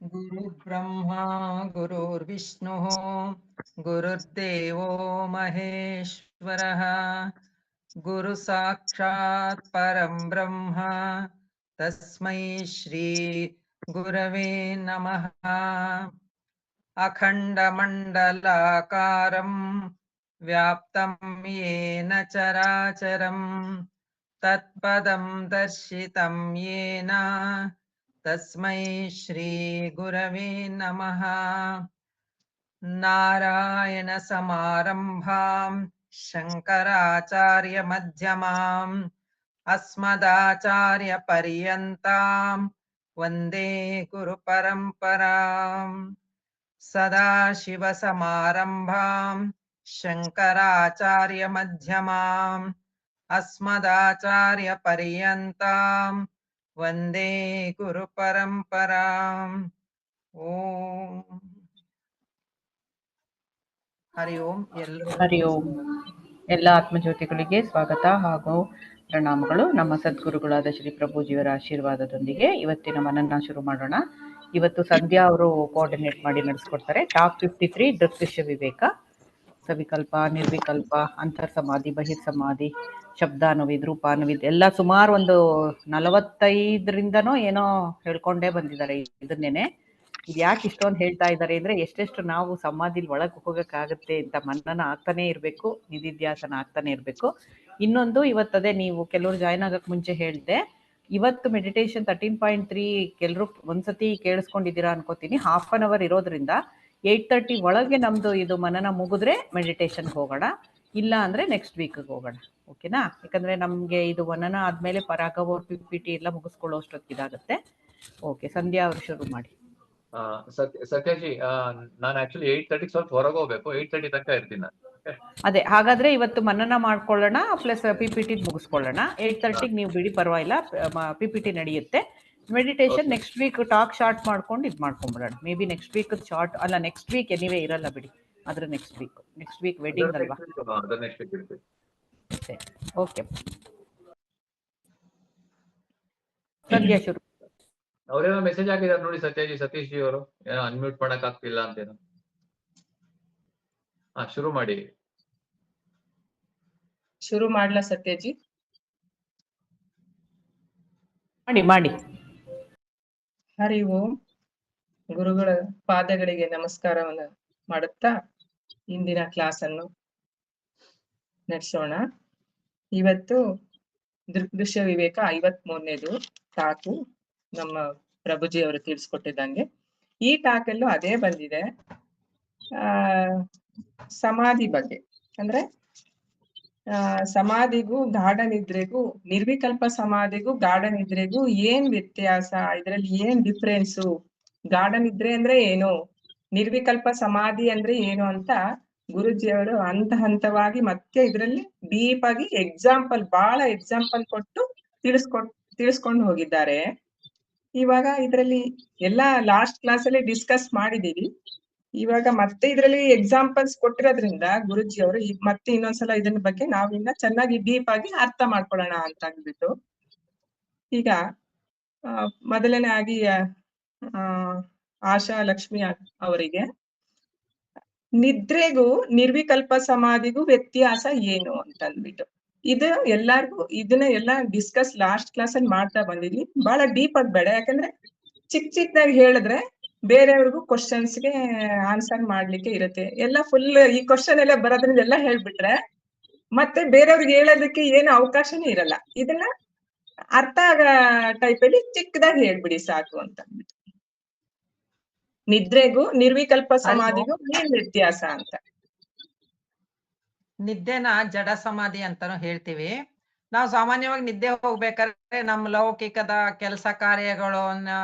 गुरु ब्रह्मा गुरुर्विष्णुः गुरुर्देवो महेश्वरः गुरु साक्षात् परं ब्रह्म तस्मै श्री गुरवे नमः। अखण्डमण्डलाकारं व्याप्तं येन चराचरं तत्पदं दर्शितं येन तस्मै श्री गुरवे नमः। नारायणसमारम्भां शङ्कराचार्यमध्यमाम् अस्मदाचार्यपर्यन्तां वन्दे गुरुपरम्पराम्। सदाशिवसमारम्भां शङ्कराचार्यमध्यमाम् अस्मदाचार्यपर्यन्तां वन्दे गुरुपरम्पराम्। ಓಂ ಹರಿ ಓಂ. ಹರಿ ಓಂ. ಎಲ್ಲ ಆತ್ಮಜ್ಯೋತಿಗಳಿಗೆ ಸ್ವಾಗತ ಹಾಗೂ ಪ್ರಣಾಮಗಳು. ನಮ್ಮ ಸದ್ಗುರುಗಳಾದ ಶ್ರೀ ಪ್ರಭುಜಿಯವರ ಆಶೀರ್ವಾದದೊಂದಿಗೆ ಇವತ್ತಿನ ಮನನ ಶುರು ಮಾಡೋಣ. ಇವತ್ತು ಸಂಧ್ಯಾ ಅವರು ಕೋಆರ್ಡಿನೇಟ್ ಮಾಡಿ ನಡೆಸ್ಕೊಡ್ತಾರೆ. ಟಾಪ್ 53 ದೃಗ್ದೃಶ್ಯ ವಿವೇಕ, ಸವಿಕಲ್ಪ, ನಿರ್ವಿಕಲ್ಪ, ಅಂತರ್ ಸಮಾಧಿ, ಬಹಿರ್ ಸಮಾಧಿ, ಶಬ್ದಾನುವಿದ್, ರೂಪಾನುವಿದ್ ಎಲ್ಲ ಸುಮಾರು ಒಂದು 45ರಿಂದನೋ ಏನೋ ಹೇಳ್ಕೊಂಡೇ ಬಂದಿದ್ದಾರೆ. ಇದನ್ನೇನೆ ಇದು ಯಾಕೆ ಇಷ್ಟೊಂದು ಹೇಳ್ತಾ ಇದ್ದಾರೆ ಅಂದ್ರೆ, ಎಷ್ಟೆಷ್ಟು ನಾವು ಸಮಾಧಿಲಿ ಒಳಗೆ ಹೋಗಕ್ಕಾಗತ್ತೆ ಅಂತ ಮನನ ಆಗ್ತಾನೆ ಇರಬೇಕು, ನಿಧಿಧ್ಯಾಸನ ಆಗ್ತಾನೆ ಇರಬೇಕು. ಇನ್ನೊಂದು, ಇವತ್ತದೇ ನೀವು ಕೆಲವರು ಜಾಯ್ನ್ ಆಗಕ್ ಮುಂಚೆ ಹೇಳಿದೆ, ಇವತ್ತು ಮೆಡಿಟೇಷನ್ 13.3 ಕೆಲವರು ಒಂದ್ಸತಿ ಕೇಳಿಸ್ಕೊಂಡಿದ್ದೀರಾ ಅನ್ಕೋತೀನಿ. ಹಾಫ್ ಅನ್ ಅವರ್ ಇರೋದ್ರಿಂದ 8:30 ಒಳಗೆ ನಮ್ದು ಇದು ಮನನ ಮುಗಿದ್ರೆ ಮೆಡಿಟೇಷನ್ಗೆ ಹೋಗೋಣ, ಇಲ್ಲ ಅಂದ್ರೆ ನೆಕ್ಸ್ಟ್ ವೀಕ್ಗೆ ಹೋಗೋಣ. ಓಕೆನಾ? ಯಾಕಂದ್ರೆ ನಮ್ಗೆ ಇದು ಮನನ ಆದ್ಮೇಲೆ ಪರಾಗವ PPT ಎಲ್ಲ ಮುಗಿಸ್ಕೊಳ್ಳೋ ಅಷ್ಟೊತ್ತಿದಾಗುತ್ತೆ. ಓಕೆ, ಸಂಧ್ಯಾ ಅವರು ಶುರು ಮಾಡಿ. ಸತ್ಯಜಿ, ನಾನು ಆಕ್ಚುಲಿ 8:30 ಸ್ವಲ್ಪ ಹೊರಗೆ ಹೋಗ್ಬೇಕು. 8:30 ತನಕ ಇರ್ತೀನಿ ನಾನು. ಅದೇ, ಹಾಗಾದ್ರೆ ಇವತ್ತು ಮನನ ಮಾಡ್ಕೊಳ್ಳೋಣ, ಪ್ಲಸ್ PPT ಮುಗಿಸ್ಕೊಳ್ಳೋಣ. 8:30 ನೀವು ಬಿಡಿ, ಪರವಾಗಿಲ್ಲ, PPT ನಡೆಯುತ್ತೆ. Meditation next week talk short ಮಾಡ್ಕೊಂಡು ಇದು ಮಾಡ್ಕೊಂಡ್ಬಿಡೋಣ. Maybe next week short ಅಲ್ಲ, ನೆಕ್ಸ್ಟ್ ವೀಕ್ ಎನಿವೇ ಇರಲ್ಲ ಬಿಡಿ. ಆದ್ರೆ ನೆಕ್ಸ್ಟ್ ವೀಕ್ ವೆಡ್ಡಿಂಗ್ ಅಲ್ವಾ? ಓಕೆ, ಸಂಧ್ಯಾ ಶುರು. ಅವ್ರೇನೋ ಮೆಸೇಜ್ ಹಾಕಿದಾರೆ ನೋಡಿ ಸತ್ಯಜಿ, ಸತೀಶ್ ಜಿ ಅವರು ಏನೋ ಅನ್ಮ್ಯೂಟ್ ಮಾಡಕ್ ಆಗ್ತಿಲ್ಲ ಅಂತೇನೋ. ಶುರು ಮಾಡಿ. ಶುರು ಮಾಡ್ಲಾ ಸತ್ಯಜಿ? ಮಾಡಿ. ಹರಿ ಓಂ. ಗುರುಗಳ ಪಾದಗಳಿಗೆ ನಮಸ್ಕಾರವನ್ನು ಮಾಡುತ್ತಾ ಇಂದಿನ ಕ್ಲಾಸ್ ಅನ್ನು ನಡೆಸೋಣ. ಇವತ್ತು ದೃಗ್ದೃಶ್ಯ ವಿವೇಕ 53ನೇದು ಟಾಕು ನಮ್ಮ ಪ್ರಭುಜಿ ಅವರು ತಿಳಿಸ್ಕೊಟ್ಟಿದ್ದಂಗೆ. ಈ ಟಾಕಲ್ಲೂ ಅದೇ ಬಂದಿದೆ, ಸಮಾಧಿ ಬಗ್ಗೆ. ಅಂದ್ರೆ ಸಮಾಧಿಗೂ ಗಾಢ ನಿದ್ರೆಗೂ, ನಿರ್ವಿಕಲ್ಪ ಸಮಾಧಿಗೂ ಗಾಢ ನಿದ್ರೆಗೂ ಏನ್ ವ್ಯತ್ಯಾಸ, ಇದ್ರಲ್ಲಿ ಏನ್ ಡಿಫ್ರೆನ್ಸು, ಗಾಢ ನಿದ್ರೆ ಅಂದ್ರೆ ಏನು, ನಿರ್ವಿಕಲ್ಪ ಸಮಾಧಿ ಅಂದ್ರೆ ಏನು ಅಂತ ಗುರುಜಿಯವರು ಹಂತವಾಗಿ ಮತ್ತೆ ಇದ್ರಲ್ಲಿ ಡೀಪ್ ಆಗಿ ಬಹಳ ಎಕ್ಸಾಂಪಲ್ ಕೊಟ್ಟು ತಿಳಿಸ್ಕೊಂಡು ಹೋಗಿದ್ದಾರೆ. ಇವಾಗ ಇದ್ರಲ್ಲಿ ಎಲ್ಲಾ ಲಾಸ್ಟ್ ಕ್ಲಾಸ್ ಅಲ್ಲಿ ಡಿಸ್ಕಸ್ ಮಾಡಿದೀವಿ. ಇವಾಗ ಮತ್ತೆ ಇದ್ರಲ್ಲಿ ಎಕ್ಸಾಂಪಲ್ಸ್ ಕೊಟ್ಟಿರೋದ್ರಿಂದ ಗುರುಜಿ ಅವರು ಮತ್ತೆ ಇನ್ನೊಂದ್ಸಲ ಇದನ್ನ ಬಗ್ಗೆ ನಾವು ಇನ್ನ ಚೆನ್ನಾಗಿ ಡೀಪ್ ಆಗಿ ಅರ್ಥ ಮಾಡ್ಕೊಳ್ಳೋಣ ಅಂತ ಅಂದ್ಬಿಟ್ಟು, ಈಗ ಮೊದಲನೇ ಆಗಿ ಆಶಾ ಲಕ್ಷ್ಮಿ ಅವರಿಗೆ ನಿದ್ರೆಗೂ ನಿರ್ವಿಕಲ್ಪ ಸಮಾಧಿಗೂ ವ್ಯತ್ಯಾಸ ಏನು ಅಂತಂದ್ಬಿಟ್ಟು, ಇದು ಎಲ್ಲಾರ್ಗು ಇದನ್ನ ಎಲ್ಲ ಡಿಸ್ಕಸ್ ಲಾಸ್ಟ್ ಕ್ಲಾಸ್ ಅಲ್ಲಿ ಮಾಡ್ತಾ ಬಂದಿದ್ವಿ. ಬಹಳ ಡೀಪ್ ಆಗಿ ಬೇಡ, ಯಾಕಂದ್ರೆ ಚಿಕ್ಕದಾಗಿ ಹೇಳಿದ್ರೆ ಬೇರೆಯವ್ರಿಗೂ ಕ್ವಶನ್ಸ್ಗೆ ಆನ್ಸರ್ ಮಾಡ್ಲಿಕ್ಕೆ ಇರುತ್ತೆ. ಎಲ್ಲ ಫುಲ್ ಈ ಕ್ವಶನ್ ಎಲ್ಲ ಬರೋದ್ರಿಂದ ಎಲ್ಲ ಹೇಳ್ಬಿಟ್ರೆ ಮತ್ತೆ ಬೇರೆಯವ್ರಿಗೆ ಹೇಳೋದಕ್ಕೆ ಏನು ಅವಕಾಶನೇ ಇರಲ್ಲ. ಇದನ್ನ ಅರ್ಥ ಆಗ ಟೈಪ್ ಅಲ್ಲಿ ಚಿಕ್ಕದಾಗಿ ಹೇಳ್ಬಿಡಿ ಸಾಕು ಅಂತ ಅಂದ್ಬಿಟ್ಟು. ನಿದ್ರೆಗೂ ನಿರ್ವಿಕಲ್ಪ ಸಮಾಧಿಗೂ ಏನ್ ವ್ಯತ್ಯಾಸ ಅಂತ. ನಿದ್ದೆನ ಜಡ ಸಮಾಧಿ ಅಂತಾನು ಹೇಳ್ತೀವಿ. ನಾವು ಸಾಮಾನ್ಯವಾಗಿ ನಿದ್ದೆ ಹೋಗ್ಬೇಕಾದ್ರೆ ನಮ್ಮ ಲೌಕಿಕದ ಕೆಲಸ ಕಾರ್ಯಗಳು,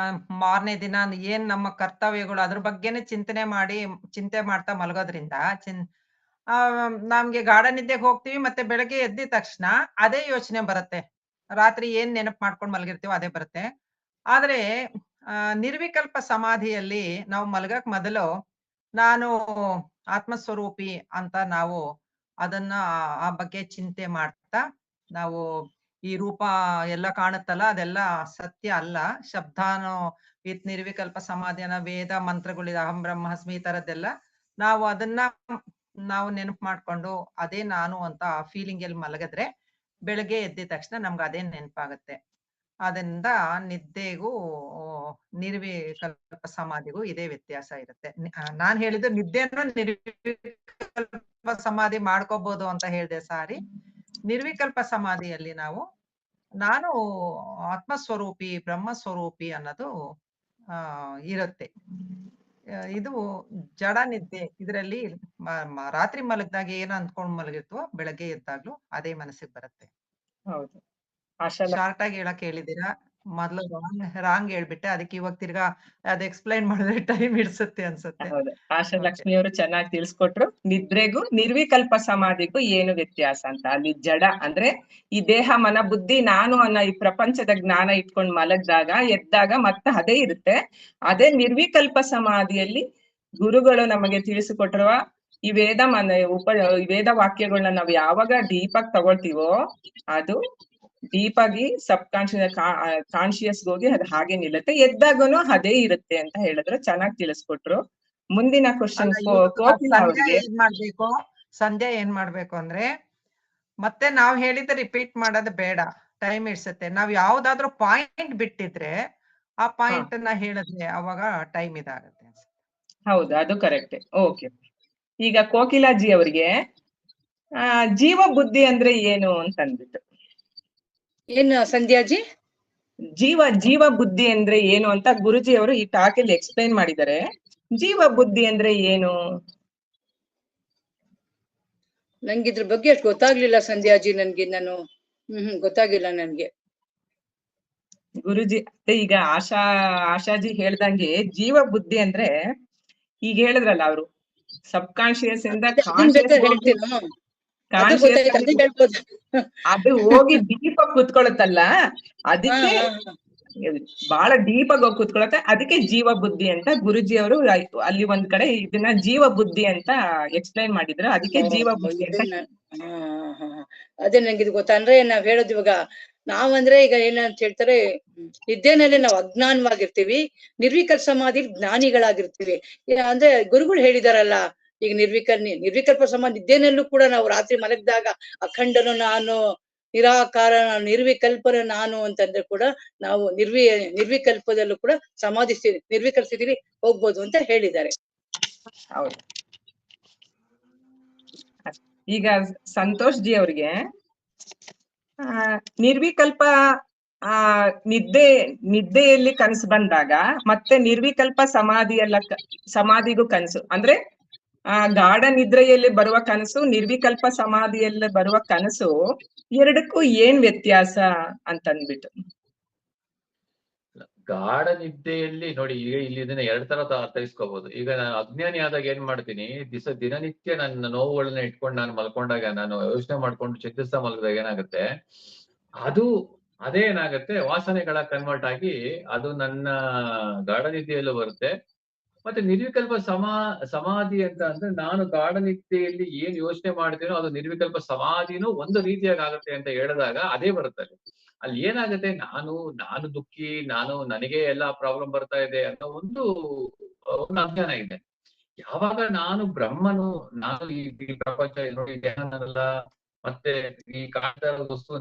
ಮಾರನೇ ದಿನ ಏನ್ ನಮ್ಮ ಕರ್ತವ್ಯಗಳು, ಅದ್ರ ಬಗ್ಗೆನೆ ಚಿಂತೆ ಮಾಡ್ತಾ ಮಲಗೋದ್ರಿಂದ ನಮ್ಗೆ ಗಾಢ ನಿದ್ದೆಗೆ ಹೋಗ್ತೀವಿ. ಮತ್ತೆ ಬೆಳಗ್ಗೆ ಎದ್ದ ತಕ್ಷಣ ಅದೇ ಯೋಚನೆ ಬರುತ್ತೆ. ರಾತ್ರಿ ಏನ್ ನೆನಪು ಮಾಡ್ಕೊಂಡು ಮಲಗಿರ್ತೀವೋ ಅದೇ ಬರುತ್ತೆ. ಆದ್ರೆ ನಿರ್ವಿಕಲ್ಪ ಸಮಾಧಿಯಲ್ಲಿ ನಾವು ಮಲಗಕ್ ಮೊದಲು ನಾನು ಆತ್ಮಸ್ವರೂಪಿ ಅಂತ ನಾವು ಅದನ್ನ ಆ ಬಗ್ಗೆ ಚಿಂತೆ ಮಾಡ್ತಾ ನಾವು ಈ ರೂಪ ಎಲ್ಲ ಕಾಣುತ್ತಲ್ಲ ಅದೆಲ್ಲ ಸತ್ಯ ಅಲ್ಲ. ಶಬ್ದಾನು ವಿತ್ ನಿರ್ವಿಕಲ್ಪ ಸಮಾಧಿಯನ್ನ ವೇದ ಮಂತ್ರಗಳಿದೆ, ಅಹಂ ಬ್ರಹ್ಮಾಸ್ಮಿ ಈ ತರದ್ದೆಲ್ಲ ನಾವು ಅದನ್ನ ನಾವು ನೆನಪು ಮಾಡ್ಕೊಂಡು ಅದೇ ನಾನು ಅಂತ ಫೀಲಿಂಗ್ ಅಲ್ಲಿ ಮಲಗಿದ್ರೆ ಬೆಳಗ್ಗೆ ಎದ್ದಿದ ತಕ್ಷಣ ನಮ್ಗೆ ಅದೇ ನೆನಪಾಗುತ್ತೆ. ಅದರಿಂದ ನಿದ್ದೆಗೂ ನಿರ್ವಿಕಲ್ಪ ಸಮಾಧಿಗೂ ಇದೇ ವ್ಯತ್ಯಾಸ ಇರುತ್ತೆ. ನಾನ್ ಹೇಳಿದ್ದು ನಿದ್ದೆಯನ್ನು ನಿರ್ವಿಕಲ್ಪ ಸಮಾಧಿ ಮಾಡ್ಕೋಬಹುದು ಅಂತ ಹೇಳಿದೆ, ಸಾರಿ. ನಿರ್ವಿಕಲ್ಪ ಸಮಾಧಿಯಲ್ಲಿ ನಾನು ಆತ್ಮಸ್ವರೂಪಿ ಬ್ರಹ್ಮಸ್ವರೂಪಿ ಅನ್ನೋದು ಇರುತ್ತೆ. ಇದು ಜಡ ನಿದ್ದೆ. ಇದರಲ್ಲಿ ರಾತ್ರಿ ಮಲಗಿದಾಗ ಏನ್ ಅಂದ್ಕೊಂಡ್ ಮಲಗಿರ್ತೀವೋ ಬೆಳಗ್ಗೆ ಎದ್ದಾಗ್ಲೂ ಅದೇ ಮನಸ್ಸಿಗೆ ಬರುತ್ತೆ. ಹೌದು. ಆಶಾ ಶಾರ್ಟ್ ಆಗಿ ಹೇಳಕ್ ಹೇಳಿದೀರಾ, ಮೊದ್ಲು ರಾಂಗ್ ಹೇಳ್ಬಿಟ್ಟೆ, ಅದಕ್ಕೆ ಇವಾಗ ತಿರ್ಗಾ ಅದ್ ಎಕ್ಸ್ಪ್ಲೈನ್ ಮಾಡಿದ್ರೆ ಟೈಮ್ ಹಿಡ್ಸುತ್ತೆ ಅನ್ಸುತ್ತೆ. ಹೌದು. ಆಶಾ Okay. ಲಕ್ಷ್ಮಿ ಅವರು ಚೆನ್ನಾಗಿ ತಿಳಿಸ್ಕೊಟ್ರು. ನಿದ್ರೆಗೂ ನಿರ್ವಿಕಲ್ಪ ಸಮಾಧಿಗೂ ಏನು ವ್ಯತ್ಯಾಸ ಅಂತ. ಅಲ್ಲಿ ಜಡ ಅಂದ್ರೆ ಈ ದೇಹ ಮನ ಬುದ್ಧಿ ನಾನು ಅನ್ನೋ ಈ ಪ್ರಪಂಚದ ಜ್ಞಾನ ಇಟ್ಕೊಂಡ್ ಮಲಗ್ದಾಗ ಎದ್ದಾಗ ಮತ್ತೆ ಅದೇ ಇರುತ್ತೆ. ಅದೇ ನಿರ್ವಿಕಲ್ಪ ಸಮಾಧಿಯಲ್ಲಿ ಗುರುಗಳು ನಮಗೆ ತಿಳಿಸಿಕೊಟ್ಟಿರುವ ಈ ವೇದ ವಾಕ್ಯಗಳನ್ನ ನಾವು ಯಾವಾಗ ಡೀಪಾಗಿ ತಗೊಳ್ತೀವೋ ಅದು ಡೀಪಾಗಿ ಸಬ್ ಕಾನ್ಶಿಯಸ್ ಹೋಗಿ ಅದು ಹಾಗೆ ನಿಲ್ಲುತ್ತೆ. ಎದ್ದಾಗನು ಅದೇ ಇರುತ್ತೆ ಅಂತ ಹೇಳಿದ್ರು. ಚೆನ್ನಾಗಿ ತಿಳಿಸ್ಕೊಟ್ರು. ಮುಂದಿನ ಕ್ವಶನ್ ಅಲ್ಲ, ಇವಾಗ ಕೋಕಿಲ ಸಂಧ್ಯಾ ಅವರಿಗೆ. ಸಂಧ್ಯಾ ಏನ್ ಮಾಡ್ಬೇಕು ಅಂದ್ರೆ, ಮತ್ತೆ ನಾವ್ ಹೇಳಿದ್ರೆ ರಿಪೀಟ್ ಮಾಡೋದು ಬೇಡ, ಟೈಮ್ ಹಿಡ್ಸುತ್ತೆ. ನಾವ್ ಯಾವ್ದಾದ್ರು ಪಾಯಿಂಟ್ ಬಿಟ್ಟಿದ್ರೆ ಆ ಪಾಯಿಂಟ್ ನ ಹೇಳಿದ್ರೆ ಅವಾಗ ಟೈಮ್ ಇದಾಗುತ್ತೆ ಅನ್ಸುತ್ತೆ. ಹೌದು, ಅದು ಕರೆಕ್ಟ್. ಓಕೆ. ಈಗ ಕೋಕಿಲಾಜಿ ಅವರಿಗೆ ಜೀವ ಬುದ್ಧಿ ಅಂದ್ರೆ ಏನು ಅಂತ ಅಂದ್ಬಿಟ್ಟು. ಏನು ಸಂಧ್ಯಾಜಿ? ಜೀವ ಬುದ್ಧಿ ಅಂದ್ರೆ ಏನು ಅಂತ ಗುರುಜಿ ಅವರು ಈ ಟಾಕಲ್ಲಿ ಎಕ್ಸ್ಪ್ಲೈನ್ ಮಾಡಿದ್ದಾರೆ. ಜೀವ ಬುದ್ಧಿ ಅಂದ್ರೆ ಏನು? ನಂಗೆ ಇದ್ರ ಬಗ್ಗೆ ಅಷ್ಟು ಗೊತ್ತಾಗ್ಲಿಲ್ಲ ಸಂಧ್ಯಾಜಿ. ಗೊತ್ತಾಗಿಲ್ಲ ನನ್ಗೆ. ಗುರುಜಿ ಈಗ ಆಶಾಜಿ ಹೇಳ್ದಂಗೆ ಜೀವ ಬುದ್ಧಿ ಅಂದ್ರೆ ಈಗ ಹೇಳಿದ್ರಲ್ಲ ಅವರು ಸಬ್ ಕಾನ್ಶಿಯಸ್ ಇಂದ ಅದು ಹೋಗಿ ಡೀಪ್ ಆಗಿ ಕೂತ್ಕೊಳ್ಳುತ್ತಲ್ಲ, ಅದಕ್ಕೆ ಬಹಳ ಡೀಪ್ ಆಗಿ ಹೋಗಿ ಕೂತ್ಕೊಳತ್ತೆ. ಅದಕ್ಕೆ ಜೀವ ಬುದ್ಧಿ ಅಂತ ಗುರುಜಿ ಅವರು ಅಲ್ಲಿ ಒಂದ್ ಕಡೆ ಇದನ್ನ ಜೀವ ಬುದ್ಧಿ ಅಂತ ಎಕ್ಸ್ಪ್ಲೈನ್ ಮಾಡಿದ್ರು. ಅದಕ್ಕೆ ಜೀವ ಬುದ್ಧಿ ಅಂತ. ಅದೇ ನಂಗೆ ಇದು ಗೊತ್ತಾ. ಅಂದ್ರೆ ನಾವ್ ಹೇಳೋದು ಇವಾಗ ನಾವಂದ್ರೆ ಈಗ ಏನಂತ ಹೇಳ್ತಾರೆ, ನಿದ್ದೆನಲ್ಲಿ ನಾವು ಅಜ್ಞಾನವಾಗಿರ್ತೀವಿ, ನಿರ್ವಿಕಲ್ಪ ಸಮಾಧಿ ಜ್ಞಾನಿಗಳಾಗಿರ್ತೀವಿ. ಅಂದ್ರೆ ಗುರುಗಳು ಹೇಳಿದಾರಲ್ಲ, ಈಗ ನಿರ್ವಿಕಲ್ಪ ಸಮಾಧಿ ನಿದ್ದೆನಲ್ಲೂ ಕೂಡ ನಾವು ರಾತ್ರಿ ಮಲಗಿದಾಗ ಅಖಂಡನು ನಾನು, ನಿರಾಕಾರ ನಿರ್ವಿಕಲ್ಪನ ನಾನು ಅಂತಂದ್ರೆ ಕೂಡ ನಾವು ನಿರ್ವಿಕಲ್ಪದಲ್ಲೂ ಕೂಡ ಸಮಾಧಿ ನಿರ್ವಿಕಲ್ಪ ಸ್ಥಿತಿಲಿ ಹೋಗ್ಬೋದು ಅಂತ ಹೇಳಿದ್ದಾರೆ. ಹೌದು. ಈಗ ಸಂತೋಷ್ ಜಿ ಅವ್ರಿಗೆ ನಿರ್ವಿಕಲ್ಪ ನಿದ್ದೆಯಲ್ಲಿ ಕನಸು ಬಂದಾಗ ಮತ್ತೆ ನಿರ್ವಿಕಲ್ಪ ಸಮಾಧಿಗೂ ಕನಸು ಅಂದ್ರೆ ಗಾಢ ನಿದ್ರೆಯಲ್ಲಿ ಬರುವ ಕನಸು, ನಿರ್ವಿಕಲ್ಪ ಸಮಾಧಿಯಲ್ಲಿ ಬರುವ ಕನಸು, ಎರಡಕ್ಕೂ ಏನ್ ವ್ಯತ್ಯಾಸ ಅಂತಂದ್ಬಿಟ್ಟು. ಗಾಢ ನಿದ್ದೆಯಲ್ಲಿ ನೋಡಿ, ಈಗ ಇಲ್ಲಿ ಇದನ್ನ ಎರಡ್ ತರ ಅರ್ಥೈಸ್ಕೋಬಹುದು. ಈಗ ನಾನು ಅಜ್ಞಾನಿ ಆದಾಗ ಏನ್ ಮಾಡ್ತೀನಿ, ದಿನನಿತ್ಯ ನನ್ನ ನೋವುಗಳನ್ನ ಇಟ್ಕೊಂಡು ನಾನು ಮಲ್ಕೊಂಡಾಗ, ನಾನು ಯೋಚನೆ ಮಾಡ್ಕೊಂಡು ಚಿಂತಿಸ್ತಾ ಮಲಗಿದಾಗ ಏನಾಗುತ್ತೆ, ಅದೇ ಏನಾಗುತ್ತೆ ವಾಸನೆಗಳ ಕನ್ವರ್ಟ್ ಆಗಿ ಅದು ನನ್ನ ಗಾಢ ನಿದ್ದೆಯಲ್ಲೂ ಬರುತ್ತೆ. ಮತ್ತೆ ನಿರ್ವಿಕಲ್ಪ ಸಮಾಧಿ ಅಂತ ಅಂದ್ರೆ ನಾನು ಗಾಢ ನಿದ್ದೆಯಲ್ಲಿ ಏನ್ ಯೋಚನೆ ಮಾಡ್ತೀನೋ ಅದು ನಿರ್ವಿಕಲ್ಪ ಸಮಾಧಿನೂ ಒಂದು ರೀತಿಯಾಗಿ ಆಗುತ್ತೆ ಅಂತ ಹೇಳಿದಾಗ ಅದೇ ಬರುತ್ತೆ. ಅಲ್ಲಿ ಏನಾಗುತ್ತೆ, ನಾನು ದುಃಖಿ, ನನಗೆ ಎಲ್ಲಾ ಪ್ರಾಬ್ಲಮ್ ಬರ್ತಾ ಇದೆ ಅನ್ನೋ ಒಂದು ಅಜ್ಞಾನ ಇದೆ. ಯಾವಾಗ ನಾನು ಬ್ರಹ್ಮನು, ನಾನು ಈ ಪ್ರಪಂಚ ನೋಡಿ ದೇಹನಲ್ಲ, ಮತ್ತೆ ಈ ಕಾಣ್ತಾ ಇರೋ ವಸ್ತು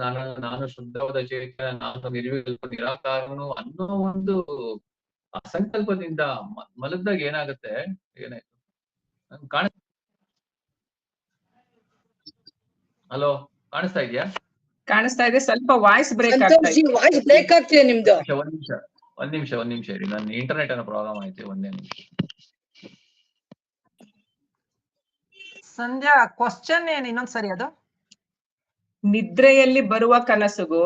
ನಾನು ಶುದ್ಧವಾದ ಚೇತನ, ನಾನು ನಿರ್ವಿಕಲ್ಪ ನಿರಾಕಾರನು ಅನ್ನೋ ಒಂದು ಸಂಕಲ್ಪದಿಂದ ಮಲಗ್ದಾಗ ಏನಾಗುತ್ತೆ, ಹಲೋ ಕಾಣಿಸ್ತಾ ಇದೆಯಾ? ಕಾಣಿಸ್ತಾ ಇದೆ. ಸ್ವಲ್ಪ ವಾಯ್ಸ್ ಬ್ರೇಕ್ ಆಗ್ತಾ ಇದೆ. ವಾಯ್ಸ್ ಬ್ರೇಕ್ ಆಗ್ತಿದೆ ನಿಮ್ದು. ಒಂದ್ ನಿಮಿಷ ಇರಿ, ನನ್ನ ಇಂಟರ್ನೆಟ್ ಅನ್ನೋ ಪ್ರಾಬ್ಲಮ್ ಆಯ್ತು. ಒಂದೇ ನಿಮಿಷ. ಸಂಧ್ಯಾ, ಕ್ವಶನ್ ಏನ್ ಇನ್ನೊಂದ್ಸರಿ ಅದು? ನಿದ್ರೆಯಲ್ಲಿ ಬರುವ ಕನಸಿಗೂ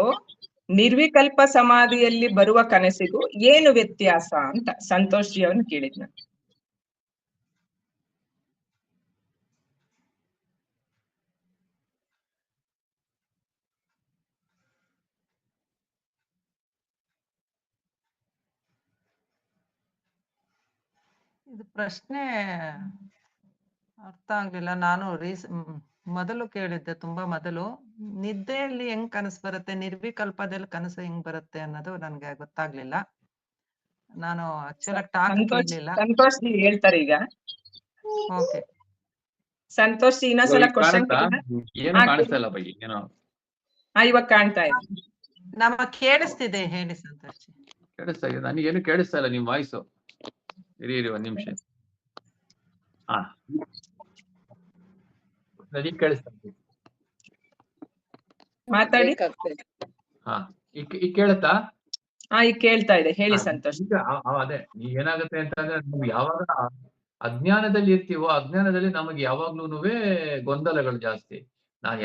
ನಿರ್ವಿಕಲ್ಪ ಸಮಾಧಿಯಲ್ಲಿ ಬರುವ ಕನಸಿಗೂ ಏನು ವ್ಯತ್ಯಾಸ ಅಂತ ಸಂತೋಷ್ ಜಿ ಅವ್ರನ್ನ ಕೇಳಿದ್ನ. ಇದು ಪ್ರಶ್ನೆ ಅರ್ಥ ಆಗ್ಲಿಲ್ಲ. ನಾನು ಮೊದಲು ಕೇಳಿದ್ದೆ, ತುಂಬಾ ಮೊದಲು. ನಿದ್ದೆಯಲ್ಲಿ ಹೆಂಗ್ ಕನಸು ಬರುತ್ತೆ, ನಿರ್ವಿಕಲ್ಪದಲ್ಲಿ ಕನಸು ಹೆಂಗ್ ಬರುತ್ತೆ ಅನ್ನೋದು ನನ್ಗೆ ಗೊತ್ತಾಗ್ಲಿಲ್ಲ. ನಾನು ಆಕ್ಚುಲ್ ಆಗಿ ಟಾಕ್ ಕೇಳಲಿಲ್ಲ. ಸಂತೋಷ್ ಜಿ ಹೇಳ್ತಾರೆ ಈಗ. ಓಕೆ, ಸಂತೋಷ್ ಜಿ ಇನ್ನೊಂದ್ಸಲ ಕ್ವಶನ್ ಏನು ಕಾಣಿಸ್ತಾ ಇಲ್ಲ ಬೈ, ಏನೋ ಇವಾಗ ಕಾಣ್ತಾ ಇದೆ. ನಮಗ್ ಕೇಳಿಸ್ತಿದೆ, ಹೇಳಿ ಸಂತೋಷ್. ಕೇಳಿಸ್ತಾ ಇದೆ, ನನಗೇನು ಕೇಳಿಸ್ತಾ ಇಲ್ಲ ನಿಮ್ ವಾಯ್ಸು. ಇರಿ ಒಂದ್ ನಿಮಿಷ. ಹಾ, ನನಗೆ ಕೇಳಿಸ್ತಾ ಇದೆ. ಮಾತಾಡಿ. ಹಾ, ಈಗ ಕೇಳುತ್ತಾ? ಈಗ ಕೇಳ್ತಾ ಇದೆ, ಹೇಳಿ ಸಂತೋಷ್. ಅದೇ ಈಗ ಏನಾಗುತ್ತೆ ಅಂತಂದ್ರೆ, ನಾವು ಯಾವಾಗ ಅಜ್ಞಾನದಲ್ಲಿ ಇರ್ತೀವೋ, ಅಜ್ಞಾನದಲ್ಲಿ ನಮಗೆ ಯಾವಾಗ್ಲೂ ಗೊಂದಲಗಳು ಜಾಸ್ತಿ. ನಾನು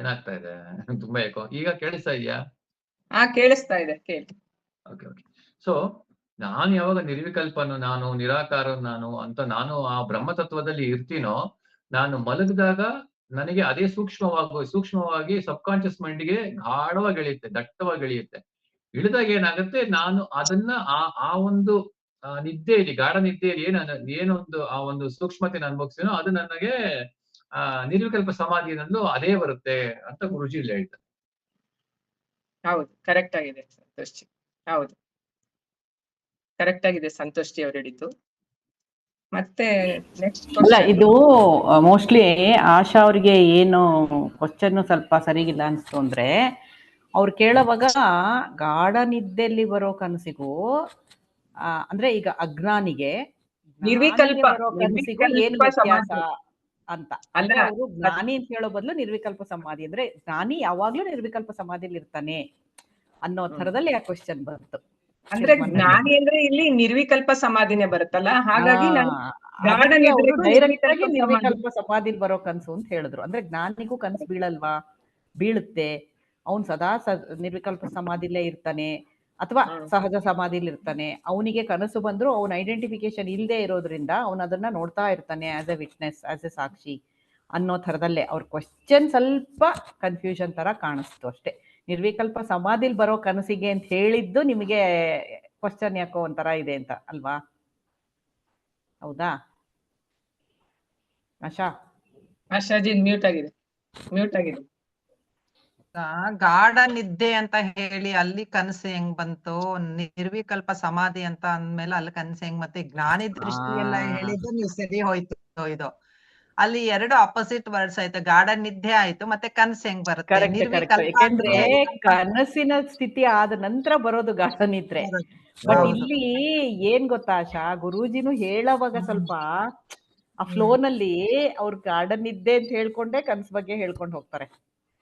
ಏನಾಗ್ತಾ ಇದೆ ತುಂಬಾ ಏಕೋ. ಈಗ ಕೇಳಿಸ್ತಾ ಇದೆಯಾ? ಕೇಳಿಸ್ತಾ ಇದೆ, ಕೇಳಿ. ಓಕೆ. ಸೊ ನಾನು ಯಾವಾಗ ನಿರ್ವಿಕಲ್ಪನು ನಾನು, ನಿರಾಕಾರ ನಾನು ಅಂತ ನಾನು ಆ ಬ್ರಹ್ಮತತ್ವದಲ್ಲಿ ಇರ್ತೀನೋ, ನಾನು ಮಲಗಿದಾಗ ನನಗೆ ಅದೇ ಸೂಕ್ಷ್ಮವಾಗಿ ಸಬ್ ಕಾನ್ಶಿಯಸ್ ಮೈಂಡ್ಗೆ ಗಾಢವಾಗಿ ಇಳಿಯುತ್ತೆ, ದಟ್ಟವಾಗಿ ಇಳಿಯುತ್ತೆ. ಇಳಿದಾಗ ಏನಾಗುತ್ತೆ, ನಾನು ಅದನ್ನ ಆ ಒಂದು ನಿದ್ದೆಯಲ್ಲಿ, ಗಾಢ ನಿದ್ದೆಯಲ್ಲಿ ಏನೊಂದು ಆ ಒಂದು ಸೂಕ್ಷ್ಮತೆಯನ್ನು ಅನುಭವಿಸ್ತೀನೋ, ಅದು ನನಗೆ ನಿರ್ವಿಕಲ್ಪ ಸಮಾಧಿನಲ್ಲೂ ಅದೇ ಬರುತ್ತೆ ಅಂತ ಗುರುಜಿ ಇಲ್ಲಿ ಹೇಳ್ತಾರೆ. ಹೌದು, ಕರೆಕ್ಟ್ ಆಗಿದೆ ಸಂತೋಷ್ ಜಿ. ಹೌದು, ಕರೆಕ್ಟ್ ಆಗಿದೆ ಸಂತೋಷ್ ಜಿ ಅವ್ರು ಹೇಳಿದ್ದು. ಮತ್ತೆ ನೆಕ್ಸ್ಟ್ ಅಲ್ಲ, ಇದು ಮೋಸ್ಟ್ಲಿ ಆಶಾ ಅವ್ರಿಗೆ ಏನು ಕ್ವಶನ್ ಸ್ವಲ್ಪ ಸರಿಗಿಲ್ಲ ಅನ್ಸ್ತು ಅಂದ್ರೆ, ಅವ್ರು ಕೇಳೋವಾಗ ಗಾಢ ನಿದ್ದೆಯಲ್ಲಿ ಬರೋ ಕನಸಿಗೂ ಅಂದ್ರೆ ಈಗ ಅಜ್ಞಾನಿಗೆ ಬರೋ ಕನಸಿಗೂ ಏನು ವ್ಯತ್ಯಾಸ ಅಂತ. ಅಂದ್ರೆ ಅವರು ಜ್ಞಾನಿ ಅಂತ ಹೇಳೋ ಬದಲು ನಿರ್ವಿಕಲ್ಪ ಸಮಾಧಿ ಅಂದ್ರೆ, ಜ್ಞಾನಿ ಯಾವಾಗ್ಲೂ ನಿರ್ವಿಕಲ್ಪ ಸಮಾಧಿಯಲ್ಲಿ ಇರ್ತಾನೆ ಅನ್ನೋ ಥರದಲ್ಲಿ ಆ ಕ್ವಶನ್ ಬಂತು. ಅಂದ್ರೆ ಜ್ಞಾನಿ ಅಂದ್ರೆ ಇಲ್ಲಿ ನಿರ್ವಿಕಲ್ಪ ಸಮಾಧಿನೇ ಬರುತ್ತಲ್ಲ, ಹಾಗಾಗಿ ಡೈರೆಕ್ಟ್ ಆಗಿ ನಿರ್ವಿಕಲ್ಪ ಸಮಾಧಿಲಿ ಬರೋ ಕನ್ಸು ಅಂತ ಹೇಳಿದ್ರು. ಅಂದ್ರೆ ಜ್ಞಾನಿಗೂ ಕನ್ಸು ಬೀಳಲ್ವಾ? ಬೀಳುತ್ತೆ. ಅವ್ನು ಸದಾ ನಿರ್ವಿಕಲ್ಪ ಸಮಾಧಿಲೇ ಇರ್ತಾನೆ ಅಥವಾ ಸಹಜ ಸಮಾಧಿಲಿ ಇರ್ತಾನೆ. ಅವನಿಗೆ ಕನಸು ಬಂದ್ರು ಅವನ ಐಡೆಂಟಿಫಿಕೇಶನ್ ಇಲ್ಲದೆ ಇರೋದ್ರಿಂದ ಅವನು ಅದನ್ನ ನೋಡ್ತಾ ಇರ್ತಾನೆ as a witness, as a ಸಾಕ್ಷಿ ಅನ್ನೋ ಥರದಲ್ಲೇ ಅವ್ರ ಕ್ವಶನ್ ಸ್ವಲ್ಪ ಕನ್ಫ್ಯೂಷನ್ ತರ ಕಾಣಿಸ್ತು ಅಷ್ಟೇ. ನಿರ್ವಿಕಲ್ಪ ಸಮಾಧಿಲಿ ಬರೋ ಕನಸಿಗೆ ಅಂತ ಹೇಳಿದ್ದು ನಿಮಗೆ ಕ್ವಶನ್ ಯಾಕೋ ಒಂಥರ ಇದೆ ಅಂತ ಅಲ್ವಾ? ಹೌದಾ ಆಶಾಜಿ? ಮ್ಯೂಟ್ ಆಗಿದೆ. ಗಾಢ ನಿದ್ದೆ ಅಂತ ಹೇಳಿ ಅಲ್ಲಿ ಕನಸು ಹೆಂಗ್ ಬಂತು, ನಿರ್ವಿಕಲ್ಪ ಸಮಾಧಿ ಅಂತ ಅಂದ್ಮೇಲೆ ಅಲ್ಲಿ ಕನಸು ಹೆಂಗ್, ಮತ್ತೆ ಜ್ಞಾನಿ ದೃಷ್ಟಿ ಎಲ್ಲ ಹೇಳಿದ್ದು ನೀವು ಸರಿ ಹೋಯ್ತು. ಇದು ಅಲ್ಲಿ ಎರಡು ಅಪೋಸಿಟ್ ವರ್ಡ್ಸ್ ಆಯ್ತು. ಗಾಢ ನಿದ್ದೆ ಆಯ್ತು, ಮತ್ತೆ ಕನಸು ಹೆಂಗ್ ಬರುತ್ತೆ? ಯಾಕೆಂದ್ರೆ ಕನಸಿನ ಸ್ಥಿತಿ ಆದ ನಂತರ ಬರೋದು ಗಾಢ ನಿದ್ರೆ. ಬಟ್ ಇಲ್ಲಿ ಏನ್ ಗೊತ್ತಾ ಆಶಾ, ಗುರೂಜಿನು ಹೇಳೋವಾಗ ಸ್ವಲ್ಪ ಆ ಫ್ಲೋನಲ್ಲಿ ಅವ್ರ ಗಾಢ ನಿದ್ದೆ ಅಂತ ಹೇಳ್ಕೊಂಡೆ ಕನಸು ಬಗ್ಗೆ ಹೇಳ್ಕೊಂಡು ಹೋಗ್ತಾರೆ.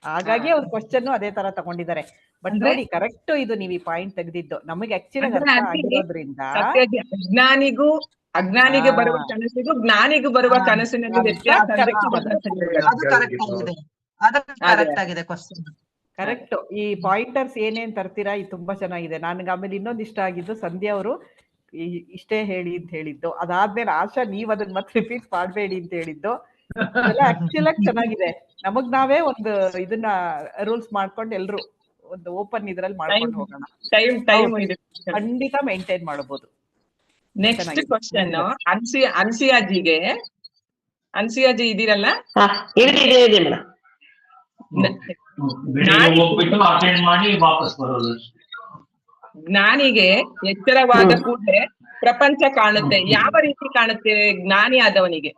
ಹಾಗಾಗಿ ಅವ್ರ ಕ್ವಶನ್ ಅದೇ ತರ ತಗೊಂಡಿದ್ದಾರೆ. ಬಟ್ ನೋಡಿ, ಕರೆಕ್ಟ್ ಇದು ನೀವು ಈ ಪಾಯಿಂಟ್ ತೆಗೆದಿದ್ದು ನಮಗೆ ಆಕ್ಚುಲಿ ಅರ್ಥ ಆಗಿರೋದ್ರಿಂದ. ಅಜ್ಞಾನಿಗೆ ಬರುವ ಕನಸಿಗೂ ಜ್ಞಾನಿಗೂ ಬರುವ ಕನಸಿನಲ್ಲಿ ವ್ಯತ್ಯಾಸ ಕರೆಕ್ಟ್. ಈ ಪಾಯಿಂಟರ್ಸ್ ಏನೇನ್ ತರ್ತೀರಾ ಇದು ತುಂಬಾ ಚೆನ್ನಾಗಿದೆ. ನನ್ಗೆ ಆಮೇಲೆ ಇನ್ನೊಂದು ಇಷ್ಟ ಆಗಿದ್ದು, ಸಂಧ್ಯಾ ಅವರು ಇಷ್ಟೇ ಹೇಳಿ ಅಂತ ಹೇಳಿದ್ದು, ಅದಾದ್ಮೇಲೆ ಆಶಾ ನೀವ್ ಅದನ್ನ ಮತ್ತೆ ರಿಪೀಟ್ ಮಾಡಬೇಡಿ ಅಂತ ಹೇಳಿದ್ದು, ಆಕ್ಚುಲ್ ಆಗಿ ಚೆನ್ನಾಗಿದೆ. ನಮಗ್ ನಾವೇ ಒಂದು ಇದನ್ನ ರೂಲ್ಸ್ ಮಾಡ್ಕೊಂಡು ಎಲ್ರು ಒಂದು ಓಪನ್ ಇದ್ರಲ್ಲಿ ಮಾಡ್ಕೊಂಡು ಹೋಗೋಣ. ಖಂಡಿತ ಮೇಂಟೈನ್ ಮಾಡಬಹುದು. Next question ಅನ್ಸಿಯಾಜಿಗೆ. ಅನ್ಸಿಯಾಜಿ ಇದೀರಲ್ಲ? ಜ್ಞಾನಿಗೆ ಎಚ್ಚರವಾದ ಕೂಡಲೇ ಪ್ರಪಂಚ ಕಾಣುತ್ತೆ. ಯಾವ ರೀತಿ ಕಾಣುತ್ತೆ ಜ್ಞಾನಿ ಆದವನಿಗೆ?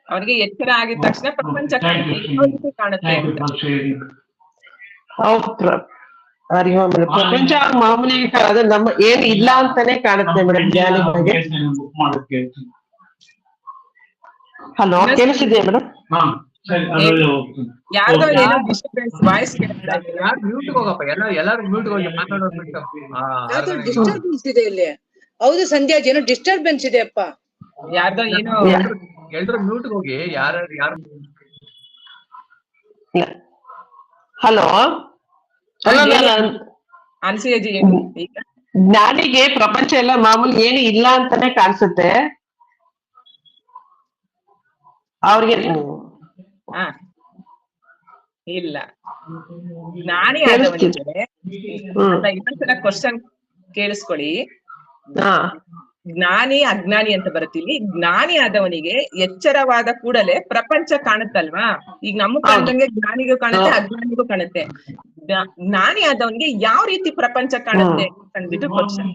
ಅವನಿಗೆ ಎಚ್ಚರ ಆಗಿದ ತಕ್ಷಣ ಪ್ರಪಂಚ ಕಾಣುತ್ತೆ. ಪ್ರಪಂಚ ಮಾಮೂಲಿ ಅದು ನಮ್ಮ ಏನು ಇಲ್ಲ ಅಂತಾನೆ ಕಾಣುತ್ತೆ ಮೇಡಮ್ ಜ್ಞಾನಿಗಳಿಗೆ. ಹಲೋ, ಕೇಳಿಸಿದ್ಯಾ ಮೇಡಮ್? ಯಾರ್ದೋ ಏನೋ ಡಿಸ್ಟರ್ಬೆನ್ಸ್ ವಾಯ್ಸ್ ಕೇಳ್ತಾ ಇದೆ. ಡಿಸ್ಟರ್ಬೆನ್ಸ್ ಇದೆ ಇಲ್ಲಿ. ಹೌದು ಸಂಧ್ಯಾಜಿ, ಏನೋ ಡಿಸ್ಟರ್ಬೆನ್ಸ್ ಇದೆ ಅಪ್ಪ. ಯಾರ್ದೋ ಏನೋ. ಎಲ್ರು ಮ್ಯೂಟ್ ಹೋಗಿ. ಯಾರು ಹಲೋ, ಅನ್ಸಿಯಾಜಿ ಜ್ಞಾನಿಗೆ ಪ್ರಪಂಚ ಎಲ್ಲ ಮಾಮೂಲಿ ಏನು ಇಲ್ಲ ಅಂತಾನೆ ಕಾಣಿಸುತ್ತೆ ಅವ್ರಿಗೆ. ಇಲ್ಲ, ಜ್ಞಾನಿ ಆದವನಿಗೆ ಇನ್ನೊಂದ್ಸಲ ಕ್ವಶನ್ ಕೇಳಿಸ್ಕೊಳ್ಳಿ. ಜ್ಞಾನಿ ಅಜ್ಞಾನಿ ಅಂತ ಬರುತ್ತಿಲ್ಲಿ. ಜ್ಞಾನಿ ಆದವನಿಗೆ ಎಚ್ಚರವಾದ ಕೂಡಲೇ ಪ್ರಪಂಚ ಕಾಣುತ್ತಲ್ವಾ? ಈಗ ನಮಗ್ ಕಾಣ್ದಂಗೆ ಜ್ಞಾನಿಗೂ ಕಾಣುತ್ತೆ, ಅಜ್ಞಾನಿಗೂ ಕಾಣುತ್ತೆ. ಜ್ಞಾನಿ ಆದವನಿಗೆ ಯಾವ ರೀತಿ ಪ್ರಪಂಚ ಕಾಣುತ್ತೆ ಅಂದ್ಬಿಟ್ಟು ಕ್ವಶನ್.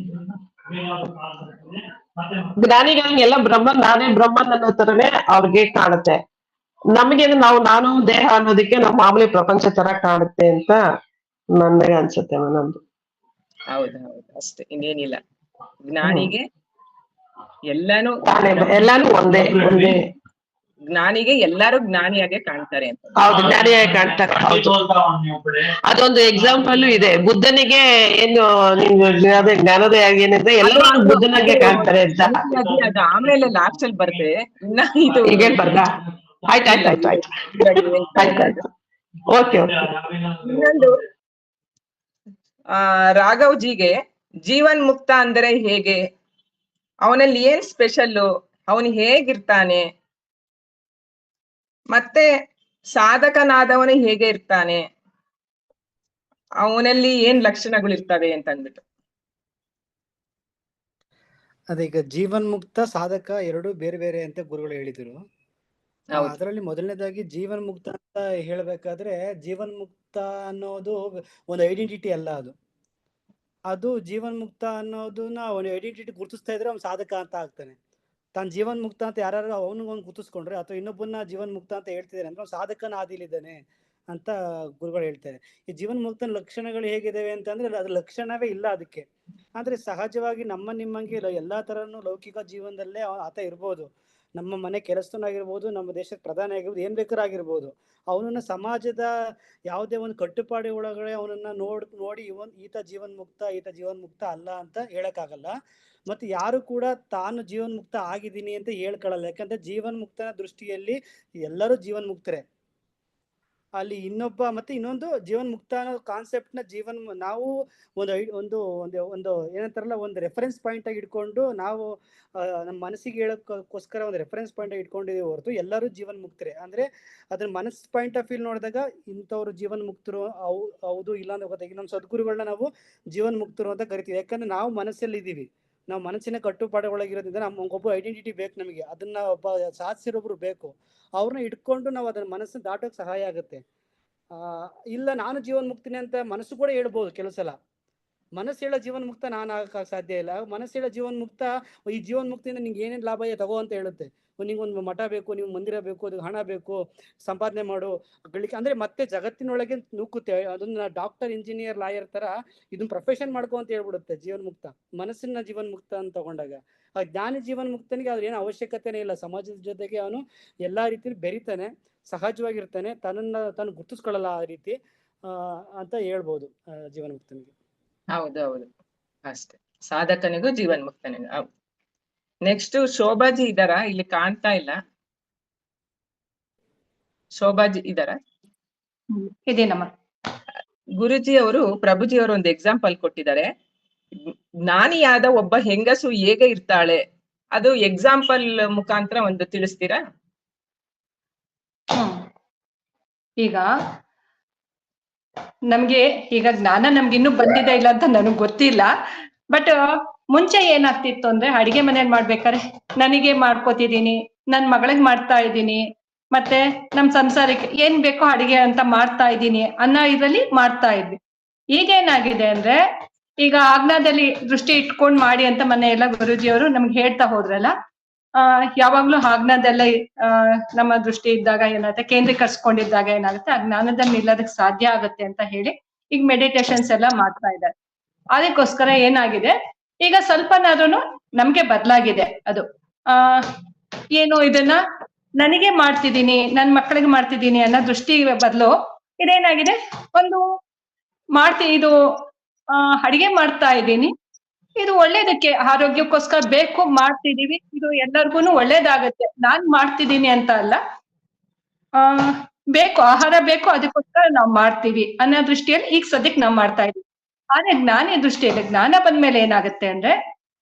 ಜ್ಞಾನಿಗಳಿಗೆಲ್ಲ ಬ್ರಹ್ಮನ್ ನಾನೇ ಬ್ರಹ್ಮನ್ ಅನ್ನೋ ತರನೇ ಅವ್ರಿಗೆ ಕಾಣುತ್ತೆ. ನಮಗೆ ನಾನು ದೇಹ ಅನ್ನೋದಕ್ಕೆ ನಾವು ಮಾಮೂಲಿ ಪ್ರಪಂಚ ತರ ಕಾಣುತ್ತೆ ಅಂತ ನನಗೆ ಅನ್ಸುತ್ತೆ. ನಂದು ಹೌದು, ಅಷ್ಟೇ, ಇನ್ನೇನಿಲ್ಲ. ಜ್ಞಾನಿಗೆ ಎಲ್ಲಾನು ಒಂದೇ ಜ್ಞಾನಿಗೆ ಎಲ್ಲಾರು ಜ್ಞಾನಿಯಾಗೆ ಕಾಣ್ತಾರೆ ಅಂತ. ಹೌದು, ಜ್ಞಾನಿಯಾಗಿ ಕಾಣ್ತಾರೆ. ಹೌದು, ಅದೊಂದು ಎಕ್ಸಾಂಪಲ್ ಇದೆ. ಬುದ್ಧನಿಗೆ ಏನು ಅದೇ ಜ್ಞಾನೋದಯ ಏನಿದೆ ಎಲ್ಲರೂ ಬುದ್ಧನಾಗೆ ಕಾಣ್ತಾರೆ ಅಂತ. ಅದು ಆಮೇಲೆ ಲಾಸ್ಟ್ ಅಲ್ಲಿ ಬರ್ತದೆ. ಇನ್ನ ಇದು ಈಗೇನ್ ಬರ್ದ? ಆಯ್ತು. ಓಕೆ. ಇನ್ನೊಂದು, ರಾಘವ್ ಜಿಗೆ ಜೀವನ್ ಮುಕ್ತ ಅಂದರೆ ಹೇಗೆ, ಅವನಲ್ಲಿ ಏನ್ ಸ್ಪೆಷಲ್ಲು, ಅವನು ಹೇಗಿರ್ತಾನೆ, ಮತ್ತೆ ಸಾಧಕನಾದವನು ಹೇಗೆ ಇರ್ತಾನೆ, ಅವನಲ್ಲಿ ಏನ್ ಲಕ್ಷಣಗಳಿರ್ತವೆ ಅಂತ ಅಂದ್ಬಿಟ್ಟು. ಅದೀಗ ಜೀವನ್ ಮುಕ್ತ ಸಾಧಕ ಎರಡು ಬೇರೆ ಬೇರೆ ಅಂತ ಗುರುಗಳು ಹೇಳಿದ್ರು. ಅದರಲ್ಲಿ ಮೊದಲನೇದಾಗಿ ಜೀವನ್ ಮುಕ್ತ ಅಂತ ಹೇಳ್ಬೇಕಾದ್ರೆ, ಜೀವನ್ ಮುಕ್ತ ಅನ್ನೋದು ಒಂದು ಐಡೆಂಟಿಟಿ ಅಲ್ಲ. ಅದು ಜೀವನ್ ಮುಕ್ತ ಅನ್ನೋದನ್ನ ಅವನ ಐಡೆಂಟಿಟಿ ಗುರುತಿಸ್ತಾ ಇದ್ರೆ ಅವ್ನು ಸಾಧಕ ಅಂತ ಆಗ್ತಾನೆ. ತಾನು ಜೀವನ್ ಮುಕ್ತ ಅಂತ ಯಾರು ಅವನಿಗೊಂದು ಗುರುತಿಸ್ಕೊಂಡ್ರೆ ಅಥವಾ ಇನ್ನೊಬ್ಬನ ಜೀವನ್ ಮುಕ್ತ ಅಂತ ಹೇಳ್ತಿದ್ದಾನೆ ಅಂದ್ರೆ ಅವ್ನು ಸಾಧಕನ ಆದಿಲಿದ್ದಾನೆ ಅಂತ ಗುರುಗಳು ಹೇಳ್ತಾರೆ. ಈ ಜೀವನ್ ಮುಕ್ತನ ಲಕ್ಷಣಗಳು ಹೇಗಿದ್ದಾವೆ ಅಂತಂದ್ರೆ ಅದ್ರ ಲಕ್ಷಣವೇ ಇಲ್ಲ ಅದಕ್ಕೆ. ಅಂದ್ರೆ ಸಹಜವಾಗಿ ನಿಮ್ಮಂಗೆ ಎಲ್ಲಾ ತರನು ಲೌಕಿಕ ಜೀವನದಲ್ಲೇ ಆತ ಇರ್ಬೋದು. ನಮ್ಮ ಮನೆ ಕೆಲಸನಾಗಿರ್ಬೋದು, ನಮ್ಮ ದೇಶದ ಪ್ರಧಾನಿ ಆಗಿರ್ಬೋದು, ಏನ್ ಬೇಕಾದ್ರೂ ಆಗಿರ್ಬೋದು. ಅವನನ್ನ ಸಮಾಜದ ಯಾವುದೇ ಒಂದು ಕಟ್ಟುಪಾಡಿ ಒಳಗಡೆ ಅವನನ್ನ ನೋಡಿ ಈತ ಜೀವನ್ ಮುಕ್ತ ಅಲ್ಲ ಅಂತ ಹೇಳಕ್ಕಾಗಲ್ಲ. ಮತ್ತೆ ಯಾರು ಕೂಡ ತಾನು ಜೀವನ್ ಮುಕ್ತ ಆಗಿದ್ದೀನಿ ಅಂತ ಹೇಳ್ಕೊಳ್ಳಲ್ಲ. ಯಾಕಂದ್ರೆ ಜೀವನ್ ಮುಕ್ತನ ದೃಷ್ಟಿಯಲ್ಲಿ ಎಲ್ಲರೂ ಜೀವನ್ ಮುಕ್ತರೆ. ಅಲ್ಲಿ ಇನ್ನೊಂದು ಜೀವನ್ ಮುಕ್ತ ಅನ್ನೋ ಕಾನ್ಸೆಪ್ಟ್ ನ ನಾವು ಒಂದು ಏನಂತಾರಲ್ಲ, ಒಂದು ರೆಫರೆನ್ಸ್ ಪಾಯಿಂಟ್ ಆಗಿ ಇಟ್ಕೊಂಡು ನಾವು ನಮ್ಮ ಮನಸ್ಸಿಗೆ ಹೇಳಕ್ಕೋಸ್ಕರ ಒಂದು ರೆಫರೆನ್ಸ್ ಪಾಯಿಂಟ್ ಆಗಿ ಇಟ್ಕೊಂಡಿದೀವಿ ಹೊರತು ಎಲ್ಲರೂ ಜೀವನ್ ಮುಕ್ತರೆ. ಅಂದ್ರೆ ಅದ್ರ ಮನಸ್ ಪಾಯಿಂಟ್ ಆಫ್ ವ್ಯೂ ನೋಡಿದಾಗ ಇಂಥವ್ರು ಜೀವನ್ ಮುಕ್ತರು ಹೌದು ಇಲ್ಲ ಅಂತ ಗೊತ್ತಾಗಿ ನಮ್ಮ ಸದ್ಗುರುಗಳನ್ನ ನಾವು ಜೀವನ್ ಮುಕ್ತರು ಅಂತ ಕರಿತೀವಿ. ಯಾಕಂದ್ರೆ ನಾವು ಮನಸ್ಸಲ್ಲಿ ಇದೀವಿ, ನಾವು ಮನಸ್ಸಿನ ಕಟ್ಟುಪಾಡುಗಳಾಗಿರೋದ್ರಿಂದ ನಮ್ಗೊಬ್ಬ ಐಡೆಂಟಿಟಿ ಬೇಕು. ನಮಗೆ ಅದನ್ನ ಒಬ್ಬ ಸಾಧಿಸಿರೋಬ್ರು ಬೇಕು. ಅವ್ರನ್ನ ಇಟ್ಕೊಂಡು ನಾವು ಅದನ್ನ ಮನಸ್ಸನ್ನ ದಾಟೋಕೆ ಸಹಾಯ ಆಗುತ್ತೆ. ಇಲ್ಲ ನಾನು ಜೀವನ್ ಮುಕ್ತಿನಿ ಅಂತ ಮನಸ್ಸು ಕೂಡ ಹೇಳ್ಬೋದು. ಕೆಲವು ಸಲ ಮನಸ್ಸು ಹೇಳೋ ಜೀವನ್ ಮುಕ್ತ ನಾನು ಆಗಕ್ಕೆ ಸಾಧ್ಯ ಇಲ್ಲ. ಮನಸ್ಸು ಹೇಳೋ ಜೀವನ್ ಮುಕ್ತ ಈ ಜೀವನ್ ಮುಕ್ತಿಯಿಂದ ನಿಂಗೆ ಏನೇನು ಲಾಭ ತಗೋ ಅಂತ ಹೇಳುತ್ತೆ. ನಿಂಗೊಂದು ಮಠ ಬೇಕು, ನೀವು ಮಂದಿರ ಬೇಕು, ಅದಕ್ಕೆ ಹಣ ಬೇಕು, ಸಂಪಾದನೆ ಮಾಡು, ಗಳಿಕೆ ಅಂದ್ರೆ ಮತ್ತೆ ಜಗತ್ತಿನೊಳಗೆ ನೂಕುತ್ತೆ. ಅದನ್ನ ಡಾಕ್ಟರ್, ಇಂಜಿನಿಯರ್, ಲಾಯರ್ ತರ ಇದನ್ನ ಪ್ರೊಫೆಷನ್ ಮಾಡ್ಕೊ ಅಂತ ಹೇಳ್ಬಿಡುತ್ತೆ ಜೀವನ್ ಮುಕ್ತ. ಮನಸ್ಸನ್ನ ಜೀವನ್ ಮುಕ್ತ ಅಂತ ತಗೊಂಡಾಗ ಆ ಜ್ಞಾನಿ ಜೀವನ್ ಮುಕ್ತನಿಗೆ ಅದ್ರ ಏನು ಅವಶ್ಯಕತೆನೇ ಇಲ್ಲ. ಸಮಾಜದ ಜೊತೆಗೆ ಅವನು ಎಲ್ಲಾ ರೀತಿಯಲ್ಲಿ ಬೆರಿತಾನೆ, ಸಹಜವಾಗಿರ್ತಾನೆ, ತಾನು ಗುರ್ತಿಸ್ಕೊಳ್ಳಲ್ಲ ಆ ರೀತಿ ಅಂತ ಹೇಳ್ಬೋದು ಜೀವನ್ ಮುಕ್ತನಿಗೆ. ಹೌದು, ಅಷ್ಟೇ, ಸಾಧಕನಿಗೂ ಜೀವನ್ ಮುಕ್ತನಿಗೂ. ಹೌದು. ನೆಕ್ಸ್ಟ್ ಶೋಭಾಜಿ ಇದಾರ? ಇಲ್ಲಿ ಕಾಣ್ತಾ ಇಲ್ಲ. ಶೋಭಾಜಿ ಇದಾರ? ಇದೇನಮ್ಮ. ಗುರುಜಿ ಅವರು, ಪ್ರಭುಜಿ ಅವರು ಒಂದು ಎಕ್ಸಾಂಪಲ್ ಕೊಟ್ಟಿದ್ದಾರೆ. ಜ್ಞಾನಿಯಾದ ಒಬ್ಬ ಹೆಂಗಸು ಹೇಗೆ ಇರ್ತಾಳೆ, ಅದು ಎಕ್ಸಾಂಪಲ್ ಮುಖಾಂತರ ಒಂದು ತಿಳಿಸ್ತೀರಾ? ಈಗ ನಮ್ಗೆ ಜ್ಞಾನ ನಮ್ಗಿನ್ನೂ ಬಂದಿದೆ ಇಲ್ಲ ಅಂತ ನನಗ್ ಗೊತ್ತಿಲ್ಲ. ಬಟ್ ಮುಂಚೆ ಏನಾಗ್ತಿತ್ತು ಅಂದ್ರೆ, ಅಡಿಗೆ ಮನೇಲಿ ಮಾಡ್ಬೇಕಾದ್ರೆ ನನಗೆ ಮಾಡ್ಕೋತಿದೀನಿ, ನನ್ ಮಗಳಿಗೆ ಮಾಡ್ತಾ ಇದ್ದೀನಿ, ಮತ್ತೆ ನಮ್ ಸಂಸಾರಕ್ಕೆ ಏನ್ ಬೇಕೋ ಅಡಿಗೆ ಅಂತ ಮಾಡ್ತಾ ಇದ್ದೀನಿ ಅನ್ನೋ ಇದ್ರಲ್ಲಿ ಮಾಡ್ತಾ ಇದ್ವಿ. ಈಗೇನಾಗಿದೆ ಅಂದ್ರೆ, ಈಗ ಆಜ್ಞಾದಲ್ಲಿ ದೃಷ್ಟಿ ಇಟ್ಕೊಂಡ್ ಮಾಡಿ ಅಂತ ಮೊನ್ನೆ ಎಲ್ಲ ಗುರುಜಿಯವರು ನಮ್ಗೆ ಹೇಳ್ತಾ ಹೋದ್ರಲ್ಲ. ಯಾವಾಗ್ಲೂ ಆಜ್ಞಾದಲ್ಲೇ ನಮ್ಮ ದೃಷ್ಟಿ ಇದ್ದಾಗ ಏನಾಗುತ್ತೆ, ಕೇಂದ್ರೀಕರಿಸ್ಕೊಂಡಿದ್ದಾಗ ಏನಾಗುತ್ತೆ, ಆ ಜ್ಞಾನದಲ್ಲಿ ನಿಲ್ಲೋದಕ್ಕೆ ಸಾಧ್ಯ ಆಗುತ್ತೆ ಅಂತ ಹೇಳಿ ಈಗ ಮೆಡಿಟೇಷನ್ಸ್ ಎಲ್ಲ ಮಾಡ್ತಾ ಇದ್ದಾರೆ. ಅದಕ್ಕೋಸ್ಕರ ಏನಾಗಿದೆ, ಈಗ ಸ್ವಲ್ಪನಾದ್ರೂ ನಮ್ಗೆ ಬದಲಾಗಿದೆ. ಅದು ಏನು, ಇದನ್ನ ನನಗೆ ಮಾಡ್ತಿದ್ದೀನಿ, ನನ್ ಮಕ್ಕಳಿಗೆ ಮಾಡ್ತಿದ್ದೀನಿ ಅನ್ನೋ ದೃಷ್ಟಿ ಬದಲು ಇದೇನಾಗಿದೆ, ಇದು ಅಡಿಗೆ ಮಾಡ್ತಾ ಇದ್ದೀನಿ, ಇದು ಒಳ್ಳೇದಕ್ಕೆ ಆರೋಗ್ಯಕ್ಕೋಸ್ಕರ ಬೇಕು, ಮಾಡ್ತಿದೀವಿ, ಇದು ಎಲ್ಲರಿಗೂ ಒಳ್ಳೇದಾಗತ್ತೆ, ನಾನ್ ಮಾಡ್ತಿದ್ದೀನಿ ಅಂತ ಅಲ್ಲ, ಬೇಕು, ಆಹಾರ ಬೇಕು, ಅದಕ್ಕೋಸ್ಕರ ನಾವ್ ಮಾಡ್ತೀವಿ ಅನ್ನೋ ದೃಷ್ಟಿಯಲ್ಲಿ ಈಗ ಸದ್ಯಕ್ಕೆ ನಾವ್ ಮಾಡ್ತಾ ಇದೀವಿ. ಆದ್ರೆ ಜ್ಞಾನಿ ದೃಷ್ಟಿಯಲ್ಲಿ ಜ್ಞಾನ ಬಂದ್ಮೇಲೆ ಏನಾಗುತ್ತೆ ಅಂದ್ರೆ,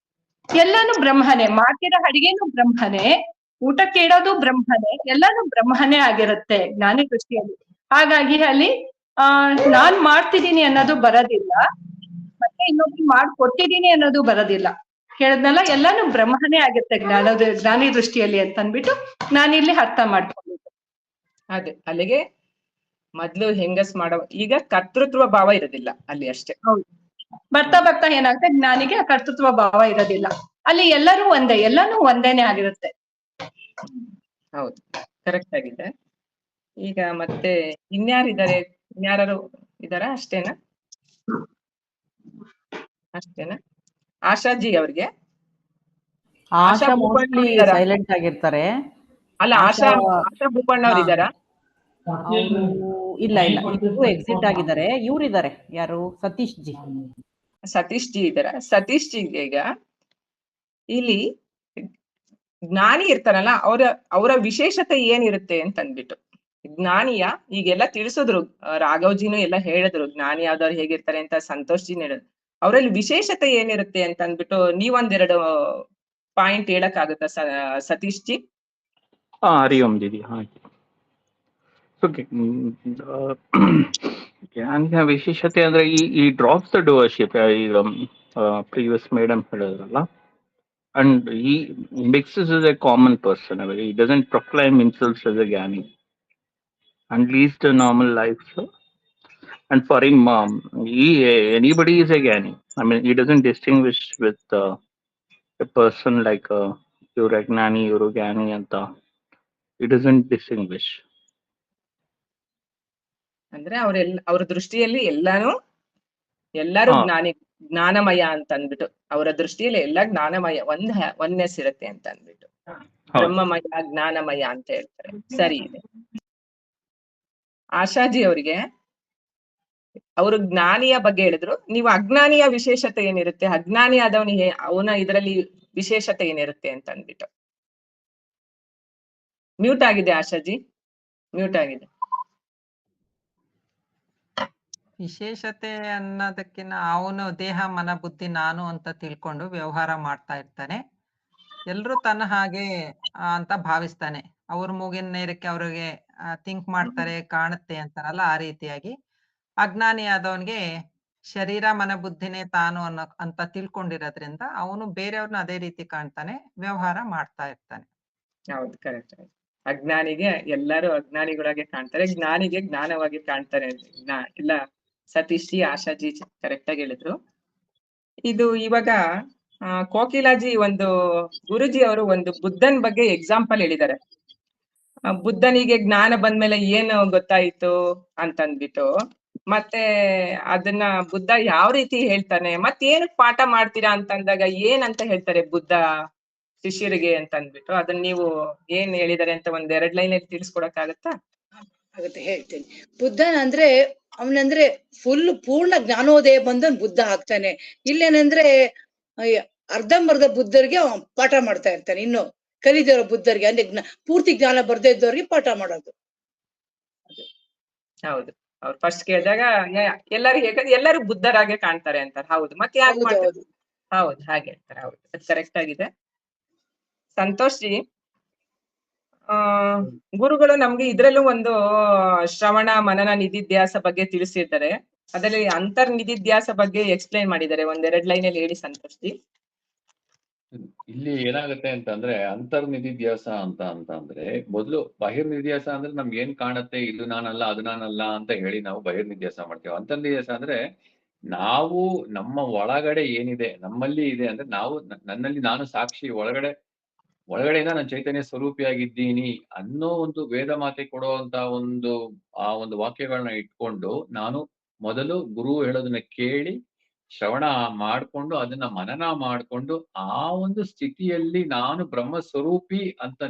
ಎಲ್ಲಾನು ಬ್ರಹ್ಮನೇ, ಮಾಡ್ತಿರೋ ಅಡಿಗೆನು ಬ್ರಹ್ಮನೇ, ಊಟಕ್ಕೆ ಇಡೋದು ಬ್ರಹ್ಮನೇ, ಎಲ್ಲಾನು ಬ್ರಹ್ಮನೇ ಆಗಿರುತ್ತೆ ಜ್ಞಾನಿ ದೃಷ್ಟಿಯಲ್ಲಿ. ಹಾಗಾಗಿ ಅಲ್ಲಿ ನಾನ್ ಮಾಡ್ತಿದ್ದೀನಿ ಅನ್ನೋದು ಬರೋದಿಲ್ಲ, ಮತ್ತೆ ಇನ್ನೊಬ್ರು ಮಾಡ್ಕೊಟ್ಟಿದ್ದೀನಿ ಅನ್ನೋದು ಬರೋದಿಲ್ಲ. ಹೇಳಿದ್ನಲ್ಲ ಎಲ್ಲಾನು ಬ್ರಹ್ಮನೇ ಆಗುತ್ತೆ ಜ್ಞಾನಿ ದೃಷ್ಟಿಯಲ್ಲಿ ಅಂತ ಅಂದ್ಬಿಟ್ಟು ನಾನಿಲ್ಲಿ ಅರ್ಥ ಮಾಡ್ಕೊಂಡಿದ್ದೆ. ಅದೇ ಅಲ್ಲಿಗೆ ಮೊದ್ಲು ಹೆಂಗಸ್ ಮಾಡೋ, ಈಗ ಕರ್ತೃತ್ವ ಭಾವ ಇರೋದಿಲ್ಲ ಅಲ್ಲಿ ಅಷ್ಟೇ. ಹೌದು. ಬರ್ತಾ ಬರ್ತಾ ಏನಾಗುತ್ತೆ, ಜ್ಞಾನಿಗೆ ಕರ್ತೃತ್ವ ಭಾವ ಇರೋದಿಲ್ಲ, ಅಲ್ಲಿ ಎಲ್ಲರೂ ಒಂದೇ, ಎಲ್ಲಾನು ಒಂದೇನೆ ಆಗಿರುತ್ತೆ. ಹೌದು, ಕರೆಕ್ಟ್ ಆಗಿದೆ. ಈಗ ಮತ್ತೆ ಇನ್ಯಾರಿದ್ದಾರೆ? ಇನ್ಯಾರು ಇದಾರ? ಅಷ್ಟೇನಾ? ಆಶಾಜಿ ಅವ್ರಿಗೆ? ಆಶಾ ಭೂಪಣ್ಣ ಮೋಸ್ಟ್ಲಿ ಅವ್ರು ಇದಾರಾ? ಸೈಲೆಂಟ್ ಆಗಿರ್ತಾರೆ. ಅಲ್ಲ, ಆಶಾ ಭೂಪಣ್ಣ ಅವ್ರು ಇದಾರ? ಅವ್ರು ಇಲ್ಲ ಎಕ್ಸಿಟ್ ಆಗಿದ್ದಾರೆ. ಇವ್ರಿದ್ದಾರೆ, ಯಾರು? ಸತೀಶ್ ಜಿ. ಸತೀಶ್ ಜಿ ಇದಾರ? ಸತೀಶ್ ಜಿಗೆ ಈಗ ಇಲ್ಲಿ ಜ್ಞಾನಿ ಇರ್ತಾರಲ್ಲ, ಅವರ ವಿಶೇಷತೆ ಏನಿರುತ್ತೆ ಅಂತ ಅಂದ್ಬಿಟ್ಟು, ಜ್ಞಾನಿಯ ಈಗೆಲ್ಲ ತಿಳಿಸಿದ್ರು, ರಾಘವ್ಜಿನೂ ಎಲ್ಲ ಹೇಳಿದ್ರು ಜ್ಞಾನಿ ಯಾವ್ದವ್ರು ಹೇಗಿರ್ತಾರೆ ಅಂತ, ಸಂತೋಷ್ ಜಿನ ಹೇಳಿದ್ರು. ಅವರಲ್ಲಿ ವಿಶೇಷತೆ ಏನಿರುತ್ತೆ ಅಂತ ಅಂದ್ಬಿಟ್ಟು ನೀವೊಂದೆರಡು ಪಾಯಿಂಟ್ ಹೇಳಕ್ ಆಗುತ್ತಾ ಸತೀಶ್ ಜಿ? हरि ओम दीदी. हाँ जी. ಓಕೆ. ಜ್ಞಾನಿಯ ವಿಶೇಷತೆ ಅಂದ್ರೆ ಈ ಡ್ರಾಪ್ಸ್ ದ ಡೋವರ್ಶಿಪ್, ಈಗ ಪ್ರೀವಿಯಸ್ ಮೇಡಮ್ ಹೇಳಿದ್ರಲ್ಲ, and he mixes as a common person. He doesn't proclaim himself as a Jnani and leads the normal life. And for him, anybody is a Jnani. I mean, he doesn't distinguish with a person like you're a Jnani, you're a Jnani, anta. He doesn't distinguish. ಅಂದ್ರೆ ಅವ್ರ ದೃಷ್ಟಿಯಲ್ಲಿ ಎಲ್ಲರೂ ಜ್ಞಾನಮಯ ಅಂತ ಅಂದ್ಬಿಟ್ಟು, ಅವರ ದೃಷ್ಟಿಯಲ್ಲಿ ಎಲ್ಲ ಜ್ಞಾನಮಯ, ಒಂದ್ನೆಸ್ ಇರುತ್ತೆ ಅಂತ ಅಂದ್ಬಿಟ್ಟು, ಬ್ರಹ್ಮಮಯ ಜ್ಞಾನಮಯ ಅಂತ ಹೇಳ್ತಾರೆ. ಸರಿ ಇದೆ. ಆಶಾಜಿ ಅವರಿಗೆ ಅವರು ಜ್ಞಾನಿಯ ಬಗ್ಗೆ ಹೇಳಿದ್ರು, ನೀವು ಅಜ್ಞಾನಿಯ ವಿಶೇಷತೆ ಏನಿರುತ್ತೆ, ಅಜ್ಞಾನಿ ಆದವನಿಗೆ ಅವನ ಇದರಲ್ಲಿ ವಿಶೇಷತೆ ಏನಿರುತ್ತೆ ಅಂತ ಅಂದ್ಬಿಟ್ಟು. ಮ್ಯೂಟ್ ಆಗಿದೆ ಆಶಾಜಿ, ಮ್ಯೂಟ್ ಆಗಿದೆ. ವಿಶೇಷತೆ ಅನ್ನೋದಕ್ಕಿಂತ ಅವನು ದೇಹ ಮನ ಬುದ್ಧಿ ನಾನು ಅಂತ ತಿಳ್ಕೊಂಡು ವ್ಯವಹಾರ ಮಾಡ್ತಾ ಇರ್ತಾನೆ. ಎಲ್ರು ತನ್ನ ಹಾಗೆ ಅಂತ ಭಾವಿಸ್ತಾನೆ. ಅವ್ರ ಮೂಗಿನ ನೇರಕ್ಕೆ ಅವ್ರಿಗೆ ಥಿಂಕ್ ಮಾಡ್ತಾರೆ, ಕಾಣುತ್ತೆ ಅಂತಾರಲ್ಲ, ಆ ರೀತಿಯಾಗಿ ಅಜ್ಞಾನಿ ಆದವನ್ಗೆ ಶರೀರ ಮನ ಬುದ್ಧಿನೇ ತಾನು ಅಂತ ತಿಳ್ಕೊಂಡಿರೋದ್ರಿಂದ ಅವನು ಬೇರೆಯವ್ರನ್ನ ಅದೇ ರೀತಿ ಕಾಣ್ತಾನೆ, ವ್ಯವಹಾರ ಮಾಡ್ತಾ ಇರ್ತಾನೆ. ಹೌದು, ಕರೆಕ್ಟ್. ಅಜ್ಞಾನಿಗೆ ಎಲ್ಲರೂ ಅಜ್ಞಾನಿಗಳಾಗೆ ಕಾಣ್ತಾರೆ, ಜ್ಞಾನಿಗೆ ಜ್ಞಾನವಾಗಿ ಕಾಣ್ತಾರೆ. ಇಲ್ಲ, ಸತೀಶ್ ಜಿ, ಆಶಾಜಿ ಕರೆಕ್ಟ್ ಆಗಿ ಹೇಳಿದ್ರು. ಇದು ಇವಾಗ ಕೋಕಿಲಾಜಿ ಒಂದು ಗುರುಜಿ ಅವರು ಒಂದು ಬುದ್ಧನ್ ಬಗ್ಗೆ ಎಕ್ಸಾಂಪಲ್ ಹೇಳಿದ್ದಾರೆ. ಬುದ್ಧನಿಗೆ ಜ್ಞಾನ ಬಂದ್ಮೇಲೆ ಏನು ಗೊತ್ತಾಯ್ತು ಅಂತಂದ್ಬಿಟ್ಟು, ಮತ್ತೆ ಅದನ್ನ ಬುದ್ಧ ಯಾವ ರೀತಿ ಹೇಳ್ತಾನೆ, ಮತ್ತೇನು ಪಾಠ ಮಾಡ್ತೀರಾ ಅಂತಂದಾಗ ಏನಂತ ಹೇಳ್ತಾರೆ ಬುದ್ಧ ಶಿಷ್ಯರಿಗೆ ಅಂತ ಅಂದ್ಬಿಟ್ಟು, ಅದನ್ನ ನೀವು ಏನ್ ಹೇಳಿದಾರೆ ಅಂತ ಒಂದ್ 2 ಲೈನ್ ತಿಳಿಸ್ಕೊಡಕ್ ಆಗತ್ತಾ? ಆಗುತ್ತೆ, ಹೇಳ್ತೀನಿ. ಬುದ್ಧನ ಅಂದ್ರೆ ಅವನಂದ್ರೆ ಪೂರ್ಣ ಜ್ಞಾನೋದಯ ಬಂದನ್ ಬುದ್ಧ ಆಗ್ತಾನೆ. ಇಲ್ಲೇನಂದ್ರೆ ಅರ್ಧಂಬರ್ಧ ಬುದ್ಧರಿಗೆ ಪಾಠ ಮಾಡ್ತಾ ಇರ್ತಾನೆ, ಇನ್ನು ಕಲಿದಿರೋ ಬುದ್ಧರಿಗೆ, ಅಂದ್ರೆ ಪೂರ್ತಿ ಜ್ಞಾನ ಬರ್ದೇ ಇದ್ದವ್ರಿಗೆ ಪಾಠ ಮಾಡೋದು. ಹೌದು, ಅವ್ರು ಫಸ್ಟ್ ಕೇಳಿದಾಗ ಎಲ್ಲರೂ ಬುದ್ಧರಾಗೆ ಕಾಣ್ತಾರೆ ಅಂತಾರೆ. ಹೌದು, ಮತ್ತೆ ಯಾಕೆ ಮಾಡ್ತಾರೆ? ಹೌದು, ಹಾಗೆ ಹೇಳ್ತಾರೆ. ಹೌದು, ಅದು ಕರೆಕ್ಟ್ ಆಗಿದೆ. ಸಂತೋಷ್ ಜಿ, ಗುರುಗಳು ನಮ್ಗೆ ಇದ್ರಲ್ಲೂ ಒಂದು ಶ್ರವಣ ಮನನ ನಿಧಿಧ್ಯಾಸ ಬಗ್ಗೆ ತಿಳಿಸಿರ್ತಾರೆ. ಅದರಲ್ಲಿ ಅಂತರ್ ನಿಧಿಧ್ಯಾಸ ಬಗ್ಗೆ ಎಕ್ಸ್ಪ್ಲೈನ್ ಮಾಡಿದ್ದಾರೆ. 1-2 ಲೈನಲ್ಲಿ ಹೇಳಿ ಸಂತೋಷ್ ಜಿ. ಇಲ್ಲಿ ಏನಾಗುತ್ತೆ ಅಂತಂದ್ರೆ, ಅಂತರ್ನಿಧಿಧ್ಯಾಸ ಅಂದ್ರೆ ಮೊದಲು ಬಹಿರ್ನಿಧ್ಯಾಸ ಅಂದ್ರೆ ನಮ್ಗೆ ಏನ್ ಕಾಣುತ್ತೆ, ಇದು ನಾನಲ್ಲ ಅದು ನಾನಲ್ಲ ಅಂತ ಹೇಳಿ ನಾವು ಬಹಿರ್ನಿಧ್ಯಾಸ ಮಾಡ್ತೇವೆ. ಅಂತರ್ನಿಧ್ಯಾಸ ಅಂದ್ರೆ ನಾವು ನಮ್ಮ ಒಳಗಡೆ ಏನಿದೆ, ನಮ್ಮಲ್ಲಿ ಇದೆ ಅಂದ್ರೆ ನಾವು ನನ್ನಲ್ಲಿ ನಾನು ಸಾಕ್ಷಿ, ಒಳಗಡೆಯಿಂದ ನಾನು ಚೈತನ್ಯ ಸ್ವರೂಪಿಯಾಗಿದ್ದೀನಿ ಅನ್ನೋ ಒಂದು ವೇದ ಮಾತೆ ಕೊಡುವಂತ ಆ ಒಂದು ವಾಕ್ಯಗಳನ್ನ ಇಟ್ಕೊಂಡು ನಾನು ಮೊದಲು ಗುರು ಹೇಳೋದನ್ನ ಕೇಳಿ ಶ್ರವಣ ಮಾಡ್ಕೊಂಡು ಅದನ್ನ ಮನನ ಮಾಡ್ಕೊಂಡು ಆ ಒಂದು ಸ್ಥಿತಿಯಲ್ಲಿ ನಾನು ಬ್ರಹ್ಮ ಸ್ವರೂಪಿ ಅಂತ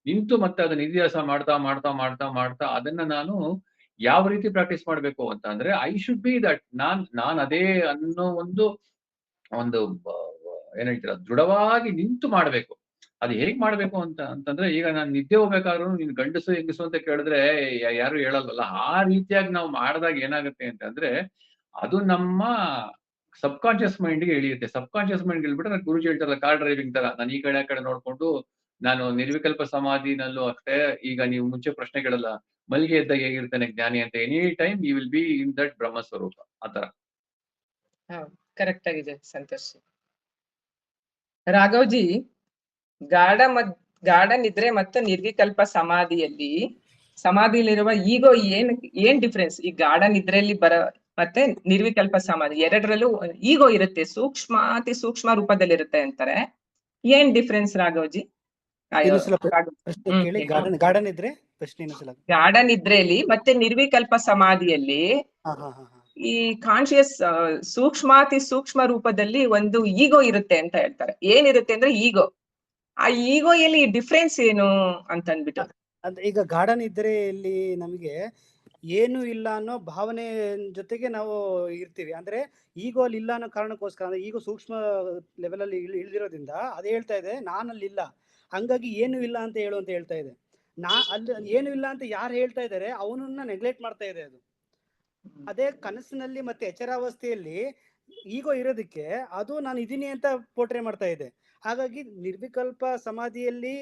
ನಿಂತು ಮತ್ತೆ ಅದನ್ನ ನಿಧಿಧ್ಯಾಸ ಮಾಡ್ತಾ ಮಾಡ್ತಾ ಮಾಡ್ತಾ ಮಾಡ್ತಾ ಅದನ್ನ ನಾನು ಯಾವ ರೀತಿ ಪ್ರಾಕ್ಟೀಸ್ ಮಾಡ್ಬೇಕು ಅಂತ ಅಂದ್ರೆ, ಐ ಶುಡ್ ಬಿ ದಟ್, ನಾನ್ ಅದೇ ಅನ್ನೋ ಒಂದು ಏನ್ ಹೇಳ್ತೀರ, ದೃಢವಾಗಿ ನಿಂತು ಮಾಡ್ಬೇಕು. ಅದು ಹೇಗ್ ಮಾಡ್ಬೇಕು ಅಂತಂದ್ರೆ, ಈಗ ನಾನು ನಿದ್ದೆ ಹೋಗ್ಬೇಕಾದ್ರೂ ನೀನ್ ಗಂಡಸು ಹೆಂಗಸು ಅಂತ ಕೇಳಿದ್ರೆ ಯಾರು ಹೇಳಲ್ವಲ್ಲ, ಆ ರೀತಿಯಾಗಿ ನಾವು ಮಾಡಿದಾಗ ಏನಾಗುತ್ತೆ ಅಂತಂದ್ರೆ ಅದು ನಮ್ಮ ಸಬ್ ಕಾನ್ಶಿಯಸ್ ಮೈಂಡ್ಗೆ ಇಳಿಯುತ್ತೆ. ಸಬ್ ಕಾನ್ಶಿಯಸ್ ಮೈಂಡ್ ಇಳ್ಬಿಟ್ರೆ ನಾನು ಗುರುಜಿ ಹೇಳ್ತಾರಲ್ಲ, ಕಾರ್ ಡ್ರೈವಿಂಗ್ ತರ, ನಾನು ಈ ಕಡೆ ಆ ಕಡೆ ನೋಡ್ಕೊಂಡು ನಾನು ನಿರ್ವಿಕಲ್ಪ ಸಮಾಧಿನಲ್ಲೂ ಅಷ್ಟೇ. ಈಗ ನೀವು ಮುಂಚೆ ಪ್ರಶ್ನೆ ಕೇಳಲ್ಲ, ಮಲ್ಗೆ ಇದ್ದಾಗ ಹೇಗಿರ್ತಾನೆ ಜ್ಞಾನಿ ಅಂತ, any time you will be in that Brahma ಸ್ವರೂಪ, ಆತರ. ಕರೆಕ್ಟ್ ಆಗಿದೆ ಸಂತೋಷ್. ರಾಘವ್ಜಿ, ಗಾಢ ನಿದ್ರೆ ಮತ್ತು ನಿರ್ವಿಕಲ್ಪ ಸಮಾಧಿಯಲ್ಲಿರುವ ಈಗೋ ಏನ್ ಡಿಫ್ರೆನ್ಸ್? ಈ ಗಾಢ ನಿದ್ರೆಯಲ್ಲಿ ಮತ್ತೆ ನಿರ್ವಿಕಲ್ಪ ಸಮಾಧಿ ಎರಡರಲ್ಲೂ ಈಗೋ ಇರುತ್ತೆ, ಅತಿ ಸೂಕ್ಷ್ಮ ರೂಪದಲ್ಲಿರುತ್ತೆ ಅಂತಾರೆ. ಏನ್ ಡಿಫ್ರೆನ್ಸ್ ರಾಘವ್ಜಿ? ಗಾರ್ಡನ್ ಇದ್ರೆ ಪ್ರಶ್ನೆ ಗಾಢ ನಿದ್ರೆಯಲ್ಲಿ ಮತ್ತೆ ನಿರ್ವಿಕಲ್ಪ ಸಮಾಧಿಯಲ್ಲಿ ಈ ಕಾನ್ಶಿಯಸ್ ಅತಿ ಸೂಕ್ಷ್ಮ ರೂಪದಲ್ಲಿ ಒಂದು ಈಗೋ ಇರುತ್ತೆ ಅಂತ ಹೇಳ್ತಾರೆ. ಏನಿರುತ್ತೆ ಅಂದ್ರೆ ಈಗೋ. ಆ ಈಗೋ ಎಲ್ಲಿ ಡಿಫ್ರೆನ್ಸ್ ಏನು ಅಂತ ಅಂದ್ಬಿಟ್ಟು. ಈಗ ಗಾಢ ನಿದ್ರೆಯಲ್ಲಿ ನಮಗೆ ಏನು ಇಲ್ಲ ಅನ್ನೋ ಭಾವನೆ ಜೊತೆಗೆ ನಾವು ಇರ್ತೀವಿ. ಅಂದ್ರೆ ಈಗೋ ಅಲ್ಲಿ ಇಲ್ಲ ಅನ್ನೋ ಕಾರಣಕ್ಕೋಸ್ಕರ, ಅಂದ್ರೆ ಈಗೋ ಸೂಕ್ಷ್ಮ ಲೆವೆಲ್ ಅಲ್ಲಿ ಇಳಿದಿರೋದ್ರಿಂದ ಅದೇ ಹೇಳ್ತಾ ಇದೆ ನಾನಲ್ಲಿ ಇಲ್ಲ, ಹಂಗಾಗಿ ಏನು ಇಲ್ಲ ಅಂತ ಹೇಳು ಅಂತ ಹೇಳ್ತಾ ಇದೆ. ಅಲ್ಲಿ ಏನು ಇಲ್ಲ ಅಂತ ಯಾರು ಹೇಳ್ತಾ ಇದ್ದಾರೆ ಅವನನ್ನ ನೆಗ್ಲೆಕ್ಟ್ ಮಾಡ್ತಾ ಇದೆ ಅದು. ಅದೇ ಕನಸಿನಲ್ಲಿ ಮತ್ತೆ ಎಚ್ಚರಾವಸ್ಥೆಯಲ್ಲಿ ಈಗೋ ಇರೋದಕ್ಕೆ ಅದು ನಾನು ಇದೀನಿ ಅಂತ ಪೋಟ್ರೆ ಮಾಡ್ತಾ ಇದೆ. ಹಾಗಾಗಿ ನಿರ್ವಿಕಲ್ಪ ಸಮಾಧಿಯಲ್ಲಿ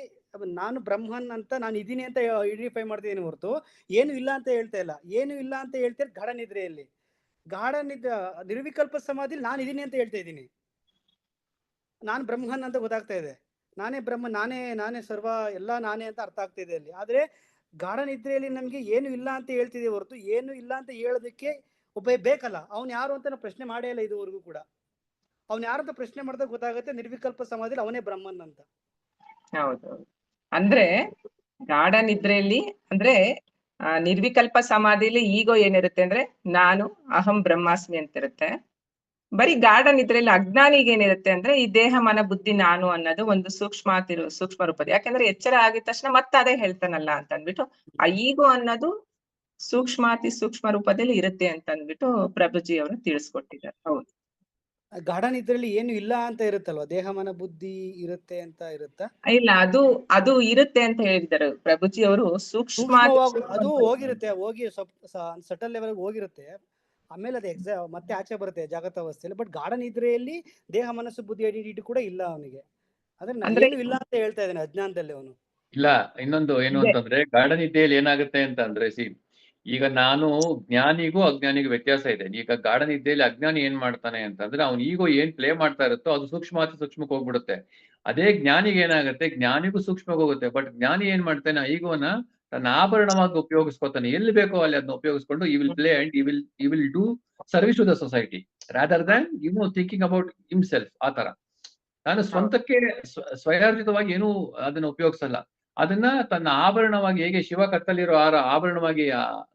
ನಾನು ಬ್ರಹ್ಮನ್ ಅಂತ ನಾನು ಇದೀನಿ ಅಂತ ಐಡೆಂಟಿಫೈ ಮಾಡ್ತಿದ್ದೀನಿ ಹೊರತು ಏನು ಇಲ್ಲ ಅಂತ ಹೇಳ್ತಾ ಇಲ್ಲ. ಏನು ಇಲ್ಲ ಅಂತ ಹೇಳ್ತಾರೆ ಗಾಢ ನಿದ್ರೆಯಲ್ಲಿ. ನಿರ್ವಿಕಲ್ಪ ಸಮಾಧಿಯಲ್ಲಿ ನಾನು ಇದೀನಿ ಅಂತ ಹೇಳ್ತಾ ಇದ್ದೀನಿ, ನಾನು ಬ್ರಹ್ಮನ್ ಅಂತ ಗೊತ್ತಾಗ್ತಾ ಇದೆ, ನಾನೇ ಬ್ರಹ್ಮ, ನಾನೇ ಸರ್ವ, ಎಲ್ಲ ನಾನೇ ಅಂತ ಅರ್ಥ ಆಗ್ತಾ ಇದೆ ಅಲ್ಲಿ. ಆದ್ರೆ ಗಾಢ ನಿದ್ರೆಯಲ್ಲಿ ನಮ್ಗೆ ಏನು ಇಲ್ಲ ಅಂತ ಹೇಳ್ತಿದೆ ಹೊರತು ಏನು ಇಲ್ಲ ಅಂತ ಹೇಳೋದಕ್ಕೆ ಒಬ್ಬ ಬೇಕಲ್ಲ, ಅವ್ನು ಯಾರು ಅಂತ ನಾವು ಪ್ರಶ್ನೆ ಮಾಡೇ ಇಲ್ಲ ಇದುವರೆಗೂ ಕೂಡ. ಅವ್ನು ಯಾರು ಅಂತ ಪ್ರಶ್ನೆ ಮಾಡಿದಾಗ ಗೊತ್ತಾಗುತ್ತೆ ನಿರ್ವಿಕಲ್ಪ ಸಮಾಧಿಯಲ್ಲಿ ಅವನೇ ಬ್ರಹ್ಮನ್ ಅಂತ. ಹೌದೌದು. ಅಂದ್ರೆ ಗಾಢ ನಿದ್ರೆಯಲ್ಲಿ ಅಂದ್ರೆ ನಿರ್ವಿಕಲ್ಪ ಸಮಾಧಿಯಲ್ಲಿ ಈಗೋ ಏನಿರುತ್ತೆ ಅಂದ್ರೆ ನಾನು ಅಹಂ ಬ್ರಹ್ಮಾಸ್ಮಿ ಅಂತ ಇರುತ್ತೆ. ಬರೀ ಗಾಢ ನಿದ್ರೆಯಲ್ಲಿ ಅಜ್ಞಾನಿಗೆ ಏನಿರುತ್ತೆ ಅಂದ್ರೆ ಈ ದೇಹ ಮನ ಬುದ್ಧಿ ನಾನು ಅನ್ನೋದು ಒಂದು ಸೂಕ್ಷ್ಮ ರೂಪದ. ಯಾಕಂದ್ರೆ ಎಚ್ಚರ ಆಗಿದ ತಕ್ಷಣ ಮತ್ತೆ ಅದೇ ಹೇಳ್ತಾನಲ್ಲ ಅಂತ ಅಂದ್ಬಿಟ್ಟು ಆ ಈಗೋ ಅನ್ನೋದು ಅತಿ ಸೂಕ್ಷ್ಮ ರೂಪದಲ್ಲಿ ಇರುತ್ತೆ ಅಂತ ಅಂದ್ಬಿಟ್ಟು ಪ್ರಭುಜಿ ಅವರು ತಿಳಿಸ್ಕೊಟ್ಟಿದ್ದಾರೆ. ಹೌದು, ಗಾಢ ನಿದ್ರೆಯಲ್ಲಿ ಏನು ಇಲ್ಲ ಅಂತ ಇರುತ್ತಲ್ವಾ, ದೇಹ ಮನ ಬುದ್ಧಿ ಇರುತ್ತೆ ಅಂತ ಇರುತ್ತಾ? ಇಲ್ಲ, ಅದು ಇರುತ್ತೆ ಅಂತ ಹೇಳಿದ್ದಾರೆ ಪ್ರಭುಜಿ ಅವರು. ಅದು ಹೋಗಿರುತ್ತೆ, ಹೋಗಿ ಸಟಲ್ ಲೆವೆಲ್ ಹೋಗಿರುತ್ತೆ, ಆಮೇಲೆ ಅದು ಮತ್ತೆ ಆಚೆ ಬರುತ್ತೆ ಜಾಗೃತಾವಸ್ಥೆಯಲ್ಲಿ. ಬಟ್ ಗಾಢ ನಿದ್ರೆಯಲ್ಲಿ ದೇಹ ಮನಸ್ಸು ಬುದ್ಧಿ ಐಡೆಂಟಿಟಿ ಕೂಡ ಇಲ್ಲ ಅವನಿಗೆ. ಅಂದ್ರೆ ಏನು ಇಲ್ಲ ಅಂತ ಹೇಳ್ತಾ ಇದ್ದಾನೆ ಅಜ್ಞಾನದಲ್ಲಿ ಅವನು. ಇಲ್ಲ, ಇನ್ನೊಂದು ಏನು ಅಂತಂದ್ರೆ ಗಾಢ ನಿದ್ದೆಯಲ್ಲಿ ಏನಾಗುತ್ತೆ ಅಂತ ಅಂದ್ರೆ ಈಗ ನಾನು ಜ್ಞಾನಿಗೂ ಅಜ್ಞಾನಿಗೂ ವ್ಯತ್ಯಾಸ ಇದೆ. ಈಗ ಗಾಢ ನಿದ್ದೆಯಲ್ಲಿ ಅಜ್ಞಾನಿ ಏನ್ ಮಾಡ್ತಾನೆ ಅಂತಂದ್ರೆ ಅವ್ನು ಈಗೋ ಏನ್ ಪ್ಲೇ ಮಾಡ್ತಾ ಇರುತ್ತೋ ಅದು ಅತಿ ಸೂಕ್ಷ್ಮಕ್ಕೆ ಹೋಗ್ಬಿಡುತ್ತೆ. ಅದೇ ಜ್ಞಾನಿಗೆ ಏನಾಗುತ್ತೆ, ಜ್ಞಾನಿಗೂ ಸೂಕ್ಷ್ಮಕ್ಕೆ ಹೋಗುತ್ತೆ. ಬಟ್ ಜ್ಞಾನಿ ಏನ್ ಮಾಡ್ತಾನೆ, ಈಗೋನ ತನ್ನ ಆಭರಣವಾಗಿ ಉಪಯೋಗಿಸ್ಕೊತಾನೆ. ಎಲ್ಲಿ ಬೇಕೋ ಅಲ್ಲಿ ಅದನ್ನ ಉಪಯೋಗಿಸ್ಕೊಂಡು he will play and he will do service to the society rather than thinking about himself. ಆ ತರ ನಾನು ಸ್ವಂತಕ್ಕೆ ಸ್ವಯಾರ್ಜಿತವಾಗಿ ಏನೂ ಅದನ್ನ ಉಪಯೋಗಿಸಲ್ಲ. ಅದನ್ನ ತನ್ನ ಆಭರಣವಾಗಿ, ಹೇಗೆ ಶಿವ ಕತ್ತಲಿರೋ ಆಭರಣವಾಗಿ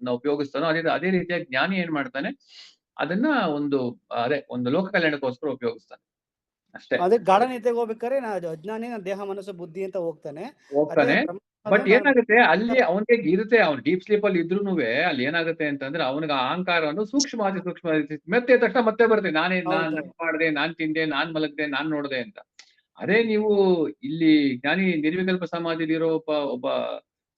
ನಾವು ಉಪಯೋಗಿಸ್ತಾನೋ ಅದೇ ರೀತಿಯಾಗಿ ಜ್ಞಾನಿ ಏನ್ ಮಾಡ್ತಾನೆ, ಅದನ್ನ ಒಂದು ಲೋಕ ಕಲ್ಯಾಣಕ್ಕೋಸ್ಕರ ಉಪಯೋಗಿಸ್ತಾನೆ ಅಷ್ಟೇ. ಅದೇ ಗಾಢ ನಿದ್ದೆಗೆ ಹೋಗ್ಬೇಕಾದ್ರೆ ಅಜ್ಞಾನಿ ದೇಹ ಮನಸ್ಸು ಬುದ್ಧಿ ಅಂತ ಹೋಗ್ತಾನೆ. ಬಟ್ ಏನಾಗುತ್ತೆ ಅಲ್ಲಿ ಅವನಿಗೆ ಇರುತ್ತೆ, ಅವ್ನು ಡೀಪ್ ಸ್ಲೀಪ್ ಅಲ್ಲಿ ಇದ್ರೂನು ಅಲ್ಲಿ ಏನಾಗುತ್ತೆ ಅಂತಂದ್ರೆ ಅವನಿಗೆ ಅಹಂಕಾರ ಸೂಕ್ಷ್ಮ ಮತ್ತೆ ತಕ್ಷಣ ಮತ್ತೆ ಬರುತ್ತೆ, ನಾನ್ ಮಾಡಿದೆ, ನಾನ್ ತಿಂದೆ, ನಾನ್ ಮಲಗ್ದೆ, ನಾನ್ ನೋಡ್ದೆ ಅಂತ. ಅದೇ ನೀವು ಇಲ್ಲಿ ಜ್ಞಾನಿ ನಿರ್ವಿಕಲ್ಪ ಸಮಾಧಿಲಿರೋ ಒಬ್ಬ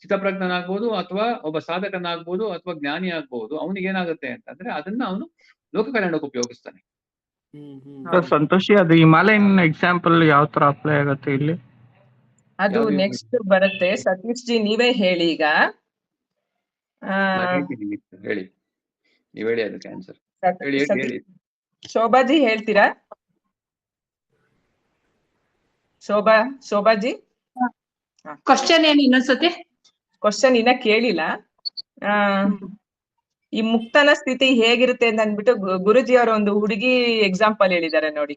ಚಿತ್ತಪ್ರಜ್ಞನಾಗ್ಬೋದು, ಅಥವಾ ಒಬ್ಬ ಸಾಧಕನಾಗ್ಬೋದು, ಅಥವಾ ಜ್ಞಾನಿ ಆಗ್ಬೋದು. ಅವನಿಗೆ ಏನಾಗುತ್ತೆ ಅಂತಂದ್ರೆ ಅದನ್ನ ಅವನು ಲೋಕ ಕಲ್ಯಾಣಕ್ಕೆ ಉಪಯೋಗಿಸ್ತಾನೆ. ಸಂತೋಷಿ, ಅದು ಹಿಮಾಲಯನ್ ಎಕ್ಸಾಂಪಲ್ ಯಾವ ತರ ಅಪ್ಲೈ ಆಗುತ್ತೆ ಇಲ್ಲಿ? ಅದು ನೆಕ್ಸ್ಟ್ ಬರುತ್ತೆ. ಸತೀಶ್ ಜಿ ನೀವೇ ಹೇಳಿ ಈಗ. ಹೇಳಿ, ನೀವ್ ಹೇಳಿ ಅದಕ್ಕೆ ಆನ್ಸರ್. ಶೋಭಾಜಿ ಹೇಳ್ತೀರಾ? ಶೋಭಾಜಿ, ಕ್ವಶನ್ ಏನು ಇನ್ನೊಂದ್ಸತಿ? ಕ್ವಶನ್ ಇನ್ನ ಕೇಳಿಲ್ಲ. ಈ ಮುಕ್ತನ ಸ್ಥಿತಿ ಹೇಗಿರುತ್ತೆ ಅಂತ ಅಂದ್ಬಿಟ್ಟು ಗುರುಜಿ ಅವರ ಒಂದು ಹುಡುಗಿ ಎಕ್ಸಾಂಪಲ್ ಹೇಳಿದ್ದಾರೆ ನೋಡಿ,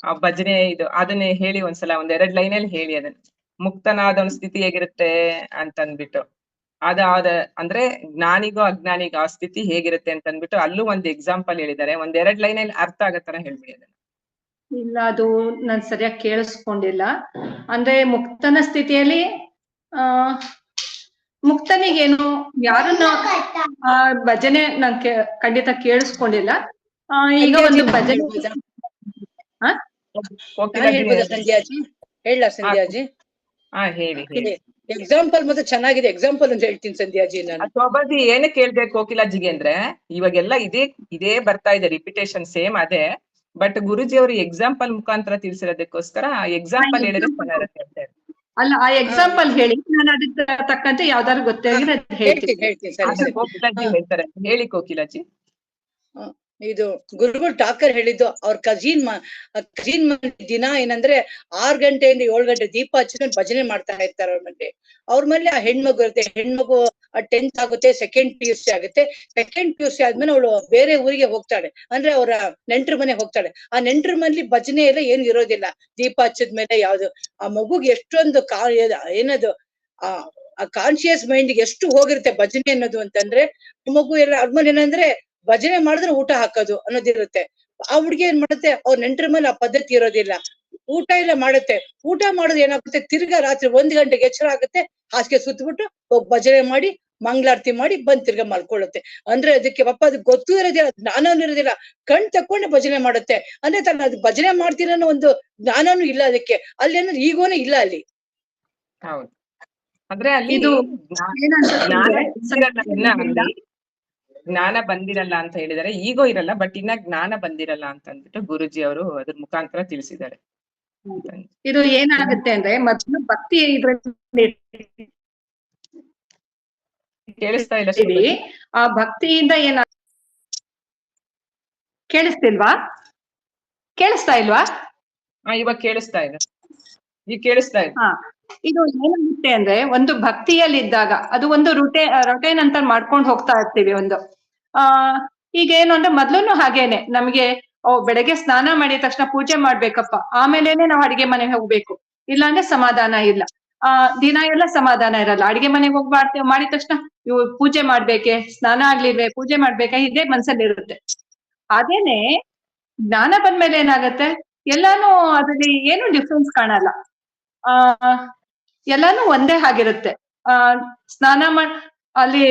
ಆ ಭಜನೆ ಅದನ್ನೇ ಹೇಳಿ ಒಂದ್ಸಲ, 1-2 ಲೈನಲ್ಲಿ ಹೇಳಿ ಅದನ್ನ. ಮುಕ್ತನಾದ ಒಂದು ಸ್ಥಿತಿ ಹೇಗಿರುತ್ತೆ ಅಂತ ಅಂದ್ಬಿಟ್ಟು ಅಂದ್ರೆ ಜ್ಞಾನಿಗೋ ಅಜ್ಞಾನಿಗೋ ಆ ಸ್ಥಿತಿ ಹೇಗಿರುತ್ತೆ ಅಂತ ಅಂದ್ಬಿಟ್ಟು ಅಲ್ಲೂ ಒಂದು ಎಕ್ಸಾಂಪಲ್ ಹೇಳಿದ್ದಾರೆ. 1-2 ಲೈನಲ್ಲಿ ಅರ್ಥ ಆಗತ್ತರ ಹೇಳ್ಬಿಡಿ ಅದನ್ನ. ಇಲ್ಲ, ಅದು ನಾನ್ ಸರಿಯಾಗಿ ಕೇಳಿಸ್ಕೊಂಡಿಲ್ಲ. ಅಂದ್ರೆ ಮುಕ್ತನ ಸ್ಥಿತಿಯಲ್ಲಿ ಮುಕ್ತನಿಗೇನು ಯಾರನ್ನ ಭಜನೆ ನಾನ್ ಖಂಡಿತ ಕೇಳಿಸ್ಕೊಂಡಿಲ್ಲ. ಈಗ ಒಂದು ಭಜನೆ ಸಂಧ್ಯಾಜಿ ಹೇಳಿ. ಎಕ್ಸಾಂಪಲ್ ಮತ್ತೆ ಚೆನ್ನಾಗಿದೆ, ಎಕ್ಸಾಂಪಲ್ ಅಂತ ಹೇಳ್ತೀನಿ ಸಂಧ್ಯಾಜಿ. ನಾನು ಶೋಭಾಜಿ ಏನಕ್ಕೆ ಹೇಳ್ಬೇಕು ಕೋಕಿಲಾಜಿಗೆ ಅಂದ್ರೆ ಇವಾಗೆಲ್ಲ ಇದೇ ಬರ್ತಾ ಇದೆ, ರಿಪಿಟೇಷನ್ ಸೇಮ್ ಅದೇ. ಬಟ್ ಗುರುಜಿ ಅವರು ಎಕ್ಸಾಂಪಲ್ ಮುಖಾಂತರ ತಿಳಿಸಿರೋದಕ್ಕೋಸ್ಕರ ಆ ಎಕ್ಸಾಂಪಲ್ ಹೇಳಿದ್ರೆ ಚೆನ್ನಾಗಿರುತ್ತೆ. ಅಲ್ಲ, ಆ ಎಕ್ಸಾಂಪಲ್ ಹೇಳಿ, ನಾನು ಅದಕ್ಕೆ ತಕ್ಕಂತೆ ಯಾವ್ದಾದ್ರು ಗೊತ್ತಾಗಿದ್ರೆ ಹೇಳ್ತೀನಿ. ಕೋಕಿಲಾಜಿ ಹೇಳ್ತಾರೆ, ಹೇಳಿ ಕೋಕಿಲಾಜಿ. ಇದು ಗುರುಗಳು ಟಾಕರ್ ಹೇಳಿದ್ದು ಅವ್ರ ಕಜಿನ್ ದಿನ ಏನಂದ್ರೆ 6 ಗಂಟೆಯಿಂದ 7 ಗಂಟೆ ದೀಪ ಹಚ್ಚಿಕೊಂಡು ಭಜನೆ ಮಾಡ್ತಾ ಇರ್ತಾರೆ ಅವ್ರ ಮೇಲೆ ಆ ಹೆಣ್ಮಗು ಇರುತ್ತೆ. ಹೆಣ್ಮಗು 10th ಆಗುತ್ತೆ, ಸೆಕೆಂಡ್ PUC ಆಗುತ್ತೆ. ಸೆಕೆಂಡ್ PUC ಆದ್ಮೇಲೆ ಅವಳು ಬೇರೆ ಊರಿಗೆ ಹೋಗ್ತಾಳೆ, ಅಂದ್ರೆ ಅವರ ನೆಂಟ್ರ ಮನೆ ಹೋಗ್ತಾಳೆ. ಆ ನೆಂಟ್ರ ಮನೇಲಿ ಭಜನೆ ಎಲ್ಲ ಏನು ಇರೋದಿಲ್ಲ. ದೀಪ ಹಚ್ಚಿದ್ಮೇಲೆ ಯಾವ್ದು ಆ ಮಗುಗೆ ಎಷ್ಟೊಂದು ಏನದು ಆ ಕಾನ್ಶಿಯಸ್ ಮೈಂಡ್ ಎಷ್ಟು ಹೋಗಿರುತ್ತೆ ಭಜನೆ ಅನ್ನೋದು ಅಂತಂದ್ರೆ, ಮಗು ಎಲ್ಲ ಅದ್ಮೇಲೆ ಏನಂದ್ರೆ ಭಜನೆ ಮಾಡಿದ್ರೆ ಊಟ ಹಾಕೋದು ಅನ್ನೋದಿರುತ್ತೆ. ಆ ಹುಡ್ಗಿ ಏನ್ ಮಾಡುತ್ತೆ, ಅವ್ರ ನೆಂಟ್ರ ಮೇಲೆ ಆ ಪದ್ಧತಿ ಇರೋದಿಲ್ಲ. ಊಟ ಎಲ್ಲ ಮಾಡುತ್ತೆ. ಊಟ ಮಾಡೋದು ಏನಾಗುತ್ತೆ, ತಿರ್ಗಾ ರಾತ್ರಿ 1 ಗಂಟೆಗೆ ಎಚ್ಚರ ಆಗುತ್ತೆ, ಹಾಸಿಗೆ ಸುತ್ತಬಿಟ್ಟು ಹೋಗಿ ಭಜನೆ ಮಾಡಿ ಮಂಗಳಾರತಿ ಮಾಡಿ ಬಂದ್ ತಿರ್ಗಾ ಮಲ್ಕೊಳ್ಳುತ್ತೆ. ಅಂದ್ರೆ ಅದಕ್ಕೆ ಪಾಪ ಅದು ಗೊತ್ತೂ ಇರೋದಿಲ್ಲ, ಜ್ಞಾನನೂ ಇರೋದಿಲ್ಲ, ಕಣ್ ತಕ್ಕೊಂಡು ಭಜನೆ ಮಾಡುತ್ತೆ. ಅಂದ್ರೆ ತನ್ನ ಅದು ಭಜನೆ ಮಾಡ್ತೀರ ಅನ್ನೋ ಒಂದು ಜ್ಞಾನನೂ ಇಲ್ಲ ಅದಕ್ಕೆ. ಅಲ್ಲಿ ಏನಾದ್ರು ಈಗೋನೇ ಇಲ್ಲ ಅಲ್ಲಿ. ಹೌದು. ಅಂದ್ರೆ ಅಲ್ಲಿ ಇದು ಜ್ಞಾನ ಬಂದಿರಲ್ಲ ಅಂತ ಹೇಳಿದಾರೆ. ಈಗೋ ಇರಲ್ಲ, ಬಟ್ ಇನ್ನ ಜ್ಞಾನ ಬಂದಿರಲ್ಲ ಅಂತ ಅಂದ್ಬಿಟ್ಟು ಗುರುಜಿ ಅವರು ಅದ್ರ ಮುಖಾಂತರ ತಿಳಿಸಿದ್ದಾರೆ. ಇದು ಏನಾಗುತ್ತೆ ಅಂದ್ರೆ ಮೊದಲು ಭಕ್ತಿ ಇದ್ರಲ್ಲಿ ಕೇಳಿಸ್ತಾ ಇಲ್ಲ, ಆ ಭಕ್ತಿಯಿಂದ ಕೇಳಿಸ್ತಿಲ್ವಾ? ಕೇಳಿಸ್ತಾ ಇಲ್ವಾ? ಇವಾಗ ಕೇಳಿಸ್ತಾ ಇದೆ, ಈಗ ಕೇಳಿಸ್ತಾ ಇದೆ. ಇದು ಏನಾಗುತ್ತೆ ಅಂದ್ರೆ ಒಂದು ಭಕ್ತಿಯಲ್ಲಿದ್ದಾಗ ಅದು ಒಂದು ರೊಟೇನ್ ಅಂತ ಮಾಡ್ಕೊಂಡು ಹೋಗ್ತಾ ಇರ್ತೀವಿ. ಈಗ ಏನು ಅಂದ್ರೆ ಮೊದ್ಲೂನು ಹಾಗೇನೆ ನಮ್ಗೆ ಬೆಳಗ್ಗೆ ಸ್ನಾನ ಮಾಡಿದ ತಕ್ಷಣ ಪೂಜೆ ಮಾಡ್ಬೇಕಪ್ಪ, ಆಮೇಲೆನೆ ನಾವು ಅಡಿಗೆ ಮನೆಗೆ ಹೋಗ್ಬೇಕು, ಇಲ್ಲಾಂದ್ರೆ ಸಮಾಧಾನ ಇಲ್ಲ. ದಿನ ಎಲ್ಲ ಸಮಾಧಾನ ಇರಲ್ಲ. ಅಡಿಗೆ ಮನೆಗೆ ಹೋಗಿ ಮಾಡಿದ ತಕ್ಷಣ ಇವು ಪೂಜೆ ಮಾಡ್ಬೇಕೆ, ಸ್ನಾನ ಆಗ್ಲಿಲ್ವೇ, ಪೂಜೆ ಮಾಡ್ಬೇಕಾ, ಹೀಗೆ ಮನ್ಸಲ್ಲಿ ಇರುತ್ತೆ. ಅದೇನೆ ಜ್ಞಾನ ಬಂದ್ಮೇಲೆ ಏನಾಗತ್ತೆ, ಎಲ್ಲಾನು ಅದ್ರಲ್ಲಿ ಏನು ಡಿಫ್ರೆನ್ಸ್ ಕಾಣಲ್ಲ. ಎಲ್ಲಾನು ಒಂದೇ ಆಗಿರುತ್ತೆ. ಸ್ನಾನ ಅಲ್ಲಿ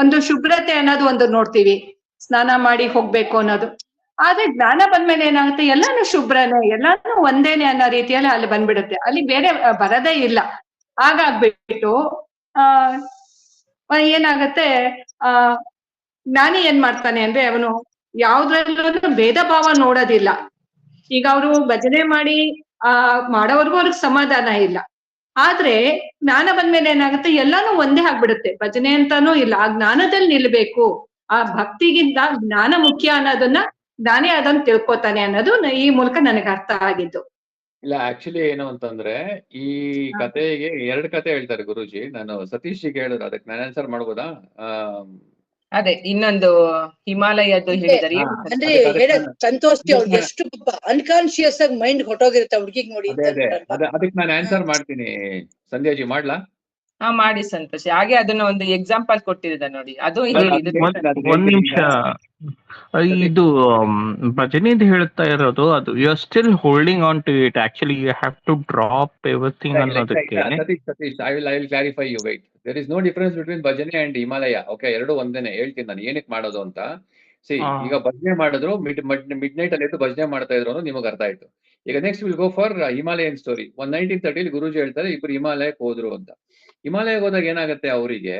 ಒಂದು ಶುಭ್ರತೆ ಅನ್ನೋದು ಒಂದು ನೋಡ್ತೀವಿ, ಸ್ನಾನ ಮಾಡಿ ಹೋಗ್ಬೇಕು ಅನ್ನೋದು. ಆದ್ರೆ ಜ್ಞಾನ ಬಂದ್ಮೇಲೆ ಏನಾಗುತ್ತೆ, ಎಲ್ಲಾನು ಶುಭ್ರನೇ, ಎಲ್ಲಾನು ಒಂದೇನೆ ಅನ್ನೋ ರೀತಿಯಲ್ಲಿ ಅಲ್ಲಿ ಬಂದ್ಬಿಡುತ್ತೆ. ಅಲ್ಲಿ ಬೇರೆ ಬರದೇ ಇಲ್ಲ. ಹಾಗಾಗ್ಬಿಟ್ಟು ಏನಾಗತ್ತೆ, ಜ್ಞಾನಿ ಏನ್ ಮಾಡ್ತಾನೆ ಅಂದ್ರೆ ಅವನು ಯಾವ್ದ್ರಲ್ಲೂ ಭೇದ ಭಾವ ನೋಡೋದಿಲ್ಲ. ಈಗ ಅವರು ಭಜನೆ ಮಾಡಿ ಮಾಡೋವರೆಗೂ ಅವ್ರಿಗೆ ಸಮಾಧಾನ ಇಲ್ಲ. ಆದ್ರೆ ಜ್ಞಾನ ಬಂದ್ಮೇಲೆ ಏನಾಗುತ್ತೆ, ಎಲ್ಲಾನು ಒಂದೇ ಆಗ್ಬಿಡುತ್ತೆ. ಭಜನೆ ಅಂತಾನೂ ಇಲ್ಲ, ಆ ಜ್ಞಾನದಲ್ಲಿ ನಿಲ್ಬೇಕು. ಆ ಭಕ್ತಿಗಿಂತ ಜ್ಞಾನ ಮುಖ್ಯ ಅನ್ನೋದನ್ನ ಜ್ಞಾನಿ ಅದನ್ನ ತಿಳ್ಕೊತಾನೆ ಅನ್ನೋದು ಈ ಮೂಲಕ ನನಗೆ ಅರ್ಥ ಆಗಿದ್ದು. ಇಲ್ಲ, ಆಕ್ಚುಲಿ ಏನು ಅಂತಂದ್ರೆ ಈ ಕಥೆಗೆ 2 ಕತೆ ಹೇಳ್ತಾರೆ ಗುರುಜಿ. ನಾನು ಸತೀಶ್ಗೆ ಹೇಳಿದ್ರು, ಅದಕ್ಕೆ ನಾನು ಆನ್ಸರ್ ಮಾಡ್ಬೋದಾ? ಅದೇ ಇನ್ನೊಂದು ಹಿಮಾಲಯದ್ದು ಹೇಳಿದಾರೆ. ಅಂದ್ರೆ ಸಂತೋಷಿ ಅವ್ರಿಗೆ ಎಷ್ಟು ಅನ್ಕಾನ್ಶಿಯಸ್ ಆಗಿ ಮೈಂಡ್ ಹೊಟ್ಟೋಗಿರುತ್ತೆ ಹುಡುಗಿಗೆ ನೋಡಿ. ಅದಕ್ಕೆ ನಾನು ಆನ್ಸರ್ ಮಾಡ್ತೀನಿ. ಸಂಧ್ಯಾಜಿ ಮಾಡ್ಲಾ? ಮಾಡಿ ಸಂತೋಷಿ. ಹಾಗೆ ಅದನ್ನ ಒಂದು ಎಕ್ಸಾಂಪಲ್ ಕೊಟ್ಟಿದ್ದ ನೋಡಿ, ಅದು ಒಂದ್ ನಿಮಿಷ. ಇದು ಭಜನೆದು ಹೇಳ್ತಾ ಇರೋದು, ಅದು you are still holding on to it. Actually you have to drop everything ಅನ್ನೋದಕ್ಕೆ. Satish, I will clarify you. Wait, there is no difference between ಭಜನೆ ಅಂಡ್ ಹಿಮಾಲಯ. ಓಕೆ, ಎರಡು ಒಂದೇನೆ. ಹೇಳ್ತೀನಿ ನಾನು ಏನಕ್ಕೆ ಮಾಡೋದು ಅಂತ. ಈಗ ಭಜನೆ ಮಾಡಿದ್ರು, ಮಿಡ್ ನೈಟ್ ಅಲ್ಲಿ ಭಜನೆ ಮಾಡ್ತಾ ಇದ್ರು ಅನ್ನೋದು ನಿಮಗೆ ಅರ್ಥ ಆಯ್ತು. ಈಗ next will go for Himalayan story. 1930 ಗುರುಜಿ ಹೇಳ್ತಾರೆ ಇಬ್ರು ಹಿಮಾಲಯಕ್ಕೆ ಹೋದ್ರು ಅಂತ. ಹಿಮಾಲಯಕ್ಕೆ ಹೋದಾಗ ಏನಾಗುತ್ತೆ, ಅವರಿಗೆ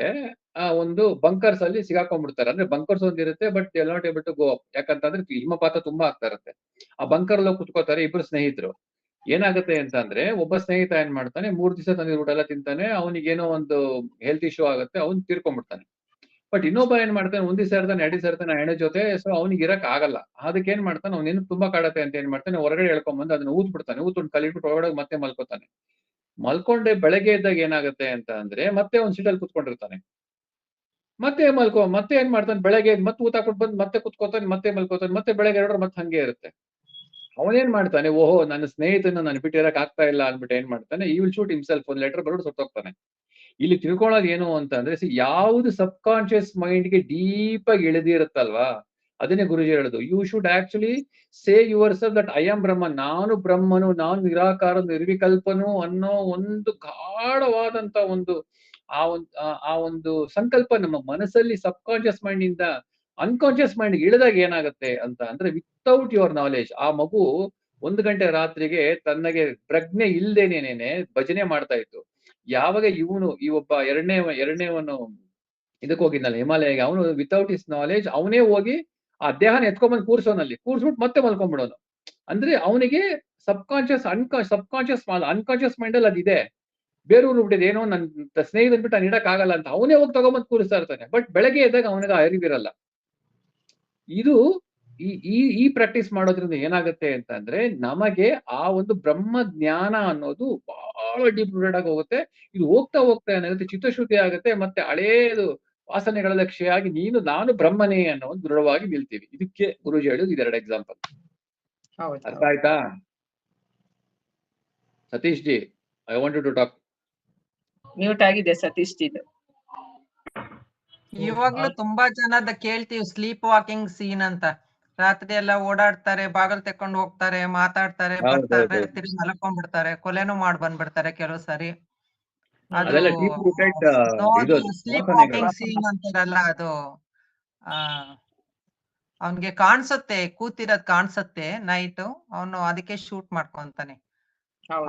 ಒಂದು ಬಂಕರ್ಸ್ ಅಲ್ಲಿ ಸಿಗಾಕೊಂಡ್ಬಿಡ್ತಾರೆ. ಅಂದ್ರೆ ಬಂಕರ್ಸ್ ಒಂದಿರುತ್ತೆ, but all not able to go up. ಯಾಕಂತಂದ್ರೆ ಹಿಮಪಾತ ತುಂಬಾ ಆಗ್ತಾ ಇರುತ್ತೆ. ಆ ಬಂಕರ್ ಅಲ್ಲಿ ಕುತ್ಕೋತಾರೆ ಇಬ್ರು ಸ್ನೇಹಿತರು. ಏನಾಗುತ್ತೆ ಅಂತ ಅಂದ್ರೆ, ಒಬ್ಬ ಸ್ನೇಹಿತ ಏನ್ ಮಾಡ್ತಾನೆ, 3 ದಿವಸ ತಂದಿರೋ ಊಟ ಎಲ್ಲ ತಿಂತಾನೆ. ಅವನಿಗೇನೋ ಒಂದು ಹೆಲ್ತ್ ಇಶ್ಯೂ ಆಗುತ್ತೆ, ಅವ್ನು ತೀರ್ಕೊಂಡ್ಬಿಡ್ತಾನೆ. ಬಟ್ ಇನ್ನೊಬ್ಬ ಏನ್ ಮಾಡ್ತಾನೆ, 1 ದಿವಸ ಇರ್ತಾನೆ, 2 ದಿವಸ ಇರ್ತಾನೆ ಹೆಣ್ಣು ಜೊತೆ. ಸೊ ಅವ್ನಿಗೆ ಇರಕ್ ಆಗಲ್ಲ. ಅದಕ್ಕೆ ಏನ್ ಮಾಡ್ತಾನೆ, ಅವ್ನೇನು ತುಂಬಾ ಕಾಡತ್ತೆ ಅಂತ ಏನ್ ಮಾಡ್ತಾನೆ, ಹೊರಗಡೆ ಹೇಳ್ಕೊಂಡ್ಬಂದು ಅದನ್ನ ಊದ್ಬಿಡ್ತಾನೆ. ಊದ್ಕೊಂಡು ಕಲ್ಲಿಟ್ಬಿಟ್ಟು ಒಳಗಡೆ ಮತ್ತೆ ಮಲ್ಕೋತಾನೆ. ಮಲ್ಕೊಂಡೆ ಬೆಳಗ್ಗೆ ಇದ್ದಾಗ ಏನಾಗುತ್ತೆ ಅಂತ ಅಂದ್ರೆ, ಮತ್ತೆ ಒಂದ್ ಸೀಟಲ್ಲಿ ಕುತ್ಕೊಂಡಿರ್ತಾನೆ. ಮತ್ತೆ ಏನ್ ಮಾಡ್ತಾನೆ, ಬೆಳಗ್ಗೆ ಮತ್ತೆ ಊಟ ಕೊಟ್ಟು ಬಂದು ಮತ್ತೆ ಕುತ್ಕೋತಾನೆ, ಮತ್ತೆ ಮಲ್ಕೋತಾನೆ. ಮತ್ತೆ ಬೆಳಗ್ಗೆ 2 ಮತ್ತೆ ಹಂಗೆ ಇರುತ್ತೆ. ಅವನೇನ್ ಮಾಡ್ತಾನೆ, ಓಹೋ ನನ್ನ ಸ್ನೇಹಿತನ ನಾನು ಬಿಟ್ಟಿರಕ್ ಆಗ್ತಾ ಇಲ್ಲ ಅನ್ಬಿಟ್ಟು ಏನ್ ಮಾಡ್ತಾನೆ, ಈ ವಿಲ್ ಶೂಟ್ ಹಿಮ್ಸೆಲ್ಫ್. ಒಂದು ಲೆಟರ್ ಬರ್ಬಿಟ್ಟು ಸತ್ತೋಗ್ತಾನೆ. ಇಲ್ಲಿ ತಿಳ್ಕೊಳ್ಳೋದು ಏನು ಅಂತ ಅಂದ್ರೆ, ಯಾವ್ದು ಸಬ್ ಕಾನ್ಶಿಯಸ್ ಮೈಂಡ್ಗೆ ಡೀಪ್ ಆಗಿ ಇಳಿದಿರುತ್ತಲ್ವಾ, ಅದನ್ನೇ ಗುರುಜಿ ಹೇಳುದು. You should actually say yourself that I am Brahma, ನಾನು ಬ್ರಹ್ಮನು, ನಾನು ನಿರಾಕಾರ ನಿರ್ವಿಕಲ್ಪನು ಅನ್ನೋ ಒಂದು ಗಾಢವಾದಂತ ಒಂದು ಆ ಒಂದು ಸಂಕಲ್ಪ ನಮ್ಮ ಮನಸ್ಸಲ್ಲಿ ಸಬ್ ಕಾನ್ಶಿಯಸ್ ಮೈಂಡ್ ಇಂದ ಅನ್ಕಾನ್ಶಿಯಸ್ ಮೈಂಡ್ ಇಳಿದಾಗ ಏನಾಗುತ್ತೆ ಅಂತ ಅಂದ್ರೆ, ವಿತೌಟ್ ಯುವರ್ ನಾಲೆಜ್ ಆ ಮಗು 1 ಗಂಟೆ ರಾತ್ರಿಗೆ ತನ್ನಗೆ ಪ್ರಜ್ಞೆ ಇಲ್ದೇನೇನೆ ಭಜನೆ ಮಾಡ್ತಾ ಇತ್ತು. ಯಾವಾಗ ಈ ಒಬ್ಬ ಎರಡನೇವನು ಇದಕ್ಕೆ ಹೋಗಿದ್ನಲ್ಲ ಹಿಮಾಲಯಗೆ, ಅವನು ವಿತೌಟ್ ಇಸ್ ನಾಲೆಜ್ ಅವನೇ ಹೋಗಿ ಆ ದೇಹನ ಎತ್ಕೊಂಡ್ಬಂದು ಕೂರ್ಸ್ಬಿಟ್ಟು ಮತ್ತೆ ಮಲ್ಕೊಂಡ್ಬಿಡೋನು. ಅಂದ್ರೆ ಅವನಿಗೆ ಅನ್ಕಾನ್ಶಿಯಸ್ ಮೈಂಡ್ ಅಲ್ಲಿ ಅದಿದೆ, ಬೇರೂರು ಬಿಟ್ಟಿದೆ. ಏನೋ ನನ್ನ ಸ್ನೇಹಿತ ಬಿಟ್ಟು ನಾನು ಇಡಕ್ ಆಗಲ್ಲ ಅಂತ ಅವನೇ ಹೋಗಿ ತಗೊಂಬಂದು ಕೂರಿಸ್ತಾ ಇರ್ತಾನೆ. ಬಟ್ ಬೆಳಗ್ಗೆ ಎದ್ದಾಗ ಅವನಿಗೆ ಅರಿವಿರಲ್ಲ. ಇದು ಈ ಪ್ರಾಕ್ಟೀಸ್ ಮಾಡೋದ್ರಿಂದ ಏನಾಗುತ್ತೆ ಅಂತಂದ್ರೆ ನಮಗೆ ಆ ಒಂದು ಬ್ರಹ್ಮ ಜ್ಞಾನ ಅನ್ನೋದು ಬಹಳ ಡೀಪ್ ರೂಟೆಡ್ ಆಗಿ ಹೋಗುತ್ತೆ. ಇದು ಹೋಗ್ತಾ ಹೋಗ್ತಾ ಏನಾಗುತ್ತೆ, ಚಿತ್ತಶುದ್ಧಿ ಆಗುತ್ತೆ, ಮತ್ತೆ ಹಳೇದು ವಾಸನೆಗಳೆಲ್ಲ ಕ್ಷಯ ಆಗಿ ನಾನು ಬ್ರಹ್ಮನೇ ಅನ್ನೋ ಒಂದು ದೃಢವಾಗಿ ನಿಲ್ತೀವಿ. ಇದಕ್ಕೆ ಗುರುಜಿ ಹೇಳೋದು ಇದೆರಡು ಎಕ್ಸಾಂಪಲ್. ಅರ್ಥ ಆಯ್ತಾ? Satish ji, I want to talk. Mute ಆಗಿದೆ ಸತೀಶ್ ಜಿ. ಇವಾಗ್ಲೂ ತುಂಬಾ ಜನದ ಕೇಳ್ತೀವಿ ಸ್ಲೀಪ್ ವಾಕಿಂಗ್ ಸೀನ್ ಅಂತ. ರಾತ್ರಿ ಎಲ್ಲ ಓಡಾಡ್ತಾರೆ, ಬಾಗಲ್ ತೆಕ್ಕೊಂಡು ಹೋಗ್ತಾರೆ, ಮಾತಾಡ್ತಾರೆ, ಬರ್ತಾರೆ, ತಿರ್ಗಿ ಮಲ್ಕೊಂಡ್ಬಿಡ್ತಾರೆ, ಕೊಲೆನೂ ಮಾಡ್ ಬಂದ್ಬಿಡ್ತಾರೆ ಕೆಲವು ಸರಿ. ಅದು ಸ್ಲೀಪ್ ವಾಕಿಂಗ್ ಸೀನ್ ಅಂತಾರಲ್ಲ, ಅದು ಅವನ್ಗೆ ಕಾಣ್ಸುತ್ತೆ, ಕೂತಿರೋದ್ ಕಾಣ್ಸುತ್ತೆ ನೈಟ್, ಅವನು ಅದಕ್ಕೆ ಶೂಟ್ ಮಾಡ್ಕೊಂತಾನೆ.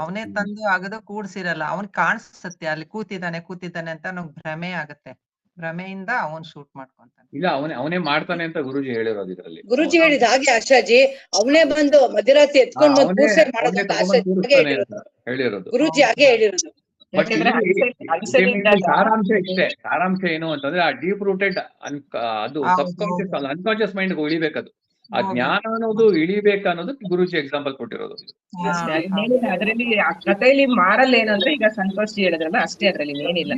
ಅವನೇ ತಂದು ಆಗದು ಕೂಡ್ಸಿರಲ್ಲ, ಅವನ್ ಕಾಣಿಸುತ್ತೆ ಅಲ್ಲಿ ಕೂತಿದ್ದಾನೆ ಅಂತ ನಮ್ಗೆ ಭ್ರಮೆ ಆಗುತ್ತೆ. ಭ್ರಮೆಯಿಂದ ಅವನ್ ಶೂಟ್ ಮಾಡ್ಕೊಂತಾನೆ. ಇಲ್ಲ, ಅವನೇ ಮಾಡ್ತಾನೆ ಅಂತ ಗುರುಜಿ ಹೇಳಿರೋದು ಇದರಲ್ಲಿ. ಗುರುಜಿ ಹೇಳಿದ ಹಾಗೆ ಆಶಾಜಿ, ಅವನೇ ಬಂದು ಮಧ್ಯರಾತ್ರಿ ಎತ್ಕೊಂಡ್ ಬಂದು ಪೂಜೆ ಮಾಡೋದಂತ ಹೇಳಿರೋದು ಗುರುಜಿ ಹಾಗೆ ಹೇಳಿರೋದು. ಸಾರಾಂಶ ಏನು ಅಂತಂದ್ರೆ ಆ ಡೀಪ್ ರೂಟೆಡ್ ಅದು ಸಬ್ಕಾನ್ಶಿಯಸ್ ಅನ್ಕಾನ್ಶಿಯಸ್ ಮೈಂಡ್ ಇಳಿಬೇಕದು. ಆ ಜ್ಞಾನ ಅನ್ನೋದು ಇಳಿಬೇಕನ್ನೋದು ಗುರುಜಿ ಎಕ್ಸಾಂಪಲ್ ಕೊಟ್ಟಿರೋದು. ಅದ್ರಲ್ಲಿ ಆ ಕಥೆಯಲ್ಲಿ ಮಾರಲ್ ಏನಂದ್ರೆ ಈಗ ಸಂತೋಷ್ ಜಿ ಹೇಳಿದ್ರಲ್ಲ ಅಷ್ಟೇ, ಅದ್ರಲ್ಲಿ ಏನಿಲ್ಲ.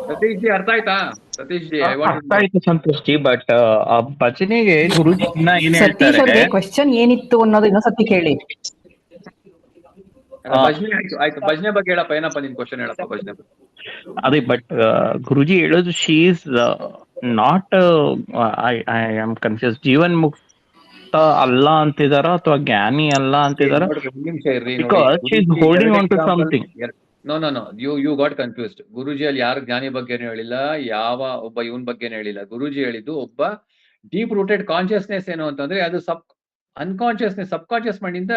ಸತೀಶ್ ಜಿ ಅರ್ಥ ಆಯ್ತಾ? ಸತೀಶ್ ಜಿ ಅರ್ಥ ಆಯ್ತು ಸಂತೋಷ್ ಜಿ. ಬಟ್ ಆ ಭಜನೆಗೆ ಗುರುಜಿ ಏನ್ ಹೇಳ್ತಾರೆ, ಕ್ವೆಶ್ಚನ್ ಏನಿತ್ತು ಅನ್ನೋದು ಇನ್ನೊಂದ್ಸತಿ ಕೇಳಿ. ಭಜನೆ ಆಯ್ತು, ಭಜನೆ ಬಗ್ಗೆ ಹೇಳಪ್ಪ. ಏನಪ್ಪ ನಿನ್ ಕ್ವಶನ್ ಹೇಳಪ್ಪ ಭಜನೆ ಬಗ್ಗೆ. ಅದೇ ಬಟ್ ಗುರುಜಿ ಹೇಳೋದು she is not, I am confuse, ಜೀವನ್ ಮುಕ್ತ ಅಲ್ಲ ಅಂತಿದಾರ ಅಥವಾ ಜ್ಞಾನಿ ಅಲ್ಲ ಅಂತಿದಾರ? Holding on to something. No you got confused. Guruji ಅಲ್ಲಿ ಯಾರು ಜ್ಞಾನಿ ಬಗ್ಗೆನೂ ಹೇಳಿಲ್ಲ, ಯಾವ ಒಬ್ಬ ಇವನ್ ಬಗ್ಗೆನೂ ಹೇಳಿಲ್ಲ. ಗುರುಜಿ ಹೇಳಿದ್ದು ಒಬ್ಬ ಡೀಪ್ ರೂಟೆಡ್ ಕಾನ್ಶಿಯಸ್ನೆಸ್ ಏನು ಅಂತಂದ್ರೆ ಅದು ಅನ್ಕಾನ್ಶಿಯಸ್ನೆಸ್, ಸಬ್ ಕಾನ್ಶಿಯಸ್ ಮೈಂಡ್ ಇಂದ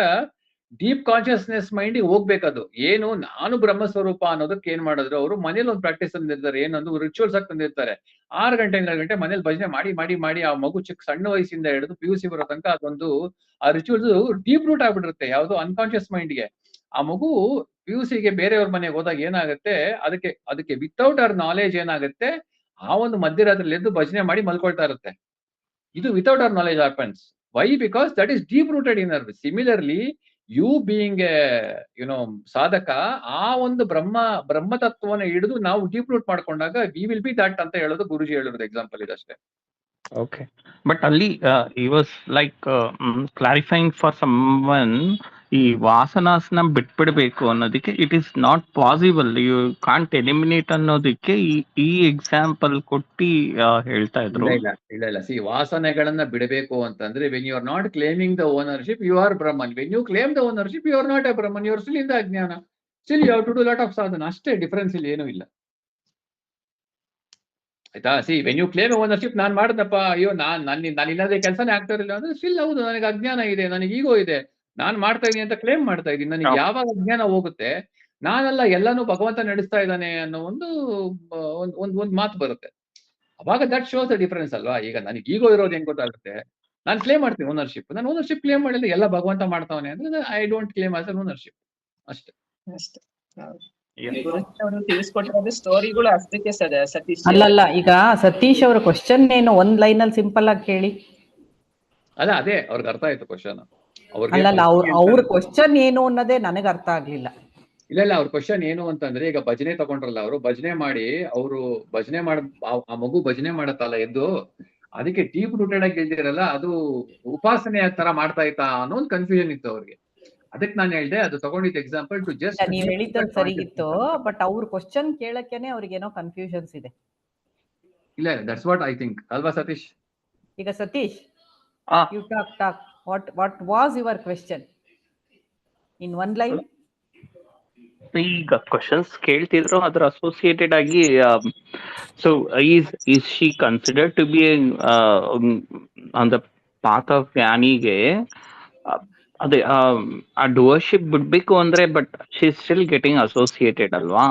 ಡೀಪ್ ಕಾನ್ಶಿಯಸ್ನೆಸ್ ಮೈಂಡ್ ಹೋಗ್ಬೇಕದು. ಏನು ನಾನು ಬ್ರಹ್ಮಸ್ವರೂಪ ಅನ್ನೋದಕ್ಕೆ ಏನ್ ಮಾಡಿದ್ರು ಅವರು ಮನೇಲಿ ಒಂದು ಪ್ರಾಕ್ಟೀಸ್ ತಂದಿರ್ತಾರೆ, ಏನೊಂದು ರಿಚುವಲ್ಸ್ ಆಗಿ ತಂದಿರ್ತಾರೆ. 6 ಗಂಟೆ 7 ಗಂಟೆ ಮನೇಲಿ ಭಜನೆ ಮಾಡಿ ಆ ಮಗು ಸಣ್ಣ ವಯಸ್ಸಿಂದ ಹಿಡಿದು PUC ಬರೋ ತನಕ ಅದೊಂದು ಆ ರಿಚುವಲ್ಸ್ ಡೀಪ್ ರೂಟ್ ಆಗ್ಬಿಟ್ಟಿರುತ್ತೆ ಯಾವ್ದು ಅನ್ಕಾನ್ಶಿಯಸ್ ಮೈಂಡ್ಗೆ. ಆ ಮಗು PUCಗೆ ಬೇರೆಯವ್ರ ಮನೆಗೆ ಹೋದಾಗ ಏನಾಗುತ್ತೆ, ಅದಕ್ಕೆ ವಿತೌಟ್ ಅವರ್ ನಾಲೆಜ್ ಏನಾಗುತ್ತೆ, ಆ ಒಂದು ಮಧ್ಯರಾತ್ರಿ ಎದ್ದು ಭಜನೆ ಮಾಡಿ ಮಲ್ಕೊಳ್ತಾ ಇರುತ್ತೆ. ಇದು without our knowledge happens. Why? Because that is deep rooted in our. Similarly you being ಸಾಧಕ, ಆ ಒಂದು ಬ್ರಹ್ಮ ತತ್ವನ ಹಿಡಿದು ನಾವು ಡೀಪ್ ರೂಟ್ ಮಾಡ್ಕೊಂಡಾಗ ವಿ ವಿಲ್ ಬಿ ದಟ್ ಅಂತ ಹೇಳೋದು ಗುರುಜಿ ಹೇಳಿರೋದು ಎಕ್ಸಾಂಪಲ್ ಇದಷ್ಟೇ. ಓಕೆ, ಬಟ್ ಅಲ್ಲಿ he was like clarifying for someone, ಈ ವಾಸನಾಸ್ನ ಬಿಟ್ಬಿಡ್ಬೇಕು ಅನ್ನೋದಕ್ಕೆ it is not possible, you can't eliminate ಅನ್ನೋದಕ್ಕೆ ಈ ಎಕ್ಸಾಂಪಲ್ ಕೊಟ್ಟಿ ಹೇಳ್ತಾ ಇದ್ರು. ಇಲ್ಲ ಸಿ, ವಾಸನೆಗಳನ್ನ ಬಿಡಬೇಕು ಅಂತಂದ್ರೆ when you are not claiming the ownership you are Brahman. When you claim the ownership you are not a Brahman, you are still in the ಅಜ್ಞಾನ. Still you have to do lot of sadhana. ಅಷ್ಟೇ difference, ಇಲ್ಲಿ ಏನೂ ಇಲ್ಲ. ಆಯ್ತಾ? See, when you claim ownership, ನಾನ್ ಮಾಡಿದಪ್ಪ, ಅಯ್ಯೋ ನಾನು ಇಲ್ಲದೆ ಕೆಲಸನೇ ಆಗ್ತಾ ಇರಲಿಲ್ಲ ಅಂದ್ರೆ ಸ್ಟಿಲ್ ಹೌದು, ನನಗೆ ಅಜ್ಞಾನ ಇದೆ, ನನಗೆ ಈಗೋ ಇದೆ, ನಾನ್ ಮಾಡ್ತಾ ಇದೀನಿ ಅಂತ ಕ್ಲೇಮ್ ಮಾಡ್ತಾ ಇದೀನಿ. ನನಗೆ ಯಾವಾಗ ಅಜ್ಞಾನ ಹೋಗುತ್ತೆ, ನಾನೆಲ್ಲ ಎಲ್ಲಾನು ಭಗವಂತ ನಡೆಸ್ತಾ ಇದ್ದಾನೆ ಅನ್ನೋ ಒಂದು ಮಾತು ಬರುತ್ತೆ, ಅವಾಗ ದಟ್ ಶೋಸ್ ದ ಡಿಫರೆನ್ಸ್ ಅಲ್ವಾ. ಈಗ ನನಗೆ ಈಗೋ ಇರೋದು ಹೆಂಗ್ ಗೊತ್ತಾಗುತ್ತೆ, ನಾನು ಕ್ಲೇಮ್ ಮಾಡ್ತೀನಿ ಓನರ್ಶಿಪ್, ನಾನು ಓನರ್ಶಿಪ್ ಕ್ಲೇಮ್ ಮಾಡಿದ್ರೆ ಎಲ್ಲ ಭಗವಂತ ಮಾಡ್ತಾವನೆ ಅಂದ್ರೆ I don't claim as an ownership. ಅಷ್ಟೇ. ತಿಳಿಸ್ಕೊಟ್ಟಿರೋದು ಸ್ಟೋರಿಗಳು ಅಷ್ಟಕ್ಕೆ ಸತೀಶ್. ಅಲ್ಲಲ್ಲ, ಈಗ ಸತೀಶ್ ಅವರ ಕ್ವಶನ್ ಏನು ಒಂದ್ ಲೈನ್ ಅಲ್ಲಿ ಸಿಂಪಲ್ ಆಗಿ ಕೇಳಿ. ಅದೇ ಅವ್ರಿಗೆ ಅರ್ಥ ಆಯ್ತು ಕ್ವಶನ್. ಅಲ್ಲಲ್ಲ, ಅವ್ರ ಕ್ವಶನ್ ಏನು ಅನ್ನೋದೇ ನನಗೆ ಅರ್ಥ ಆಗ್ಲಿಲ್ಲ. ಇಲ್ಲ, ಅವ್ರ ಕ್ವಶನ್ ಏನು ಅಂತಂದ್ರೆ, ಈಗ ಭಜನೆ ತಗೊಂಡ್ರಲ್ಲ, ಅವರು ಭಜನೆ ಮಾಡಿ ಆ ಮಗು ಭಜನೆ ಮಾಡತ್ತಲ್ಲ ಎದ್ದು, ಅದಕ್ಕೆ ಡೀಪ್ ರೂಟೆಡ್ ಆಗಿ ಗೆಲ್ದಿರಲ್ಲ, ಅದು ಉಪಾಸನೆ ತರ ಮಾಡ್ತಾ ಇತ್ತಾ ಅನ್ನೋ ಒಂದು ಕನ್ಫ್ಯೂಷನ್ ಇತ್ತು ಅವ್ರಿಗೆ. ಅದಕ್ಕೆ ನಾನು ಹೇಳಿದೆ, ಅದು ತಗೊಂಡಿದ್ದ ಎಕ್ಸಾಂಪಲ್ ಟು ಜಸ್ಟ್. ನೀವ್ ಹೇಳಿದ್ದು ಸರಿಗಿತ್ತು, ಬಟ್ ಅವ್ರ ಕ್ವಶನ್ ಕೇಳಕ್ಕೇನೆ ಅವ್ರಿಗೆ ಏನೋ ಕನ್ಫ್ಯೂಷನ್ಸ್ ಇದೆ. ಇಲ್ಲ, ದಟ್ಸ್ ವಾಟ್ ಐ ಥಿಂಕ್, ಅಲ್ವಾ ಸತೀಶ್? ಈಗ Satish, you talk. What was your question in one line? ಈಗ ಕ್ವಶನ್ಸ್ ಕೇಳ್ತಿದ್ರು, ಅದ್ರ ಅಸೋಸಿಯೇಟೆಡ್ ಆಗಿ so is she consider to be on the path of ಜ್ಞಾನಿಗೆ ಅದೇ ಆ ಡೂವರ್ಶಿಪ್ ಬಿಡ್ಬೇಕು ಅಂದ್ರೆ, but she is still getting associated ಅಲ್ವಾ?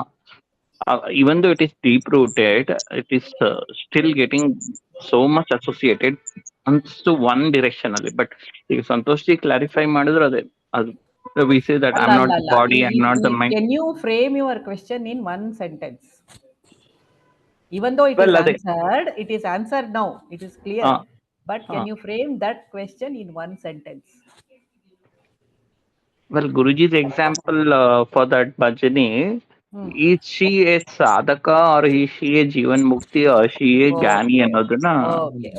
even though it is deep rooted, it is still getting so much associated to one direction ಅಲ್ಲಿ. But ಈಗ Santosh G clarify ಮಾಡಿದ್ರು, ಅದೇ we say that I'm not the body, I'm not the mind. Can you frame your question in one sentence? Even though it is answered, it is answered now, it is clear. But can you frame that question in one sentence? Well, Guruji's example for that Bhajani, is she a sadhaka or is she a Jivan Mukti or she a Gyani ಅನ್ನೋದನ್ನ Okay.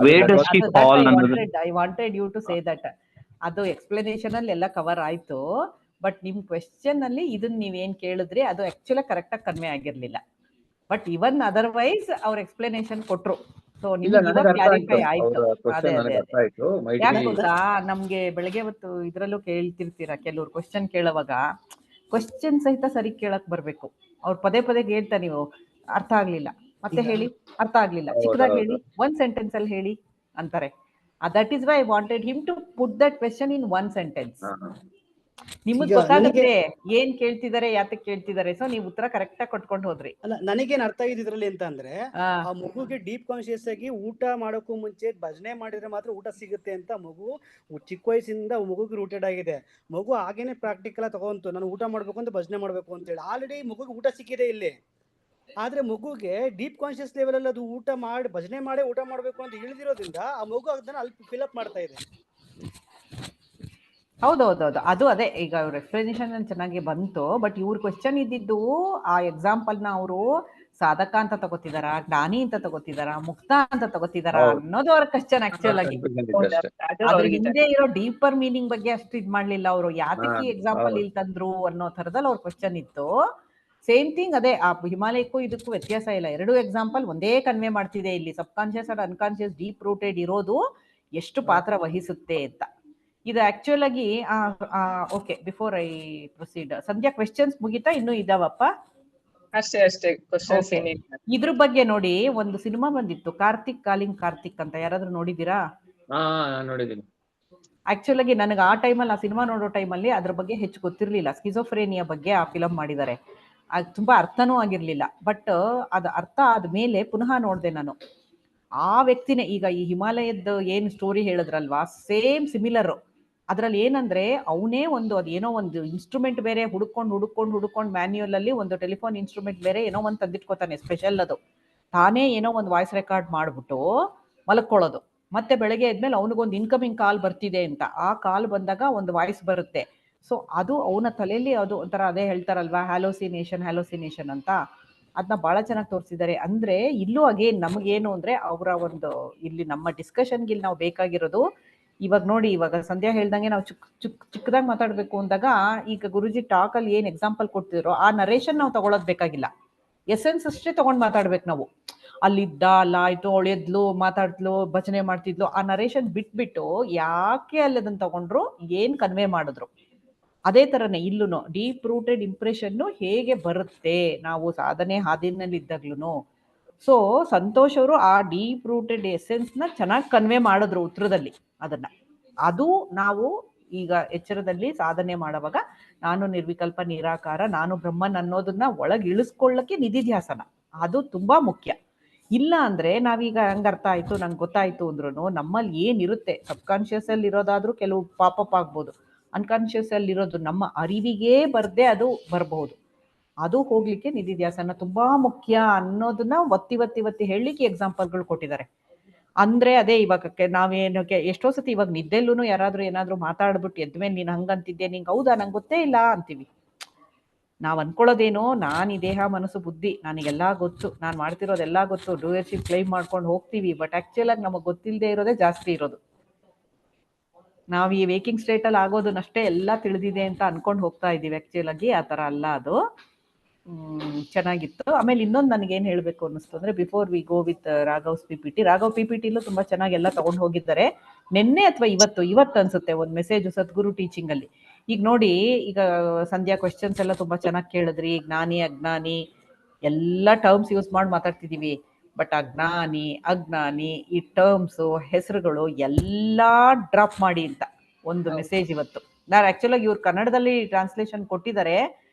where does she fall ಅನ್ನೋದನ್ನ I wanted you to say that. ಅದು explanation ಅಲ್ಲಿ ಎಲ್ಲ cover ಆಯ್ತು, but ನಿಮ್ question ಅಲ್ಲಿ ಇದನ್ನ ನೀವೇನ್ ಕೇಳಿದ್ರಿ ಅದು ಆಕ್ಚುಲಿ ಕರೆಕ್ಟ್ ಆಗಿ ಕನ್ವೆ ಆಗಿರ್ಲಿಲ್ಲ. ಬಟ್ ಇವನ್ ಅದರ್ವೈಸ್ ಅವ್ರ ಎಕ್ಸ್ಪ್ಲನೇಷನ್ ಕೊಟ್ರು. ಸೊ ನಿಮ್ಗೆ ಇವಾಗ ಕ್ಲಾರಿಫೈ ಆಯ್ತು. ಅದೇ ಯಾಕೆ ಗೊತ್ತಾ, ನಮ್ಗೆ ಬೆಳಗ್ಗೆ ಹೊತ್ತು ಇದ್ರಲ್ಲೂ ಕೇಳ್ತಿರ್ತೀರಾ, ಕೆಲವ್ರು ಕ್ವೆಶ್ಚನ್ ಕೇಳುವಾಗ ಕ್ವೆಶ್ಚನ್ ಸಹಿತ ಸರಿ ಕೇಳಕ್ ಬರ್ಬೇಕು. ಅವ್ರು ಪದೇ ಹೇಳ್ತಾ ನೀವು ಅರ್ಥ ಆಗ್ಲಿಲ್ಲ ಮತ್ತೆ ಹೇಳಿ, ಅರ್ಥ ಆಗ್ಲಿಲ್ಲ ಚಿಕ್ಕದಾಗಿ ಹೇಳಿ, ಒಂದ್ ಸೆಂಟೆನ್ಸ್ ಅಲ್ಲಿ ಹೇಳಿ ಅಂತಾರೆ. That is why I wanted him to put that question in one sentence. ನಿಮಗ್ ಗೊತ್ತಾಗುತ್ತೆ ಏನ್ ಕೇಳ್ತಿದಾರೆ, ಯಾತಕ್ ಕೇಳ್ತಿದಾರೆ. ಸೊ ನೀವು ಉತ್ತರ ಕರೆಕ್ಟ್ ಆಗಿ ಕೊಟ್ಕೊಂಡು ಹೋದ್ರಿ. ಅಲ್ಲ, ನನಗೇನ್ ಅರ್ಥ ಆಗಿದೆ ಇದ್ರಲ್ಲಿ ಅಂತ ಅಂದ್ರೆ, ಆ ಮಗುಗೆ ಡೀಪ್ ಕಾನ್ಶಿಯಸ್ ಆಗಿ ಊಟ ಮಾಡೋಕ್ಕೂ ಮುಂಚೆ ಭಜನೆ ಮಾಡಿದ್ರೆ ಮಾತ್ರ ಊಟ ಸಿಗುತ್ತೆ ಅಂತ ಮಗು ಚಿಕ್ಕ ವಯಸ್ಸಿಂದ ಮಗುಗೆ ರೂಟೆಡ್ ಆಗಿದೆ. ಮಗು ಹಾಗೇನೆ ಪ್ರಾಕ್ಟಿಕಲ್ ತಗೊಂತು, ನಾನು ಊಟ ಮಾಡ್ಬೇಕು ಅಂತ ಭಜನೆ ಮಾಡ್ಬೇಕು ಅಂತ ಹೇಳಿ ಆಲ್ರೆಡಿ ಮಗುಗೆ ಊಟ ಸಿಕ್ಕಿದೆ ಇಲ್ಲಿ. ಆದ್ರೆ ಮಗುಗೆ ಡೀಪ್ ಕಾನ್ಶಿಯಸ್ ಲೆವೆಲ್ ಅಲ್ಲಿ ಅದು ಊಟ ಮಾಡಿ ಭಜನೆ ಮಾಡಿ ಊಟ ಮಾಡ್ಬೇಕು ಅಂತ ಹೇಳಿದಿರೋದ್ರಿಂದ ಆ ಮಗು ಅದನ್ನ ಅಲ್ಲಿ ಫಿಲ್ಅಪ್ ಮಾಡ್ತಾ ಇದೆ. ಹೌದೌದು, ಅದು ಅದೇ ಈಗ ಅವ್ರ ಎಕ್ಸ್ಪ್ಲನೇಷನ್ ಚೆನ್ನಾಗಿ ಬಂತು. ಬಟ್ ಇವ್ರ ಕ್ವೆಶ್ಚನ್ ಇದ್ದಿದ್ದು ಆ ಎಕ್ಸಾಂಪಲ್ ನ ಅವರು ಸಾಧಕ ಅಂತ ತಗೋತಿದಾರ, ಜ್ಞಾನಿ ಅಂತ ತಗೋತಿದಾರ, ಮುಕ್ತ ಅಂತ ತಗೋತಿದಾರ ಅನ್ನೋದು ಅವ್ರ ಕ್ವೆಶ್ಚನ್ ಆಕ್ಚುಲ್ ಆಗಿ. ಅದ್ರ ಹಿಂದೆ ಇರೋ ಡೀಪರ್ ಮೀನಿಂಗ್ ಬಗ್ಗೆ ಅಷ್ಟು ಇದ್ ಮಾಡ್ಲಿಲ್ಲ ಅವರು. ಯಾತಕ್ಕೆ ಎಕ್ಸಾಂಪಲ್ ಇಲ್ಲಿ ತಂದ್ರು ಅನ್ನೋ ತರದಲ್ಲಿ ಅವ್ರ ಕ್ವೆಶ್ಚನ್ ಇತ್ತು. ಸೇಮ್ ಥಿಂಗ್ ಅದೇ, ಆ ಹಿಮಾಲಯಕ್ಕೂ ಇದಕ್ಕೂ ವ್ಯತ್ಯಾಸ ಇಲ್ಲ. ಎರಡು ಎಕ್ಸಾಂಪಲ್ ಒಂದೇ ಕನ್ವೆ ಮಾಡ್ತಿದೆ ಇಲ್ಲಿ. Subconscious and unconscious deep rooted ಇರೋದು ಎಷ್ಟು ಪಾತ್ರ ವಹಿಸುತ್ತೆ ಅಂತ. ಇದು ಆಕ್ಚುಲ್ ಆಗಿ okay, before I proceed, Sandhya questions ಮುಗಿತಾ ಇನ್ನೂ ಇದಾವಪ್ಪ? ಅಷ್ಟೇ ಕ್ವೆಶ್ಚನ್ಸ್. ಇದ್ರ ಬಗ್ಗೆ ನೋಡಿ, ಒಂದು ಸಿನಿಮಾ ಬಂದಿತ್ತು ಕಾರ್ತಿಕ್ ಕಾಲಿಂಗ್ ಕಾರ್ತಿಕ್ ಅಂತ, ಯಾರಾದ್ರೂ ನೋಡಿದೀರಾ? ನೋಡಿದ್ದೀನಿ. ಆಕ್ಚುಲ್ ಆಗಿ ನನಗೆ ಆ ಟೈಮಲ್ಲಿ, ಆ ಸಿನಿಮಾ ನೋಡೋ ಟೈಮಲ್ಲಿ ಅದ್ರ ಬಗ್ಗೆ ಹೆಚ್ಚು ಗೊತ್ತಿರ್ಲಿಲ್ಲ. ಸ್ಕಿಜೋಫ್ರೇನಿಯಾ ಬಗ್ಗೆ ಆ ಫಿಲಂ ಮಾಡಿದ್ದಾರೆ. ಅದು ತುಂಬಾ ಅರ್ಥನೂ ಆಗಿರ್ಲಿಲ್ಲ. ಬಟ್ ಅದು ಅರ್ಥ ಆದ್ಮೇಲೆ ಪುನಃ ನೋಡಿದೆ ನಾನು. ಆ ವ್ಯಕ್ತಿನೇ ಈಗ ಈ ಹಿಮಾಲಯದ ಏನ್ ಸ್ಟೋರಿ ಹೇಳಿದ್ರಲ್ವಾ, ಸೇಮ್ ಸಿಮಿಲರ್. ಅದ್ರಲ್ಲಿ ಏನಂದ್ರೆ ಅವನೇ ಅದೇನೋ ಒಂದು ಇನ್ಸ್ಟ್ರೂಮೆಂಟ್ ಬೇರೆ ಹುಡುಕೊಂಡು ಮ್ಯಾನ್ಯುಯಲ್ ಅಲ್ಲಿ ಒಂದು ಟೆಲಿಫೋನ್ ಇನ್ಸ್ಟ್ರೂಮೆಂಟ್ ಬೇರೆ ಏನೋ ಒಂದು ತಂದಿಟ್ಕೋತಾನೆ ಸ್ಪೆಷಲ್. ಅದು ತಾನೇ ಏನೋ ಒಂದು ವಾಯ್ಸ್ ರೆಕಾರ್ಡ್ ಮಾಡ್ಬಿಟ್ಟು ಮಲ್ಕೊಳ್ಳೋದು. ಮತ್ತೆ ಬೆಳಗ್ಗೆ ಆದ್ಮೇಲೆ ಅವನಿಗೊಂದು ಇನ್ಕಮಿಂಗ್ ಕಾಲ್ ಬರ್ತಿದೆ ಅಂತ, ಆ ಕಾಲ್ ಬಂದಾಗ ಒಂದು ವಾಯ್ಸ್ ಬರುತ್ತೆ. ಸೊ ಅದು ಅವನ ತಲೆಯಲ್ಲಿ ಅದು ಒಂಥರ, ಅದೇ ಹೇಳ್ತಾರಲ್ವಾ ಹ್ಯಾಲೋಸಿನೇಷನ್ ಅಂತ, ಅದನ್ನ ಬಹಳ ಚೆನ್ನಾಗಿ ತೋರಿಸಿದ್ದಾರೆ. ಅಂದ್ರೆ ಇಲ್ಲೂ ಅಗೇನ್ ನಮಗೇನು ಅಂದ್ರೆ ಅವರ ಒಂದು ಇಲ್ಲಿ ನಮ್ಮ ಡಿಸ್ಕಷನ್ಗೆ ನಾವು ಬೇಕಾಗಿರೋದು ಇವಾಗ ನೋಡಿ, ಇವಾಗ ಸಂಧ್ಯಾ ಹೇಳ್ದಂಗೆ ನಾವು ಚಿಕ್ಕದಾಗಿ ಮಾತಾಡ್ಬೇಕು ಅಂದಾಗ, ಈಗ ಗುರುಜಿ ಟಾಕ್ ಅಲ್ಲಿ ಏನ್ ಎಕ್ಸಾಂಪಲ್ ಕೊಡ್ತಿದ್ರು ಆ ನರೇಶನ್ ನಾವು ತಗೊಳೋದ್ ಬೇಕಾಗಿಲ್ಲ, ಎಸೆನ್ಸ್ ಅಷ್ಟೇ ತಗೊಂಡ್ ಮಾತಾಡ್ಬೇಕು ನಾವು. ಅಲ್ಲಿದ್ದ ಅಲ್ಲ ಆಯ್ತು, ಅವಳೆದ್ಲು ಮಾತಾಡ್ಲು ಭಜನೆ ಮಾಡ್ತಿದ್ಲು, ಆ ನರೇಶನ್ ಬಿಟ್ಬಿಟ್ಟು ಯಾಕೆ ಅಲ್ಲಿ ಅದನ್ನ ತಗೊಂಡ್ರು, ಏನ್ ಕನ್ವೆ ಮಾಡಿದ್ರು. ಅದೇ ತರನೇ ಇಲ್ಲೂ ಡೀಪ್ ರೂಟೆಡ್ ಇಂಪ್ರೆಷನ್ ಹೇಗೆ ಬರುತ್ತೆ ನಾವು ಸಾಧನೆ ಹಾದಿನಲ್ಲಿ ಇದ್ದಾಗ್ಲೂ. ಸೊ ಸಂತೋಷ್ ಅವರು ಆ ಡೀಪ್ ರೂಟೆಡ್ ಎಸೆನ್ಸ್ ನ ಚೆನ್ನಾಗಿ ಕನ್ವೆ ಮಾಡಿದ್ರು ಉತ್ತರದಲ್ಲಿ. ಅದನ್ನ ಅದು ನಾವು ಈಗ ಎಚ್ಚರದಲ್ಲಿ ಸಾಧನೆ ಮಾಡುವಾಗ ನಾನು ನಿರ್ವಿಕಲ್ಪ ನಿರಾಕಾರ, ನಾನು ಬ್ರಹ್ಮನ್ ಅನ್ನೋದನ್ನ ಒಳಗೆ ಇಳಿಸ್ಕೊಳ್ಳಕ್ಕೆ ನಿಧಿಧ್ಯಾಸನ ಅದು ತುಂಬಾ ಮುಖ್ಯ. ಇಲ್ಲ ಅಂದ್ರೆ ನಾವೀಗ ಹಂಗ ಅರ್ಥ ಆಯ್ತು ನಂಗೆ ಗೊತ್ತಾಯ್ತು ಅಂದ್ರೂ ನಮ್ಮಲ್ಲಿ ಏನಿರುತ್ತೆ ಸಬ್ ಕಾನ್ಶಿಯಸ್ ಅಲ್ಲಿ ಇರೋದಾದ್ರೂ ಕೆಲವು ಪಾಪಪ್ ಆಗ್ಬೋದು, ಅನ್ಕಾನ್ಶಿಯಸ್ ಅಲ್ಲಿ ಇರೋದು ನಮ್ಮ ಅರಿವಿಗೆ ಬರ್ದೆ ಅದು ಬರಬಹುದು. ಅದು ಹೋಗ್ಲಿಕ್ಕೆ ನಿಧಿಧ್ಯಾಸನ ತುಂಬಾ ಮುಖ್ಯ ಅನ್ನೋದನ್ನ ಒತ್ತಿ ಹೇಳಲಿಕ್ಕೆ ಎಕ್ಸಾಂಪಲ್ಗಳು ಕೊಟ್ಟಿದ್ದಾರೆ. ಅಂದ್ರೆ ಅದೇ ಇವಾಗ ನಾವೇನು ಎಷ್ಟೋ ಸತಿ ಇವಾಗ ನಿದ್ದೆಲ್ಲೂ ಯಾರಾದ್ರೂ ಏನಾದ್ರು ಮಾತಾಡ್ಬಿಟ್ಟು ಎದ್ಮೇಲೆ ನೀನ್ ಹಂಗಂತಿದ್ದೆ, ನಿಂಗೆ ಹೌದಾ ನಂಗೆ ಗೊತ್ತೇ ಇಲ್ಲ ಅಂತೀವಿ. ನಾವ್ ಅನ್ಕೊಳ್ಳೋದೇನೋ ನಾನ್ ಈ ದೇಹ ಮನಸ್ಸು ಬುದ್ಧಿ ನನಗೆಲ್ಲಾ ಗೊತ್ತು, ನಾನ್ ಮಾಡ್ತಿರೋದೆಲ್ಲಾ ಗೊತ್ತು, ಡೂಯರ್ಶಿಪ್ ಕ್ಲೈಮ್ ಮಾಡ್ಕೊಂಡು ಹೋಗ್ತೀವಿ. ಬಟ್ ಆಕ್ಚುಲ್ ಆಗಿ ನಮಗ್ ಗೊತ್ತಿಲ್ಲದೆ ಇರೋದೇ ಜಾಸ್ತಿ ಇರೋದು. ನಾವ್ ಈ ವೇಕಿಂಗ್ ಸ್ಟೇಟ್ ಅಲ್ಲಿ ಆಗೋದನ್ನಷ್ಟೇ ಎಲ್ಲಾ ತಿಳಿದಿದೆ ಅಂತ ಅನ್ಕೊಂಡು ಹೋಗ್ತಾ ಇದೀವಿ. ಆಕ್ಚುಲ್ ಆಗಿ ಆ ತರ ಅಲ್ಲ ಅದು. ಚೆನ್ನಾಗಿತ್ತು. ಆಮೇಲೆ ಇನ್ನೊಂದು ನನಗೆ ಏನ್ ಹೇಳ್ಬೇಕು ಅನ್ನಿಸ್ತು ಅಂದ್ರೆ, before we go with Raghav's PPT, Raghav PPTಲೂ ತುಂಬಾ ಚೆನ್ನಾಗಿ ಎಲ್ಲ ತಗೊಂಡು ಹೋಗಿದ್ದಾರೆ. ನಿನ್ನೆ ಅಥವಾ ಇವತ್ತು ಅನ್ಸುತ್ತೆ ಒಂದು ಮೆಸೇಜ್ ಸದ್ಗುರು ಟೀಚಿಂಗ್ ಅಲ್ಲಿ. ಈಗ ನೋಡಿ, ಈಗ ಸಂಧ್ಯಾ ಕ್ವೆಶ್ಚನ್ಸ್ ಎಲ್ಲ ತುಂಬಾ ಚೆನ್ನಾಗಿ ಕೇಳಿದ್ರಿ. ಜ್ಞಾನಿ ಅಜ್ಞಾನಿ ಎಲ್ಲ ಟರ್ಮ್ಸ್ ಯೂಸ್ ಮಾಡಿ ಮಾತಾಡ್ತಿದೀವಿ. ಬಟ್ ಅಜ್ಞಾನಿ ಅಜ್ಞಾನಿ ಈ ಟರ್ಮ್ಸ್ ಹೆಸರುಗಳು ಎಲ್ಲಾ ಡ್ರಾಪ್ ಮಾಡಿ ಅಂತ ಒಂದು ಮೆಸೇಜ್ ಇವತ್ತು. ನಾನು ಆಕ್ಚುಲ್ ಆಗಿ ಇವ್ರು ಕನ್ನಡದಲ್ಲಿ ಟ್ರಾನ್ಸ್ಲೇಷನ್ ಕೊಟ್ಟಿದ್ದಾರೆ,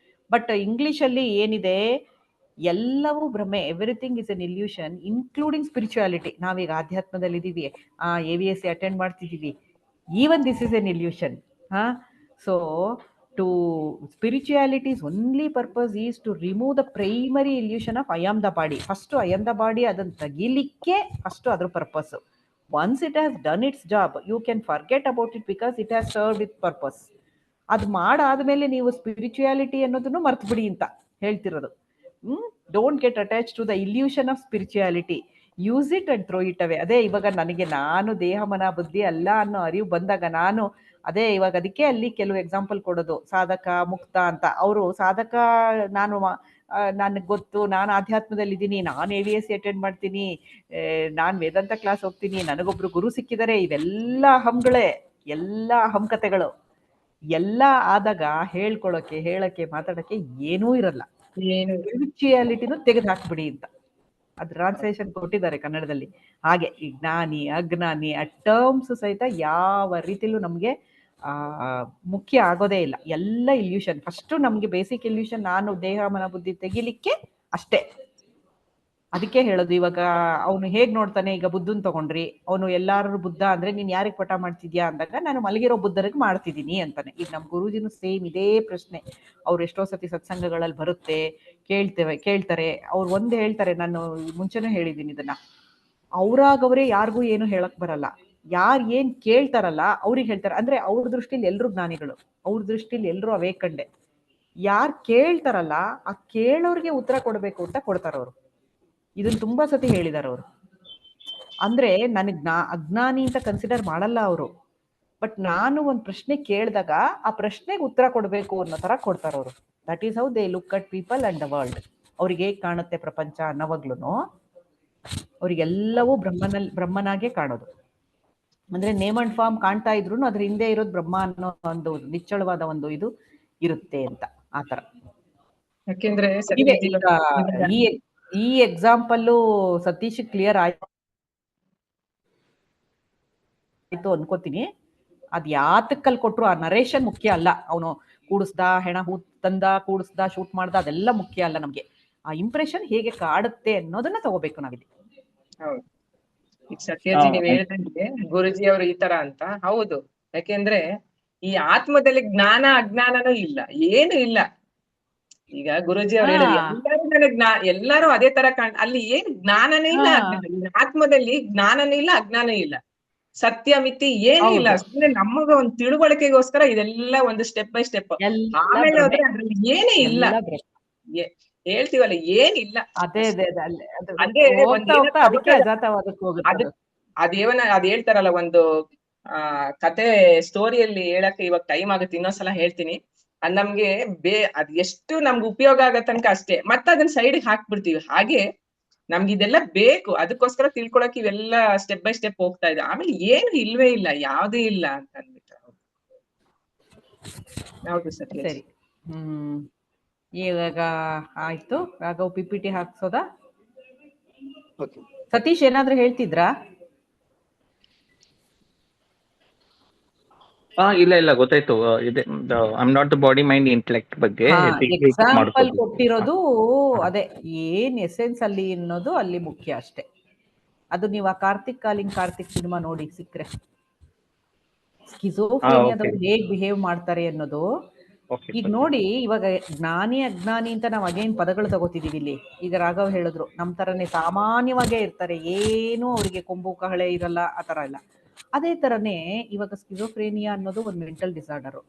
ಬಟ್ ಇಂಗ್ಲಿಷ್ ಅಲ್ಲಿ ಏನಿದೆ ಎಲ್ಲವೂ ಭ್ರಮೆ, everything is an illusion including spirituality. ನಾವೀಗ ಆಧ್ಯಾತ್ಮದಲ್ಲಿ ಇದೀವಿ, AVSC ಅಟೆಂಡ್ ಮಾಡ್ತಿದೀವಿ, even this is an illusion. So to spirituality's only purpose is to remove the primary illusion of I am the body. First I am the body ಅದನ್ನ ತೆಗಿಲಿಕ್ಕೆ first ಅದ್ರ purpose. Once it has done its job, you can forget about it because it has served its purpose. ಅದು ಮಾಡಾದ್ಮೇಲೆ ನೀವು spirituality ಅನ್ನೋದನ್ನು ಮರ್ತು ಬಿಡಿ ಅಂತ ಹೇಳ್ತಿರೋದು. Don't get attach to the illusion of spirituality. Use it and throw it away. ಅದೇ ಇವಾಗ ನನಗೆ ನಾನು ದೇಹ ಮನ ಬುದ್ಧಿ ಅಲ್ಲ ಅನ್ನೋ ಅರಿವು ಬಂದಾಗ ನಾನು ಅದೇ ಇವಾಗ ಅದಕ್ಕೆ ಅಲ್ಲಿ ಕೆಲವು ಎಕ್ಸಾಂಪಲ್ ಕೊಡೋದು, ಸಾಧಕ ಮುಕ್ತ ಅಂತ. ಅವರು ಸಾಧಕ ನನಗೆ ಗೊತ್ತು, ನಾನು ಆಧ್ಯಾತ್ಮದಲ್ಲಿ ಇದ್ದೀನಿ, ನಾನು AVS ಅಟೆಂಡ್ ಮಾಡ್ತೀನಿ, ನಾನು ವೇದಾಂತ ಕ್ಲಾಸ್ ಹೋಗ್ತೀನಿ, ನನಗೊಬ್ರು ಗುರು ಸಿಕ್ಕಿದ್ದಾರೆ, ಇವೆಲ್ಲ ಅಹಂಗಳೇ, ಎಲ್ಲ ಅಹಂಕತೆಗಳು. ಎಲ್ಲ ಆದಾಗ ಹೇಳಕ್ಕೆ ಮಾತಾಡಕ್ಕೆ ಏನೂ ಇರಲ್ಲ. ಸ್ಪಿರಿಚುಯಾಲಿಟಿನೂ ತೆಗೆದು ಹಾಕ್ಬಿಡಿ ಅಂತ ಅದು ಟ್ರಾನ್ಸ್ಲೇಷನ್ ಕೊಟ್ಟಿದ್ದಾರೆ ಕನ್ನಡದಲ್ಲಿ. ಹಾಗೆ ಈ ಜ್ಞಾನಿ ಅಜ್ಞಾನಿ ಆ ಟರ್ಮ್ಸ್ ಸಹಿತ ಯಾವ ರೀತಿಲೂ ನಮ್ಗೆ ಮುಖ್ಯ ಆಗೋದೇ ಇಲ್ಲ. ಎಲ್ಲ ಇಲ್ಯೂಷನ್. ಫಸ್ಟ್ ನಮ್ಗೆ ಬೇಸಿಕ್ ಇಲ್ಯೂಷನ್ ನಾನು ದೇಹ ಮನ ಬುದ್ಧಿ ತೆಗಿಲಿಕ್ಕೆ ಅಷ್ಟೇ. ಅದಕ್ಕೆ ಹೇಳೋದು, ಇವಾಗ ಅವನು ಹೇಗ್ ನೋಡ್ತಾನೆ, ಈಗ ಬುದ್ಧನ್ ತಗೊಂಡ್ರಿ, ಅವನು ಎಲ್ಲಾರು ಬುದ್ಧ ಅಂದ್ರೆ ನೀನ್ ಯಾರಿಗೆ ಪಟ ಮಾಡ್ತಿದ್ಯಾ ಅಂದಾಗ ನಾನು ಮಲಗಿರೋ ಬುದ್ಧರಿಗೆ ಮಾಡ್ತಿದ್ದೀನಿ ಅಂತಾನೆ. ಈಗ ನಮ್ ಗುರೂಜಿನೂ ಸೇಮ್ ಇದೇ ಪ್ರಶ್ನೆ. ಅವ್ರು ಎಷ್ಟೋ ಸತಿ ಸತ್ಸಂಗಗಳಲ್ಲಿ ಬರುತ್ತೆ, ಕೇಳ್ತಾರೆ. ಅವ್ರು ಒಂದ್ ಹೇಳ್ತಾರೆ, ನಾನು ಮುಂಚೆನೂ ಹೇಳಿದ್ದೀನಿ ಇದನ್ನ, ಅವ್ರಾಗವ್ರೆ ಯಾರಿಗೂ ಏನು ಹೇಳಕ್ ಬರಲ್ಲ. ಯಾರು ಏನ್ ಕೇಳ್ತಾರಲ್ಲ ಅವ್ರಿಗೆ ಹೇಳ್ತಾರೆ. ಅಂದ್ರೆ ಅವ್ರ ದೃಷ್ಟಿಲಿ ಎಲ್ರು ಜ್ಞಾನಿಗಳು, ಅವ್ರ ದೃಷ್ಟಿಲಿ ಎಲ್ರು ಅವೇಕಂಡೆ. ಯಾರು ಕೇಳ್ತಾರಲ್ಲ ಆ ಕೇಳೋರ್ಗೆ ಉತ್ತರ ಕೊಡ್ಬೇಕು ಅಂತ ಕೊಡ್ತಾರ ಅವರು. ಇದನ್ನ ತುಂಬಾ ಸತಿ ಹೇಳಿದಾರ ಅವರು. ಅಂದ್ರೆ ನನಗ್ ಅಜ್ಞಾನಿ ಅಂತ ಕನ್ಸಿಡರ್ ಮಾಡಲ್ಲ ಅವರು. ಬಟ್ ನಾನು ಒಂದ್ ಪ್ರಶ್ನೆ ಕೇಳಿದಾಗ ಆ ಪ್ರಶ್ನೆಗೆ ಉತ್ತರ ಕೊಡ್ಬೇಕು ಅನ್ನೋ ತರ ಕೊಡ್ತಾರ ಅವರು. That is how they look at people and the world. ಅವ್ರಿಗೆ ಹೇಗ್ ಕಾಣುತ್ತೆ ಪ್ರಪಂಚ ಅನ್ನೋವಾಗ್ಲೂ ಅವ್ರಿಗೆಲ್ಲವೂ ಬ್ರಹ್ಮನಾಗೆ ಕಾಣೋದು. ಅಂದ್ರೆ ನೇಮ್ ಅಂಡ್ ಫಾರ್ಮ್ ಕಾಣ್ತಾ ಇದ್ರು ಅದ್ರ ಹಿಂದೆ ಇರೋದು ಬ್ರಹ್ಮ ಅನ್ನೋ ಒಂದು ನಿಚ್ಚಳವಾದ ಒಂದು ಇದು ಇರುತ್ತೆ ಅಂತ ಆತರ. ಯಾಕೆಂದ್ರೆ ಈ ಎಕ್ಸಾಂಪಲ್ ಸತೀಶ್ ಕ್ಲಿಯರ್ ಆಯ್ತು ಅನ್ಕೋತೀನಿ. ಅದ್ ಯಾತಕ್ಕಲ್ಲಿ ಕೊಟ್ರು ಆ ನರೇಶನ್ ಮುಖ್ಯ ಅಲ್ಲ. ಅವನು ಕೂಡಿಸ್ದ, ಹೆಣ ಹೂತ್ ತಂದ, ಕೂಡಿಸ್ದ, ಶೂಟ್ ಮಾಡ್ದ, ಅದೆಲ್ಲ ಮುಖ್ಯ ಅಲ್ಲ ನಮ್ಗೆ. ಆ ಇಂಪ್ರೆಷನ್ ಹೇಗೆ ಕಾಡುತ್ತೆ ಅನ್ನೋದನ್ನ ತಗೋಬೇಕು ನಾವಿಲ್ಲಿ. ಹೌದು. ಈಗ ಸತ್ಯಜಿ ನೀವ್ ಹೇಳಿದಂಗೆ ಗುರುಜಿ ಅವರು ಈ ತರ ಅಂತ ಹೌದು. ಯಾಕೆಂದ್ರೆ ಈ ಆತ್ಮದಲ್ಲಿ ಜ್ಞಾನ ಅಜ್ಞಾನನೂ ಇಲ್ಲ, ಏನು ಇಲ್ಲ. ಈಗ ಗುರುಜಿ ಅವ್ರು ಹೇಳಿದ್ರು ಎಲ್ಲರೂ ಅದೇ ತರ ಅಲ್ಲಿ ಏನ್ ಜ್ಞಾನನೇ ಇಲ್ಲ, ಆತ್ಮದಲ್ಲಿ ಜ್ಞಾನನೂ ಇಲ್ಲ ಅಜ್ಞಾನ ಇಲ್ಲ, ಸತ್ಯ ಮಿತಿ ಏನೂ ಇಲ್ಲ. ಸುಮ್ಮನೆ ನಮಗ ಒಂದ್ ತಿಳುವಳಿಕೆಗೋಸ್ಕರ ಇದೆಲ್ಲ ಒಂದು ಸ್ಟೆಪ್ ಬೈ ಸ್ಟೆಪ್. ಆಮೇಲೆ ಹೋದ್ರೆ ಅದ್ರಲ್ಲಿ ಏನೇ ಇಲ್ಲ, ಹೇಳ್ತೀವಲ್ಲ ಏನಿಲ್ಲ. ಅದ್ ಹೇಳ್ತಾರಲ್ಲ ಒಂದು ಕತೆ ಸ್ಟೋರಿಯಲ್ಲಿ ಹೇಳಕ್ಕೆ ಇವಾಗ ಟೈಮ್ ಆಗುತ್ತೆ, ಇನ್ನೊಂದ್ಸಲ ಹೇಳ್ತೀನಿ. ಅದ್ ನಮ್ಗೆ ಅದ್ ಎಷ್ಟು ನಮ್ಗೆ ಉಪಯೋಗ ಆಗೋ ತನಕ ಅಷ್ಟೇ, ಮತ್ತೆ ಅದನ್ನ ಸೈಡ್ಗೆ ಹಾಕ್ಬಿಡ್ತೀವಿ. ಹಾಗೆ ನಮ್ಗೆ ಇದೆಲ್ಲ ಬೇಕು, ಅದಕ್ಕೋಸ್ಕರ ತಿಳ್ಕೊಳಕ್ ಇವೆಲ್ಲ ಸ್ಟೆಪ್ ಬೈ ಸ್ಟೆಪ್ ಹೋಗ್ತಾ ಇದೆ. ಆಮೇಲೆ ಏನು ಇಲ್ವೇ ಇಲ್ಲ, ಯಾವ್ದು ಇಲ್ಲ ಅಂತ ಅಂದ್ಬಿಟ್ಟು. ಹೌದು ಸತ್ಯ. ಸರಿ, ಇವಾಗ ಆಯ್ತು. ರಾಘವ್ PPT ಹಾಕ್ಸೋದಾ? ಸತೀಶ್ ಏನಾದ್ರು ಹೇಳ್ತಿದ್ರಾ? ಇಲ್ಲ ಗೊತ್ತಾಯ್ತು. ಇದೆ I'm not the body mind intellect ಬಗ್ಗೆ ಎಕ್ಸಾಂಪಲ್ ಕೊಟ್ಟಿರೋದು ಅದೇ ಏನ್ ಎಸೆನ್ಸ್ ಅಲ್ಲಿ ಅನ್ನೋದು ಅಲ್ಲಿ ಮುಖ್ಯ ಅಷ್ಟೇ. ಅದು ನೀವು ಆ ಕಾರ್ತಿಕ್ ಸಿನಿಮಾ ನೋಡಿ ಸಿಕ್ಕ್ರೆ ಸ್ಕಿಜೋಫ್ರೇನಿಯಾದವ್ರು ಹೇಗ್ ಬಿಹೇವ್ ಮಾಡ್ತಾರೆ ಅನ್ನೋದು. ಈಗ ನೋಡಿ, ಇವಾಗ ಜ್ಞಾನಿ ಅಜ್ಞಾನಿ ಅಂತ ನಾವ್ ಅಗೇನ್ ಪದಗಳು ತಗೋತಿದೀವಿ ಇಲ್ಲಿ. ಈಗ ರಾಘವ್ ಹೇಳಿದ್ರು ನಮ್ ತರನೇ ಸಾಮಾನ್ಯವಾಗೇ ಇರ್ತಾರೆ, ಏನು ಅವ್ರಿಗೆ ಕೊಂಬು ಕಹಳೆ ಇರಲ್ಲ, ಆ ತರ ಇಲ್ಲ. ಅದೇ ತರನೇ ಇವಾಗ ಸ್ಕಿಜೋಫ್ರೇನಿಯಾ ಅನ್ನೋದು ಒಂದು ಮೆಂಟಲ್ ಡಿಸಾರ್ಡರ್.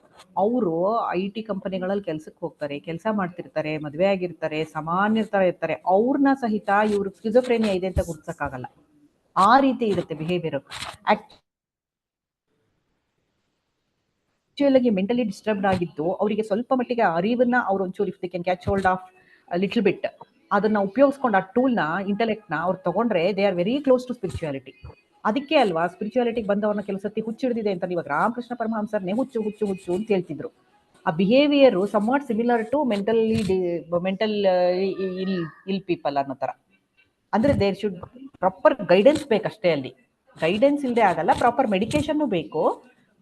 ಅವರು IT ಕಂಪನಿಗಳಲ್ಲಿ ಕೆಲ್ಸಕ್ಕೆ ಹೋಗ್ತಾರೆ, ಕೆಲಸ ಮಾಡ್ತಿರ್ತಾರೆ, ಮದ್ವೆ ಆಗಿರ್ತಾರೆ, ಸಾಮಾನ್ಯ ತರ ಇರ್ತಾರೆ. ಅವ್ರನ್ನ ಸಹಿತ ಇವ್ರಿಗೆ ಸ್ಕಿಜೋಫ್ರೇನಿಯಾ ಇದೆ ಅಂತ ಗುರ್ಸಕ್ಕಾಗಲ್ಲ. ಆ ರೀತಿ ಇರುತ್ತೆ ಬಿಹೇವಿಯರ್. ಆಕ್ಚುಯಲ್ ಮೆಂಟಲಿ ಡಿಸ್ಟರ್ಬ್ಡ್ ಆಗಿದ್ದು ಅವರಿಗೆ ಸ್ವಲ್ಪ ಮಟ್ಟಿಗೆ ಅರಿವನ್ನ ಅವ್ರು ಒಂಚೂರು if they can catch hold of little bit, ಅದನ್ನ ಉಪಯೋಗಿಸ್ಕೊಂಡು ಆ ಟೂಲ್ನ ಇಂಟೆಲೆಕ್ಟ್ನ ಅವ್ರು ತಗೊಂಡ್ರೆ they are very close to spirituality. ಅದಕ್ಕೆ ಅಲ್ವಾ ಸ್ಪಿರಿಚುಯಾಲಿಟಿಗೆ ಬಂದವ್ರನ್ನ ಕೆಲಸತಿ ಹುಚ್ಚಿಡಿದಿದೆ ಅಂತ ಇವಾಗ ರಾಮಕೃಷ್ಣ ಪರಮಹಂಸರ್ನೇ ಹುಚ್ಚು ಹುಚ್ಚು ಹುಚ್ಚು ಅಂತ ಹೇಳ್ತಿದ್ರು. ಆ behaviour somewhat similar to mental ill people ಅನ್ನೋ ತರ. ಅಂದ್ರೆ ದೇರ್ ಶುಡ್ ಪ್ರಾಪರ್ ಗೈಡೆನ್ಸ್ ಬೇಕಷ್ಟೇ. ಅಲ್ಲಿ ಗೈಡೆನ್ಸ್ ಇಲ್ಲದೆ ಆಗಲ್ಲ, ಪ್ರಾಪರ್ ಮೆಡಿಕೇಶನ್ ಬೇಕು.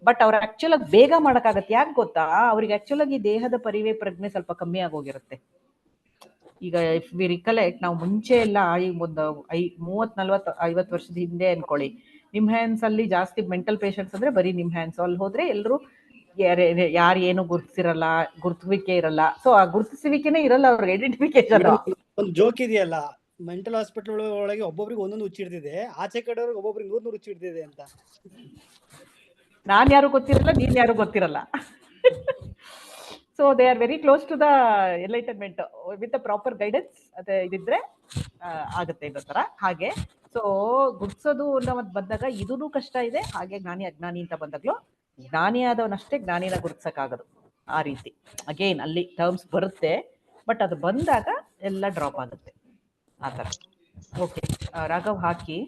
ಬಟ್ ಅವ್ರ ಆಕ್ಚುಲ್ ಆಗಿ ಬೇಗ ಮಾಡಕ್ಕಾಗತ್ತೆ. ಯಾಕೆ ಗೊತ್ತಾ, ಅವ್ರಿಗೆ ಆಕ್ಚುಲ್ ಆಗಿ ದೇಹದ ಪರಿವೇ ಪ್ರಜ್ಞೆ ಸ್ವಲ್ಪ ಕಮ್ಮಿ ಆಗೋಗಿರುತ್ತೆ. ಈಗ ಇಫ್ ವಿ ರಿಕಲೆಕ್ಟ್, ನಾವು ಮುಂಚೆ ಎಲ್ಲ ಒಂದು 30-40-50 ವರ್ಷದ ಹಿಂದೆ ಅನ್ಕೊಳ್ಳಿ, ನಿಮ್ಹ್ಯಾನ್ಸ್ ಅಲ್ಲಿ ಜಾಸ್ತಿ ಮೆಂಟಲ್ ಪೇಷಂಟ್ಸ್ ಅಂದ್ರೆ ಬರೀ ನಿಮ್ಹ್ಯಾನ್ಸ್. ಅಲ್ಲಿ ಹೋದ್ರೆ ಎಲ್ರು ಯಾರು ಏನು ಗುರುತಿರಲ್ಲ, ಗುರುತುವಿಕೆ ಇರಲ್ಲ. ಸೊ ಆ ಗುರುತಿಸುವಿಕೆನೇ ಇರಲ್ಲ ಅವ್ರಿಗೆ, ಐಡೆಂಟಿಫಿಕೇಶನ್. ಒಂದು ಜೋಕ್ ಇದೆಯಲ್ಲ, ಮೆಂಟಲ್ ಹಾಸ್ಪಿಟಲ್ ಒಳಗೆ ಒಬ್ಬೊಬ್ರಿಗೆ ಒಂದೊಂದು ಹುಚ್ಚಿಡ್ತಿದೆ, ಆಚೆ ಕಡೆಯವ್ರಿಗೆ ಒಬ್ಬೊಬ್ರಿಗೆ 100 ಹುಚ್ಚಿಡ್ತಿದೆ ಅಂತ. ನಾನ್ ಯಾರು ಗೊತ್ತಿರಲ್ಲ, ನೀನ್ ಯಾರು ಗೊತ್ತಿರಲ್ಲ. So they are very close to the enlightenment with the proper guidance. ಅದೇ ಇದಿದ್ರೆ ಆಗುತ್ತೆ ಇದೋ ತರ. ಹಾಗೆ ಸೊ ಗುಡ್ಸೋದು ಅನ್ನೋದು ಬಂದಾಗ ಇದೂ ಕಷ್ಟ ಇದೆ. ಹಾಗೆ ಜ್ಞಾನಿ ಅಜ್ಞಾನಿ ಅಂತ ಬಂದಾಗ್ಲೂ ಜ್ಞಾನಿ ಆದವನಷ್ಟೇ ಜ್ಞಾನಿನ ಗುರುತಿಸಕ್ಕಾಗೋದು. ಆ ರೀತಿ ಅಗೇನ್ ಅಲ್ಲಿ ಟರ್ಮ್ಸ್ ಬರುತ್ತೆ, ಬಟ್ ಅದು ಬಂದಾಗ ಎಲ್ಲ ಡ್ರಾಪ್ ಆಗುತ್ತೆ ಆ ಥರ. ಓಕೆ ರಾಘವ್ ಹಾಕಿ.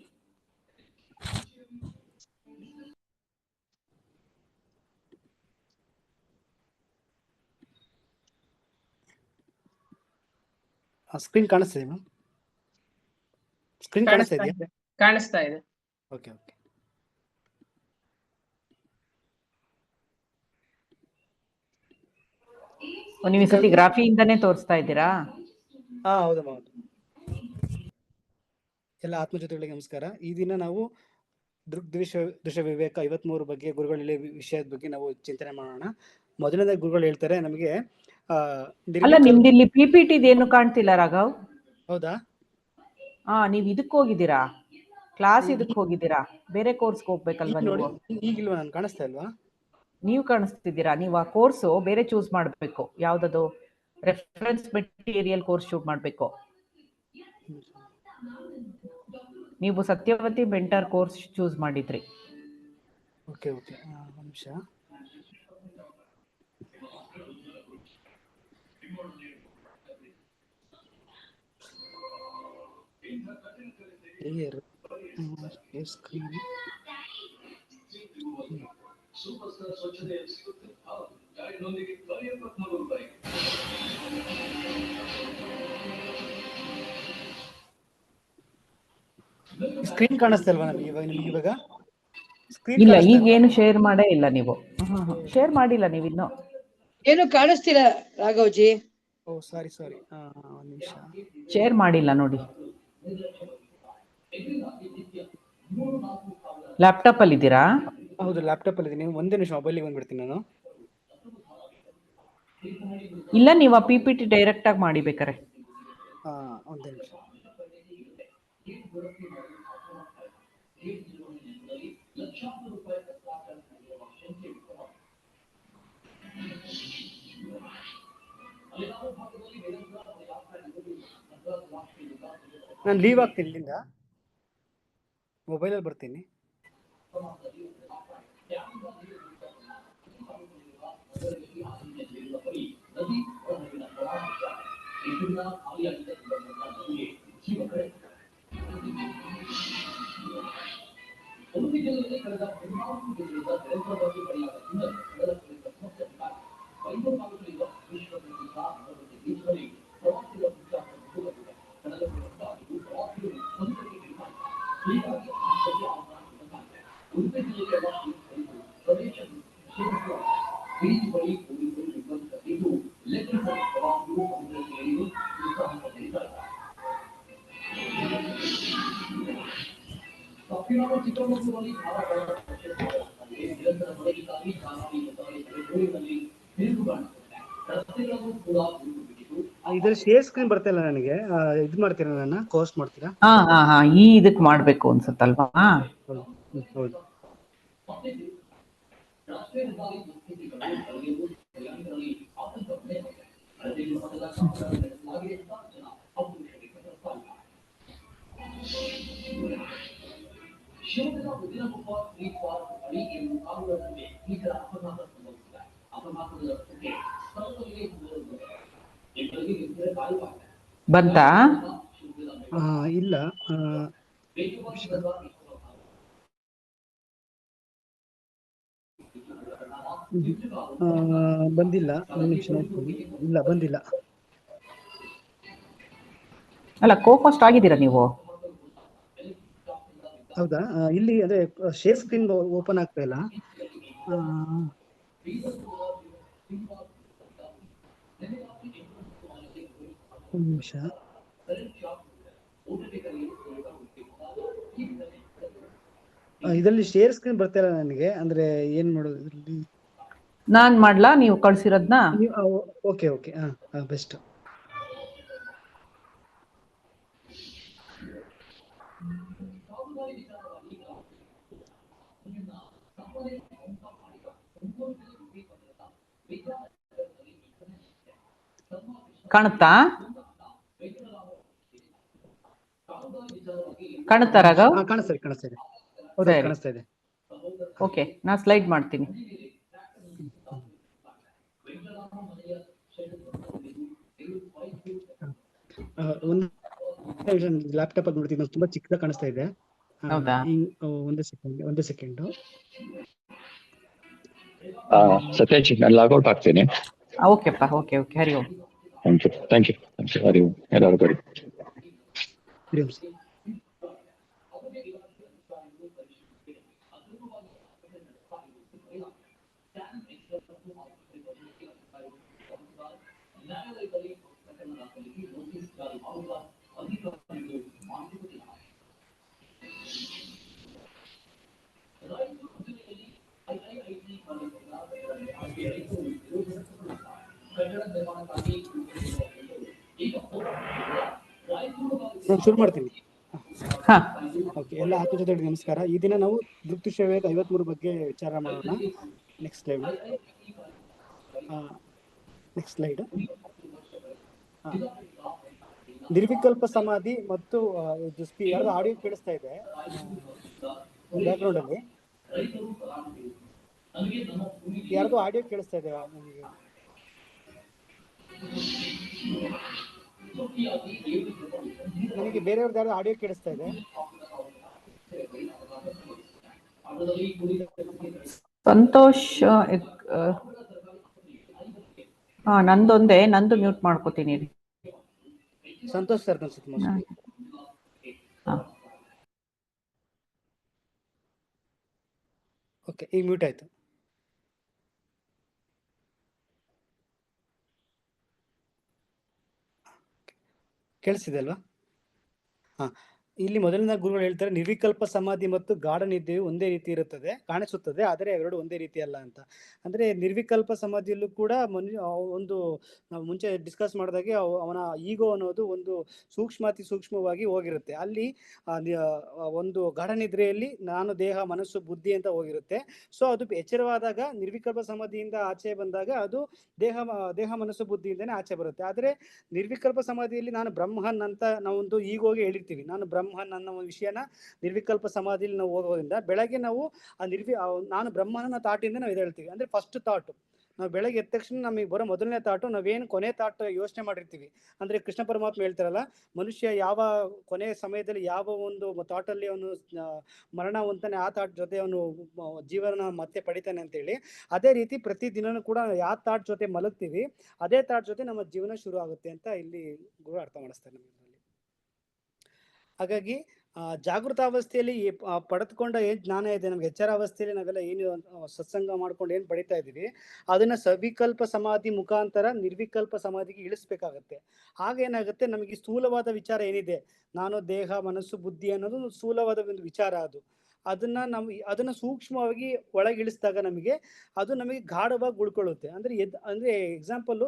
ಸ್ಕ್ರೀನ್ ಕಾಣಿಸ್ತಿದೆ ಮ್ಯಾಮ್? ಸ್ಕ್ರೀನ್ ಕಾಣಿಸ್ತಾ ಇದೆಯಾ? ಕಾಣಿಸ್ತಾ ಇದೆ. Okay okay. ನೀವು ಈ ಸತಿ ಗ್ರಾಫಿಯಿಂದಾನೇ ತೋರಿಸ್ತಾ ಇದ್ದೀರಾ? ಹಾ ಹೌದು ಹೌದು. ಎಲ್ಲ ಆತ್ಮಜ್ಯೋತಿಗಳಿಗೆ ನಮಸ್ಕಾರ. ಈ ದಿನ ನಾವು ದೃಶ್ಯ ವಿವೇಕ 53 ಬಗ್ಗೆ ಗುರುಗಳ ವಿಷಯದ ಬಗ್ಗೆ ನಾವು ಚಿಂತನೆ ಮಾಡೋಣ. ಮೊದಲನೇದಾಗಿ ಗುರುಗಳು ಹೇಳ್ತಾರೆ ನಮಗೆ ಅಲ್ಲ, ನಿಮ್ದು ಇಲ್ಲಿ PPT ಏನು ಕಾಣ್ತಿಲ್ಲ ರಾಘವ್. ಹೌದಾ? ನೀವ್ ಇದಕ್ಕೆ ಹೋಗಿದ್ದೀರಾ, ಕ್ಲಾಸ್ ಇದಕ್ಕೆ ಹೋಗಿದ್ದೀರಾ, ಬೇರೆ ಕೋರ್ಸ್ಗೆ ಹೋಗ್ಬೇಕಲ್ವಾ ನೀವು? ಈಗಿಲ್ವಾ? ನಾನು ಕಾಣಿಸ್ತಾ ಇಲ್ವಾ? ನೀವು ಕಾಣಿಸ್ತಿದ್ದೀರಾ. ನೀವು ಆ ಕೋರ್ಸು ಬೇರೆ ಚೂಸ್ ಮಾಡಬೇಕು. ಯಾವ್ದದು ರೆಫರೆನ್ಸ್ ಮೆಟೀರಿಯಲ್ ಕೋರ್ಸ್ ಚೂಸ್ ಮಾಡಬೇಕು. ನೀವು ಸತ್ಯವತಿ ಮೆಂಟರ್ ಕೋರ್ಸ್ ಚೂಸ್ ಮಾಡಿದ್ರಿ. ಓಕೆ ಓಕೆ, ಒಂದು ನಿಮಿಷ. ಸ್ಕ್ರೀನ್ ಕಾಣಿಸ್ತಾ ಇಲ್ವಾ ನಮಗೆ ಇವಾಗ? ಇಲ್ಲ, ಈಗ ಏನು ಶೇರ್ ಮಾಡೇ ಇಲ್ಲ ನೀವು. ಶೇರ್ ಮಾಡಿಲ್ಲ ನೀವು ಇನ್ನು. ಏನು ಕಾಣಿಸ್ತಿಲ್ಲ ರಾಘವ್ಜಿ. ಓ ಸಾರಿ ಸಾರಿ, ಒಂದು ನಿಮಿಷ. ಶೇರ್ ಮಾಡಿಲ್ಲ ನೋಡಿ. ಲ್ಯಾಪ್ಟಾಪ್ ಅಲ್ಲಿ ಇದ್ದೀರಾ? ಹೌದು, ಲ್ಯಾಪ್ಟಾಪ್ ಅಲ್ಲಿ ಇದ್ದೀನಿ. ಒಂದೇ ನಿಮಿಷ ಮೊಬೈಲಿಗೆ ಬಂದ್ಬಿಡ್ತೀನಿ ನಾನು. ಇಲ್ಲ, ನೀವು ಆ PPT ಡೈರೆಕ್ಟ್ ಆಗಿ ಮಾಡಿ ಬೇಕಾರೆ. ಒಂದೇ ನಿಮಿಷ. ನಾನು ಲೀವ್ ಆಗ್ತೀನಿ ಇಲ್ಲಿಂದ, ಮೊಬೈಲಲ್ಲಿ ಬರ್ತೀನಿ. ಇದ್ರಲ್ಲಿ ಶೇರ್ ಸ್ಕ್ರೀನ್ ಬರ್ತಾ ಇಲ್ಲ ನನಗೆ. ಇದು ಮಾಡ್ತೀರಾ, ನನ್ನ ಕೋರ್ಸ್ ಮಾಡ್ತೀರಾ? ಈ ಇದಕ್ಕೆ ಮಾಡ್ಬೇಕು ಅನ್ಸುತ್ತಲ್ವಾ? ಹೌದು. ಬಂತಾ? ಇಲ್ಲ, ಬಂದಿಲ್ಲ. ಒಂದು ನಿಮಿಷ ನೋಡ್ತೀನಿ. ಇಲ್ಲ, ಬಂದಿಲ್ಲ. ಅಲ್ಲ, ಕೋಫಾಸ್ಟ್ ಆಗಿದ್ದೀರಾ ನೀವು? ಹೌದಾ? ಇಲ್ಲಿ ಅದೇ ಶೇರ್ ಸ್ಕ್ರೀನ್ ಓಪನ್ ಆಗ್ತಾ ಇಲ್ಲ. ಒಂದು ನಿಮಿಷ. ಇದರಲ್ಲಿ ಶೇರ್ ಸ್ಕ್ರೀನ್ ಬರ್ತಾ ಇಲ್ಲ ನನಗೆ. ಅಂದ್ರೆ ಏನ್ ಮಾಡೋದು ಇದರಲ್ಲಿ? ನಾನ್ ಮಾಡ್ಲಾ, ನೀವು ಕಳ್ಸಿರೋದ್ನ? Okay okay, best. ಕಾಣುತ್ತಾ ಕಾಣುತ್ತಾ ರಾಘವ್? ಕಾಣಿಸ್ತಾ ಇದೆ ಸರಿ, ಕಾಣಿಸ್ತಾ ಇದೆ. ಓಕೆ, ನಾ ಸ್ಲೈಡ್ ಮಾಡ್ತೀನಿ. ಒಂದು ಲ್ಯಾಪ್ಟಾಪ್ ಅಲ್ಲಿ ನೋಡ್ತೀನಿ, ತುಂಬಾ ಚಿಕ್ಕದಾಗಿ ಕಾಣಿಸ್ತಾ ಇದೆ. ಹೌದಾ? ಒಂದು ಸೆಕೆಂಡ್. ಸತ್ಯಜಿ, ನಾನು ಲಾಗೌಟ್ ಆಗ್ತೇನೆ. ಓಕೆಪ್ಪ, okay, Hari Om. Thank you Hari Om. ಎಲ್ಲರೂ ಕೊಡಿ. ಶುರು ಮಾಡ್ತೀನಿ. ಹಾ, ಓಕೆ. ಎಲ್ಲ ಆತ್ಮಜೊತೆಗೆ ನಮಸ್ಕಾರ. ಈ ದಿನ ನಾವು ದೃಪ್ತಿ ಸೇವೆ 53 ಬಗ್ಗೆ ವಿಚಾರ ಮಾಡೋಣ. Next slide. ನಿರ್ವಿಕಲ್ಪ ಸಮಾಧಿ ಮತ್ತು ಯಾರ್ದು ಆಡಿಯೋ ಕೇಳಿಸ್ತಾ ಇದೆ ಬ್ಯಾಕ್ಗ್ರೌಂಡ್ ಅಲ್ಲಿ? ಯಾರ್ದು ಆಡಿಯೋ ಕೇಳಿಸ್ತಾ ಇದೆ ನನಗೆ? ನನಗೆ ಬೇರೆಯವ್ರದ್ದು ಯಾರು ಆಡಿಯೋ ಕೇಳಿಸ್ತಾ ಇದೆ? ಸಂತೋಷ್, ನಂದು ಮ್ಯೂಟ್ ಮಾಡ್ಕೋತೀನಿ. ಸಂತೋಷ್ ಸರ್ ಅನ್ಸುತ್ತೆ. ಓಕೆ, ಈಗ ಮ್ಯೂಟ್ ಆಯ್ತು. ಕೇಳಿಸಿದೆ ಅಲ್ವಾ? ಹಾ, ಇಲ್ಲಿ ಮೊದಲಿನ ಗುರುಗಳು ಹೇಳ್ತಾರೆ ನಿರ್ವಿಕಲ್ಪ ಸಮಾಧಿ ಮತ್ತು ಗಾಢ ನಿದ್ದೆಯು ಒಂದೇ ರೀತಿ ಇರುತ್ತದೆ, ಕಾಣಿಸುತ್ತದೆ, ಆದರೆ ಎರಡು ಒಂದೇ ರೀತಿ ಅಲ್ಲ ಅಂತ. ಅಂದ್ರೆ ನಿರ್ವಿಕಲ್ಪ ಸಮಾಧಿಯಲ್ಲೂ ಕೂಡ ಒಂದು ನಾವು ಮುಂಚೆ ಡಿಸ್ಕಸ್ ಮಾಡಿದಾಗೆ ಅವನ ಈಗೋ ಅನ್ನೋದು ಒಂದು ಸೂಕ್ಷ್ಮವಾಗಿ ಹೋಗಿರುತ್ತೆ. ಅಲ್ಲಿ ಒಂದು ಗಾಢ ನಿದ್ರೆಯಲ್ಲಿ ನಾನು ದೇಹ ಮನಸ್ಸು ಬುದ್ಧಿ ಅಂತ ಹೋಗಿರುತ್ತೆ. ಸೊ ಅದು ಎಚ್ಚರವಾದಾಗ ನಿರ್ವಿಕಲ್ಪ ಸಮಾಧಿಯಿಂದ ಆಚೆ ಬಂದಾಗ ಅದು ದೇಹ ಮನಸ್ಸು ಬುದ್ಧಿಯಿಂದನೇ ಆಚೆ ಬರುತ್ತೆ. ಆದರೆ ನಿರ್ವಿಕಲ್ಪ ಸಮಾಧಿಯಲ್ಲಿ ನಾನು ಬ್ರಹ್ಮನ್ ಅಂತ ನಾವೊಂದು ಈಗೋಗಿ ಹೇಳಿರ್ತೀವಿ, ನಾನು ಬ್ರಹ್ಮನ್ ಅನ್ನೋ ಒಂದು ವಿಷಯನ ನಿರ್ವಿಕಲ್ಪ ಸಮಾಧಿಯಲ್ಲಿ ನಾವು ಹೋಗೋದ್ರಿಂದ ಬೆಳಗ್ಗೆ ನಾವು ನಾನು ಬ್ರಹ್ಮನ ತಾಟಿಂದ ನಾವು ಹೇಳ್ತೀವಿ. ಅಂದ್ರೆ ಫಸ್ಟ್ ಥಾಟ್ ನಾವು ಬೆಳಗ್ಗೆ ಎದ್ದ ತಕ್ಷಣ ನಮಗೆ ಬರೋ ಮೊದಲನೇ ಥಾಟು ನಾವೇನು ಕೊನೆ ಥಾಟ್ ಯೋಚನೆ ಮಾಡಿರ್ತೀವಿ. ಅಂದ್ರೆ ಕೃಷ್ಣ ಪರಮಾತ್ಮ ಹೇಳ್ತಾರಲ್ಲ, ಮನುಷ್ಯ ಯಾವ ಕೊನೆ ಸಮಯದಲ್ಲಿ ಯಾವ ಒಂದು ಥಾಟಲ್ಲಿ ಅವನು ಮರಣ ಹೊಂತಾನೆ ಆ ಥಾಟ್ ಜೊತೆ ಅವನು ಜೀವನ ಮತ್ತೆ ಪಡಿತಾನೆ ಅಂತೇಳಿ, ಅದೇ ರೀತಿ ಪ್ರತಿದಿನನೂ ಕೂಡ ಯಾವ ಥಾಟ್ ಜೊತೆ ಮಲಗ್ತೀವಿ ಅದೇ ಥಾಟ್ ಜೊತೆ ನಮ್ಮ ಜೀವನ ಶುರು ಆಗುತ್ತೆ ಅಂತ ಇಲ್ಲಿ ಗುರು ಅರ್ಥ ಮಾಡಿಸ್ತಾರೆ ನಮಗೆ. ಹಾಗಾಗಿ ಜಾಗೃತಾವಸ್ಥೆಯಲ್ಲಿ ಪಡೆದುಕೊಂಡ ಏನ್ ಜ್ಞಾನ ಇದೆ, ನಮ್ಗೆ ಎಚ್ಚರಾವಸ್ಥೆಯಲ್ಲಿ ನಾವೆಲ್ಲ ಏನು ಸತ್ಸಂಗ ಮಾಡ್ಕೊಂಡು ಏನ್ ಪಡಿತಾ ಇದೀವಿ ಅದನ್ನ ಸವಿಕಲ್ಪ ಸಮಾಧಿ ಮುಖಾಂತರ ನಿರ್ವಿಕಲ್ಪ ಸಮಾಧಿಗೆ ಇಳಿಸ್ಬೇಕಾಗತ್ತೆ. ಆಗೇನಾಗುತ್ತೆ, ನಮಗೆ ಸ್ಥೂಲವಾದ ವಿಚಾರ ಏನಿದೆ, ನಾನು ದೇಹ ಮನಸ್ಸು ಬುದ್ಧಿ ಅನ್ನೋದು ಸ್ಥೂಲವಾದ ಒಂದು ವಿಚಾರ. ಅದನ್ನ ಸೂಕ್ಷ್ಮವಾಗಿ ಒಳಗಿಳಿಸಿದಾಗ ನಮಗೆ ಗಾಢವಾಗಿ ಉಳ್ಕೊಳ್ಳುತ್ತೆ. ಅಂದ್ರೆ ಎಕ್ಸಾಂಪಲ್,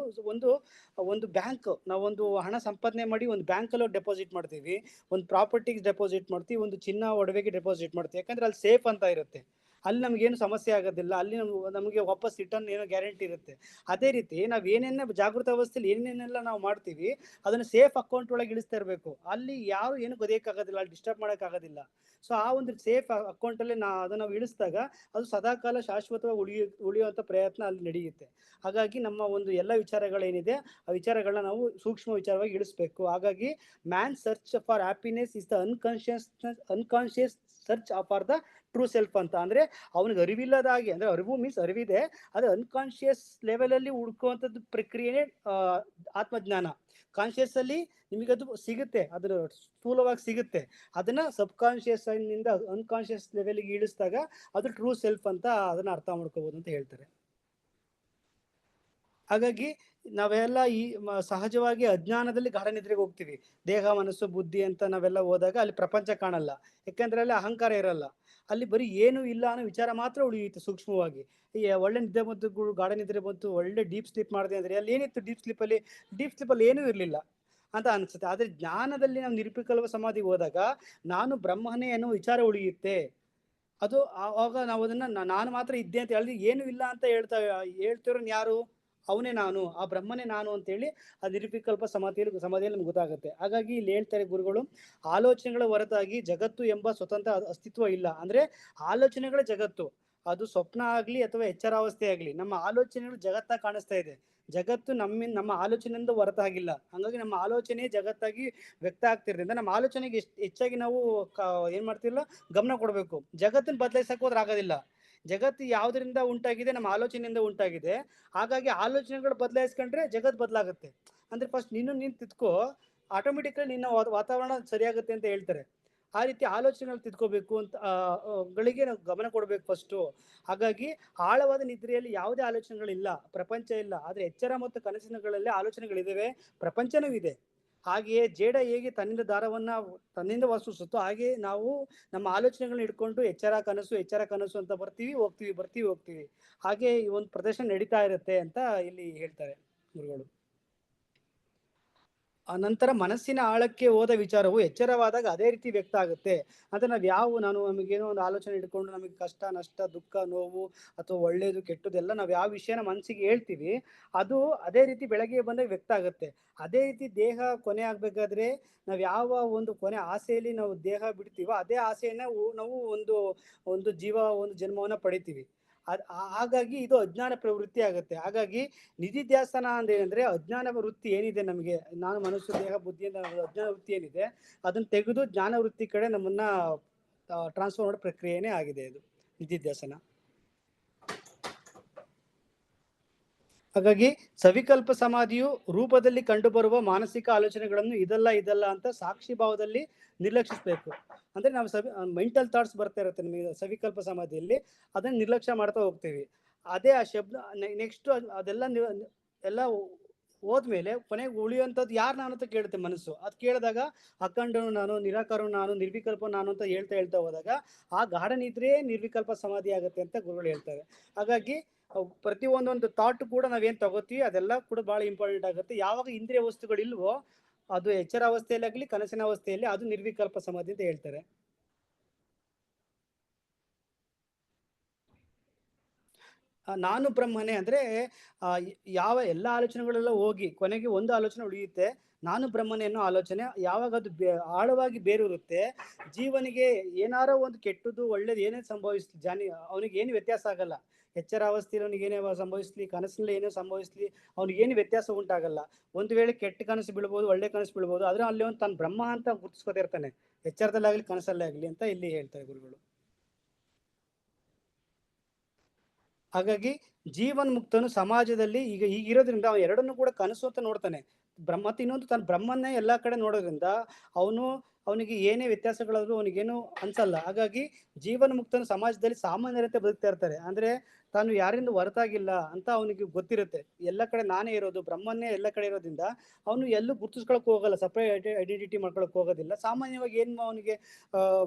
ಒಂದು ಬ್ಯಾಂಕ್, ನಾವೊಂದು ಹಣ ಸಂಪಾದನೆ ಮಾಡಿ ಒಂದು ಬ್ಯಾಂಕಲ್ಲಿ ಡೆಪಾಸಿಟ್ ಮಾಡ್ತೀವಿ, ಒಂದು ಪ್ರಾಪರ್ಟಿಗೆ ಡೆಪಾಸಿಟ್ ಮಾಡ್ತೀವಿ, ಒಂದು ಚಿನ್ನ ಒಡವೆಗೆ ಡೆಪಾಸಿಟ್ ಮಾಡ್ತೀವಿ. ಯಾಕಂದ್ರೆ ಅಲ್ಲಿ ಸೇಫ್ ಅಂತ ಇರುತ್ತೆ, ಅಲ್ಲಿ ನಮ್ಗೇನು ಸಮಸ್ಯೆ ಆಗೋದಿಲ್ಲ, ಅಲ್ಲಿ ನಮಗೆ ವಾಪಸ್ ರಿಟರ್ನ್ ಏನೋ ಗ್ಯಾರಂಟಿ ಇರುತ್ತೆ. ಅದೇ ರೀತಿ ನಾವು ಏನೇನ ಜಾಗೃತ ಅವಸ್ಥೆಯಲ್ಲಿ ಏನೇನೆಲ್ಲ ನಾವು ಮಾಡ್ತೀವಿ ಅದನ್ನ ಸೇಫ್ ಅಕೌಂಟ್ ಒಳಗೆ ಇಳಿಸ್ತಾ ಇರಬೇಕು. ಅಲ್ಲಿ ಯಾರು ಏನು ಗೊದಕ್ಕಾಗೋದಿಲ್ಲ, ಅಲ್ಲಿ ಡಿಸ್ಟರ್ಬ್ ಮಾಡೋಕ್ಕಾಗೋದಿಲ್ಲ. ಸೊ ಆ ಒಂದು ಸೇಫ್ ಅಕೌಂಟಲ್ಲಿ ಅದನ್ನ ನಾವು ಇಳಿಸಿದಾಗ ಅದು ಸದಾಕಾಲ ಶಾಶ್ವತವಾಗಿ ಉಳಿಯುವಂಥ ಪ್ರಯತ್ನ ಅಲ್ಲಿ ನಡೆಯುತ್ತೆ. ಹಾಗಾಗಿ ನಮ್ಮ ಒಂದು ಎಲ್ಲ ವಿಚಾರಗಳೇನಿದೆ ಆ ವಿಚಾರಗಳನ್ನ ನಾವು ಸೂಕ್ಷ್ಮ ವಿಚಾರವಾಗಿ ಇಳಿಸ್ಬೇಕು. ಹಾಗಾಗಿ man search for happiness is the unconscious search for the true self ಅಂತ. ಅಂದ್ರೆ ಅವನಿಗೆ ಅರಿವಿಲ್ಲದ ಹಾಗೆ, ಅಂದ್ರೆ ಅರಿವು ಮೀನ್ಸ್ ಅರಿವಿದೆ, ಅದು ಅನ್ಕಾನ್ಶಿಯಸ್ ಲೆವೆಲ್ ಅಲ್ಲಿ ಹುಡ್ಕುವಂಥದ್ದು ಪ್ರಕ್ರಿಯೆನೇ ಆತ್ಮಜ್ಞಾನ. ಕಾನ್ಶಿಯಸ್ ಅಲ್ಲಿ ನಿಮಗದು ಸಿಗುತ್ತೆ, ಅದ್ರ ಸ್ಥೂಲವಾಗಿ ಸಿಗುತ್ತೆ, ಅದನ್ನ ಸಬ್ ಕಾನ್ಶಿಯಸ್ ನಿಂದ ಅನ್ಕಾನ್ಶಿಯಸ್ ಲೆವೆಲ್ಗೆ ಇಳಿಸಿದಾಗ ಅದು ಟ್ರೂ ಸೆಲ್ಫ್ ಅಂತ ಅದನ್ನ ಅರ್ಥ ಮಾಡ್ಕೋಬಹುದು ಅಂತ ಹೇಳ್ತಾರೆ. ಹಾಗಾಗಿ ನಾವೆಲ್ಲ ಈ ಸಹಜವಾಗಿ ಅಜ್ಞಾನದಲ್ಲಿ ಗಾಢ ನಿದ್ರೆಗೆ ಹೋಗ್ತೀವಿ. ದೇಹ ಮನಸ್ಸು ಬುದ್ಧಿ ಅಂತ ನಾವೆಲ್ಲ ಹೋದಾಗ ಅಲ್ಲಿ ಪ್ರಪಂಚ ಕಾಣಲ್ಲ, ಯಾಕಂದ್ರೆ ಅಲ್ಲಿ ಅಹಂಕಾರ ಇರಲ್ಲ, ಅಲ್ಲಿ ಬರೀ ಏನು ಇಲ್ಲ ಅನ್ನೋ ವಿಚಾರ ಮಾತ್ರ ಉಳಿಯುತ್ತೆ ಸೂಕ್ಷ್ಮವಾಗಿ. ಈ ಒಳ್ಳೆ ನಿದ್ದೆ ಬಂತು, ಗಾಢ ನಿದ್ರೆ ಬಂತು, ಒಳ್ಳೆ ಡೀಪ್ ಸ್ಲೀಪ್ ಮಾಡಿದೆ ಅಂದ್ರೆ ಅಲ್ಲಿ ಏನಿತ್ತು, ಡೀಪ್ ಸ್ಲೀಪಲ್ಲಿ ಏನೂ ಇರಲಿಲ್ಲ. ಅಂತ ಅನ್ಸುತ್ತೆ. ಆದ್ರೆ ಜ್ಞಾನದಲ್ಲಿ ನಾವು ನಿರ್ವಿಕಲ್ಪ ಸಮಾಧಿಗೆ ಹೋದಾಗ ನಾನು ಬ್ರಹ್ಮನೇ ಅನ್ನೋ ವಿಚಾರ ಉಳಿಯುತ್ತೆ. ಅದು ಆವಾಗ ನಾವು ಅದನ್ನ ನಾನು ಮಾತ್ರ ಇದ್ದೆ ಅಂತ ಹೇಳಿದ್ರೆ ಏನು ಇಲ್ಲ ಅಂತ ಹೇಳ್ತಿರೋನ್ ಯಾರು? ಅವನೇ ನಾನು, ಆ ಬ್ರಹ್ಮನೇ ನಾನು ಅಂತೇಳಿ ಆ ನಿರ್ವಿಕಲ್ಪ ಸಮಾಧಿಯಲ್ಲಿ ನಮ್ಗೆ ಗೊತ್ತಾಗುತ್ತೆ. ಹಾಗಾಗಿ ಇಲ್ಲಿ ಹೇಳ್ತಾರೆ ಗುರುಗಳು, ಆಲೋಚನೆಗಳ ಹೊರತಾಗಿ ಜಗತ್ತು ಎಂಬ ಸ್ವತಂತ್ರ ಅಸ್ತಿತ್ವ ಇಲ್ಲ. ಅಂದ್ರೆ ಆಲೋಚನೆಗಳ ಜಗತ್ತು, ಅದು ಸ್ವಪ್ನ ಆಗ್ಲಿ ಅಥವಾ ಎಚ್ಚರಾವಸ್ಥೆ ಆಗ್ಲಿ, ನಮ್ಮ ಆಲೋಚನೆಗಳು ಜಗತ್ತಾಗಿ ಕಾಣಿಸ್ತಾ ಇದೆ. ಜಗತ್ತು ನಮ್ಮ ಆಲೋಚನೆಯಿಂದ ಹೊರತಾಗಿಲ್ಲ. ಹಂಗಾಗಿ ನಮ್ಮ ಆಲೋಚನೆ ಜಗತ್ತಾಗಿ ವ್ಯಕ್ತ ಆಗ್ತಿರೋದ್ರಿಂದ ನಮ್ಮ ಆಲೋಚನೆಗೆ ಹೆಚ್ಚಾಗಿ ನಾವು ಏನ್ ಮಾಡ್ತಿರಲ್ಲ ಗಮನ ಕೊಡಬೇಕು. ಜಗತ್ತನ್ನು ಬದಲಾಯಿಸಕ್ ಹೋದ್ರೆ ಆಗೋದಿಲ್ಲ. ಜಗತ್ತು ಯಾವ್ದರಿಂದ ಉಂಟಾಗಿದೆ? ನಮ್ಮ ಆಲೋಚನೆಯಿಂದ ಉಂಟಾಗಿದೆ. ಹಾಗಾಗಿ ಆಲೋಚನೆಗಳು ಬದಲಾಯಿಸ್ಕೊಂಡ್ರೆ ಜಗತ್ ಬದಲಾಗುತ್ತೆ. ಅಂದ್ರೆ ಫಸ್ಟ್ ನೀನು ತಿದ್ಕೋ, ಆಟೋಮೆಟಿಕಲಿ ನಿನ್ನ ವಾತಾವರಣ ಸರಿಯಾಗುತ್ತೆ ಅಂತ ಹೇಳ್ತಾರೆ. ಆ ರೀತಿ ಆಲೋಚನೆಗಳು ತಿದ್ಕೋಬೇಕು ಅಂತ ಗಳಿಗೆ ನಾವು ಗಮನ ಕೊಡಬೇಕು ಫಸ್ಟು. ಹಾಗಾಗಿ ಆಳವಾದ ನಿದ್ರೆಯಲ್ಲಿ ಯಾವುದೇ ಆಲೋಚನೆಗಳಿಲ್ಲ, ಪ್ರಪಂಚ ಇಲ್ಲ. ಆದ್ರೆ ಎಚ್ಚರ ಮತ್ತು ಕನಸಿನಗಳಲ್ಲಿ ಆಲೋಚನೆಗಳಿದಾವೆ, ಪ್ರಪಂಚನೂ ಇದೆ. ಹಾಗೆಯೇ ಜೇಡ ಹೇಗೆ ತನ್ನಿಂದ ವಾಸಿಸುತ್ತೋ ಹಾಗೆ ನಾವು ನಮ್ಮ ಆಲೋಚನೆಗಳನ್ನ ಇಟ್ಕೊಂಡು ಎಚ್ಚರ ಕನಸು ಅಂತ ಹೋಗ್ತೀವಿ. ಹಾಗೆ ಈ ಒಂದು ಪ್ರದರ್ಶನ ನಡೀತಾ ಇರುತ್ತೆ ಅಂತ ಇಲ್ಲಿ ಹೇಳ್ತಾರೆ ಗುರುಗಳು. ನಂತರ ಮನಸ್ಸಿನ ಆಳಕ್ಕೆ ಹೋದ ವಿಚಾರವು ಎಚ್ಚರವಾದಾಗ ಅದೇ ರೀತಿ ವ್ಯಕ್ತ ಆಗುತ್ತೆ. ಅಂದ್ರೆ ನಮಗೇನೋ ಒಂದು ಆಲೋಚನೆ ಇಟ್ಕೊಂಡು ನಮಗೆ ಕಷ್ಟ, ನಷ್ಟ, ದುಃಖ, ನೋವು ಅಥವಾ ಒಳ್ಳೇದು ಕೆಟ್ಟದ್ದು ಎಲ್ಲ ನಾವು ಯಾವ ವಿಷಯನ ಮನಸ್ಸಿಗೆ ಹೇಳ್ತೀವಿ, ಅದು ಅದೇ ರೀತಿ ಬೆಳಗ್ಗೆ ಬಂದಾಗ ವ್ಯಕ್ತ ಆಗುತ್ತೆ. ಅದೇ ರೀತಿ ದೇಹ ಕೊನೆ ಆಗ್ಬೇಕಾದ್ರೆ ನಾವು ಯಾವ ಒಂದು ಕೊನೆ ಆಸೆಯಲ್ಲಿ ನಾವು ದೇಹ ಬಿಡ್ತೀವೋ ಅದೇ ಆಸೆಯನ್ನ ನಾವು ಒಂದು ಜನ್ಮವನ್ನ ಪಡಿತೀವಿ. ಹಾಗಾಗಿ ಇದು ಅಜ್ಞಾನ ಪ್ರವೃತ್ತಿ ಆಗುತ್ತೆ. ಹಾಗಾಗಿ ನಿಧಿಧ್ಯಾಸನ ಅಂದ್ರೆ ಅಜ್ಞಾನ ವೃತ್ತಿ ಏನಿದೆ ನಮಗೆ, ನಾನು ಮನಸ್ಸು ದೇಹ ಬುದ್ಧಿ ಅಜ್ಞಾನ ವೃತ್ತಿ ಏನಿದೆ ಅದನ್ನ ತೆಗೆದು ಜ್ಞಾನ ವೃತ್ತಿ ಕಡೆ ನಮ್ಮನ್ನ ಟ್ರಾನ್ಸ್ಫರ್ ಮಾಡೋ ಪ್ರಕ್ರಿಯೆನೇ ಆಗಿದೆ ಇದು ನಿಧಿಧ್ಯಾಸನ. ಹಾಗಾಗಿ ಸವಿಕಲ್ಪ ಸಮಾಧಿಯು ರೂಪದಲ್ಲಿ ಕಂಡುಬರುವ ಮಾನಸಿಕ ಆಲೋಚನೆಗಳನ್ನು ಇದಲ್ಲ ಅಂತ ಸಾಕ್ಷಿ ಭಾವದಲ್ಲಿ ನಿರ್ಲಕ್ಷಿಸಬೇಕು. ಅಂದ್ರೆ ನಾವು ಮೆಂಟಲ್ ಥಾಟ್ಸ್ ಬರ್ತಾ ಇರುತ್ತೆ ನಮಗೆ ಸವಿಕಲ್ಪ ಸಮಾಧಿಯಲ್ಲಿ, ಅದನ್ನ ನಿರ್ಲಕ್ಷ್ಯ ಮಾಡ್ತಾ ಹೋಗ್ತೀವಿ. ಅದೇ ಆ ಶಬ್ದ ನೆಕ್ಸ್ಟ್ ಎಲ್ಲ ಹೋದ್ಮೇಲೆ ಕೊನೆಗೆ ಉಳಿಯುವಂಥದ್ದು ಯಾರು ನಾನು ಅಂತ ಕೇಳುತ್ತೆ ಮನಸ್ಸು. ಅದು ಕೇಳಿದಾಗ ಅಖಂಡನು ನಾನು, ನಿರಾಕಾರನು ನಾನು, ನಿರ್ವಿಕಲ್ಪ ನಾನು ಅಂತ ಹೇಳ್ತಾ ಹೋದಾಗ ಆ ಗಾಢ ನಿದ್ರೆ ನಿರ್ವಿಕಲ್ಪ ಸಮಾಧಿ ಆಗುತ್ತೆ ಅಂತ ಗುರುಗಳು ಹೇಳ್ತಾರೆ. ಹಾಗಾಗಿ ಪ್ರತಿಯೊಂದೊಂದು ಥಾಟ್ ಕೂಡ ನಾವೇನ್ ತಗೋತೀವಿ ಅದೆಲ್ಲ ಕೂಡ ಬಹಳ ಇಂಪಾರ್ಟೆಂಟ್ ಆಗುತ್ತೆ. ಯಾವಾಗ ಇಂದ್ರಿಯ ವಸ್ತುಗಳಿಲ್ವೋ ಅದು ಎಚ್ಚರಾವಸ್ಥೆಯಲ್ಲಿ ಆಗಲಿ ಕನಸಿನ ಅವಸ್ಥೆಯಲ್ಲಿ ಅದು ನಿರ್ವಿಕಲ್ಪ ಸಮಾಧಿ ಅಂತ ಹೇಳ್ತಾರೆ. ನಾನು ಬ್ರಹ್ಮನೇ ಅಂದ್ರೆ ಯಾವ ಎಲ್ಲ ಆಲೋಚನೆಗಳೆಲ್ಲ ಹೋಗಿ ಕೊನೆಗೆ ಒಂದು ಆಲೋಚನೆ ಉಳಿಯುತ್ತೆ, ನಾನು ಬ್ರಹ್ಮನೇ ಅನ್ನೋ ಆಲೋಚನೆ. ಯಾವಾಗ ಅದು ಆಳವಾಗಿ ಬೇರೂರುತ್ತೆ, ಜೀವನಿಗೆ ಏನಾರೋ ಒಂದು ಕೆಟ್ಟದ್ದು ಒಳ್ಳೇದು ಏನೇ ಸಂಭವಿಸ್ಲಿ ಅವನಿಗೆ ಏನು ವ್ಯತ್ಯಾಸ ಆಗಲ್ಲ. ಎಚ್ಚರಾವಸ್ಥೆಯಲ್ಲಿ ಅವನಿಗೆ ಏನೇ ಸಂಭವಿಸ್ಲಿ, ಕನಸಿನಲ್ಲಿ ಏನೇ ಸಂಭವಿಸ್ಲಿ ಅವ್ನಿಗೆ ಏನು ವ್ಯತ್ಯಾಸ ಉಂಟಾಗಲ್ಲ. ಒಂದು ವೇಳೆ ಕೆಟ್ಟ ಕನಸು ಬೀಳ್ಬೋದು, ಒಳ್ಳೆ ಕನಸು ಬೀಳ್ಬೋದು, ಆದ್ರೆ ಅಲ್ಲಿ ಒಂದು ತಾನು ಬ್ರಹ್ಮ ಅಂತ ಗುರುತಿಸ್ಕೊತಿರ್ತಾನೆ, ಎಚ್ಚರದಲ್ಲಾಗ್ಲಿ ಕನಸಲ್ಲೇ ಆಗ್ಲಿ ಅಂತ ಇಲ್ಲಿ ಹೇಳ್ತಾರೆ ಗುರುಗಳು. ಹಾಗಾಗಿ ಜೀವನ್ ಮುಕ್ತನು ಸಮಾಜದಲ್ಲಿ ಈಗಿರೋದ್ರಿಂದ ಅವನು ಎರಡನ್ನೂ ಕೂಡ ಕನಸು ಅಂತ ನೋಡ್ತಾನೆ. ಮತ್ತೆ ಇನ್ನೊಂದು ತಾನು ಬ್ರಹ್ಮನ್ನೇ ಎಲ್ಲಾ ಕಡೆ ನೋಡೋದ್ರಿಂದ ಅವನಿಗೆ ಏನೇ ವ್ಯತ್ಯಾಸಗಳಾದ್ರೂ ಅವನಿಗೇನು ಅನ್ಸಲ್ಲ. ಹಾಗಾಗಿ ಜೀವನ ಮುಕ್ತನು ಸಮಾಜದಲ್ಲಿ ಸಾಮಾನ್ಯರಂತೆ ಬದುಕ್ತಾ ಇರ್ತಾರೆ. ಅಂದ್ರೆ ತಾನು ಯಾರಿಂದ ಹೊರತಾಗಿಲ್ಲ ಅಂತ ಅವನಿಗೆ ಗೊತ್ತಿರುತ್ತೆ. ಎಲ್ಲ ಕಡೆ ನಾನೇ ಇರೋದು, ಬ್ರಹ್ಮನ್ನೇ ಎಲ್ಲ ಕಡೆ ಇರೋದ್ರಿಂದ ಅವನು ಎಲ್ಲೂ ಗುರುತಿಸ್ಕೊಳಕ್ ಹೋಗಲ್ಲ, ಸಪರೇಟ್ ಐಡೆಂಟಿಟಿ ಮಾಡ್ಕೊಳಕ್ ಹೋಗೋದಿಲ್ಲ. ಸಾಮಾನ್ಯವಾಗಿ ಏನು ಅವನಿಗೆ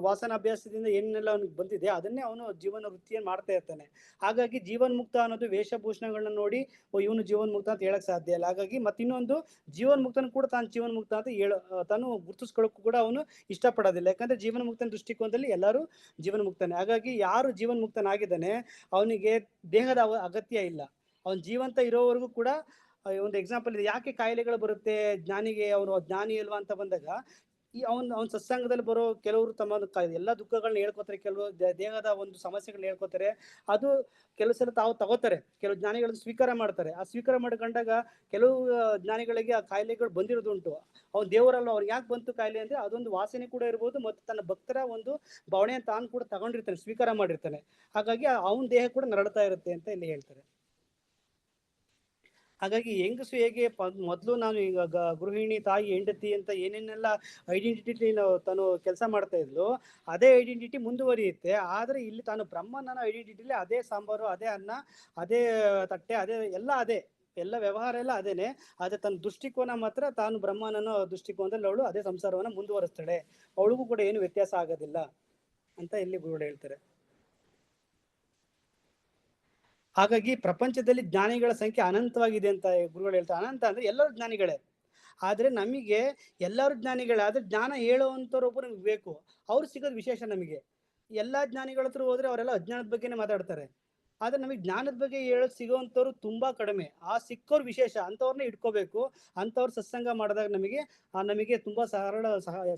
ವಾಸನಾಭ್ಯಾಸದಿಂದ ಏನೆಲ್ಲ ಅವನಿಗೆ ಬಂದಿದೆ ಅದನ್ನೇ ಅವನು ಜೀವನ ವೃತ್ತಿಯನ್ನು ಮಾಡ್ತಾ ಇರ್ತಾನೆ. ಹಾಗಾಗಿ ಜೀವನ್ ಮುಕ್ತ ಅನ್ನೋದು ವೇಷಭೂಷಣಗಳನ್ನ ನೋಡಿ ಇವನು ಜೀವನ್ ಮುಕ್ತ ಅಂತ ಹೇಳಕ್ ಸಾಧ್ಯ ಇಲ್ಲ. ಹಾಗಾಗಿ ಮತ್ತಿನ್ನೊಂದು ಜೀವನ್ ಮುಕ್ತನ ಕೂಡ ತಾನು ಜೀವನ್ ಮುಕ್ತ ಅಂತ ತಾನು ಗುರುತಿಸ್ಕೊಳ್ಳೋಕ್ಕೂ ಕೂಡ ಅವನು ಇಷ್ಟಪಡೋದಿಲ್ಲ. ಯಾಕಂದ್ರೆ ಜೀವನ ಮುಕ್ತನ ದೃಷ್ಟಿಕೋನದಲ್ಲಿ ಎಲ್ಲರೂ ಜೀವನ ಮುಕ್ತಾನೆ. ಹಾಗಾಗಿ ಯಾರು ಜೀವನ್ ಮುಕ್ತನಾಗಿದ್ದಾನೆ ಅವನಿಗೆ ದೇಹದ ಅಗತ್ಯ ಇಲ್ಲ. ಅವನ್ ಜೀವಂತ ಇರೋವರೆಗೂ ಕೂಡ ಒಂದು ಎಕ್ಸಾಂಪಲ್ ಇದೆ. ಯಾಕೆ ಕಾಯಿಲೆಗಳು ಬರುತ್ತೆ ಜ್ಞಾನಿಗೆ, ಅವನು ಜ್ಞಾನಿ ಇಲ್ವಾ ಅಂತ ಬಂದಾಗ ಅವನ್ ಸತ್ಸಂಗದಲ್ಲಿ ಬರೋ ಕೆಲವರು ತಮ್ಮ ಎಲ್ಲಾ ದುಃಖಗಳನ್ನ ಹೇಳ್ಕೊತಾರೆ, ಕೆಲವು ದೇಹದ ಒಂದು ಸಮಸ್ಯೆಗಳನ್ನ ಹೇಳ್ಕೊತಾರೆ. ಅದು ಕೆಲವು ಸಲ ತಾವು ತಗೋತಾರೆ, ಕೆಲವು ಜ್ಞಾನಿಗಳನ್ನ ಸ್ವೀಕಾರ ಮಾಡ್ತಾರೆ. ಆ ಸ್ವೀಕಾರ ಮಾಡ್ಕೊಂಡಾಗ ಕೆಲವು ಜ್ಞಾನಿಗಳಿಗೆ ಆ ಕಾಯಿಲೆಗಳು ಬಂದಿರೋದುಂಟು. ಅವ್ನು ದೇವರಲ್ಲ, ಅವ್ರಿಗೆ ಯಾಕೆ ಬಂತು ಕಾಯಿಲೆ ಅಂದ್ರೆ ಅದೊಂದು ವಾಸನೆ ಕೂಡ ಇರ್ಬೋದು, ಮತ್ತು ತನ್ನ ಭಕ್ತರ ಒಂದು ಭಾವನೆ ತಾನು ಕೂಡ ತಗೊಂಡಿರ್ತಾನೆ, ಸ್ವೀಕಾರ ಮಾಡಿರ್ತಾನೆ. ಹಾಗಾಗಿ ಅವನ ದೇಹ ಕೂಡ ನರಳ್ತಾ ಇರುತ್ತೆ ಅಂತ ಇಲ್ಲಿ ಹೇಳ್ತಾರೆ. ಹಾಗಾಗಿ ಹೆಂಗಸು ಹೇಗೆ ಮೊದಲು ನಾನು ಈಗ ಗೃಹಿಣಿ, ತಾಯಿ, ಹೆಂಡತಿ ಅಂತ ಏನೇನೆಲ್ಲ ಐಡೆಂಟಿಟಿ ತಾನು ಕೆಲಸ ಮಾಡ್ತಾ ಇದ್ಲು, ಅದೇ ಐಡೆಂಟಿಟಿ ಮುಂದುವರಿಯುತ್ತೆ. ಆದ್ರೆ ಇಲ್ಲಿ ತಾನು ಬ್ರಹ್ಮನ ಐಡೆಂಟಿಟಿಲಿ ಅದೇ ಸಾಂಬಾರು, ಅದೇ ಅನ್ನ, ಅದೇ ತಟ್ಟೆ, ಅದೇ ಎಲ್ಲ ವ್ಯವಹಾರ ಎಲ್ಲ ಅದೇನೆ. ಆದ್ರೆ ತನ್ನ ದೃಷ್ಟಿಕೋನ ಮಾತ್ರ ತಾನು ಬ್ರಹ್ಮನನ್ನೋ ದೃಷ್ಟಿಕೋನದಲ್ಲಿ ಅವಳು ಅದೇ ಸಂಸಾರವನ್ನ ಮುಂದುವರಿಸ್ತಾಳೆ. ಅವಳಿಗೂ ಕೂಡ ಏನು ವ್ಯತ್ಯಾಸ ಆಗೋದಿಲ್ಲ ಅಂತ ಇಲ್ಲಿ ಗುರುಗಳು ಹೇಳ್ತಾರೆ. ಹಾಗಾಗಿ ಪ್ರಪಂಚದಲ್ಲಿ ಜ್ಞಾನಿಗಳ ಸಂಖ್ಯೆ ಅನಂತವಾಗಿದೆ ಅಂತ ಗುರುಗಳು ಹೇಳ್ತಾರೆ. ಅನಂತ ಅಂದ್ರೆ ಎಲ್ಲರೂ ಜ್ಞಾನಿಗಳೇ. ಆದ್ರೆ ನಮಗೆ ಎಲ್ಲರೂ ಜ್ಞಾನಿಗಳೇ, ಆದ್ರೆ ಜ್ಞಾನ ಹೇಳುವಂಥವ್ರು ಒಬ್ಬರು ನಮ್ಗೆ ಬೇಕು, ಅವ್ರು ಸಿಗೋದು ವಿಶೇಷ ನಮಗೆ. ಎಲ್ಲಾ ಜ್ಞಾನಿಗಳ ಹತ್ರ ಹೋದ್ರೆ ಅವರೆಲ್ಲ ಅಜ್ಞಾನದ ಬಗ್ಗೆನೇ ಮಾತಾಡ್ತಾರೆ, ಆದ್ರೆ ನಮಗೆ ಜ್ಞಾನದ ಬಗ್ಗೆ ಹೇಳೋದು ಸಿಗೋವಂಥವ್ರು ತುಂಬಾ ಕಡಿಮೆ. ಆ ಸಿಕ್ಕೋರು ವಿಶೇಷ, ಅಂಥವ್ರನ್ನ ಇಟ್ಕೋಬೇಕು. ಅಂಥವ್ರು ಸತ್ಸಂಗ ಮಾಡಿದಾಗ ನಮಗೆ ತುಂಬಾ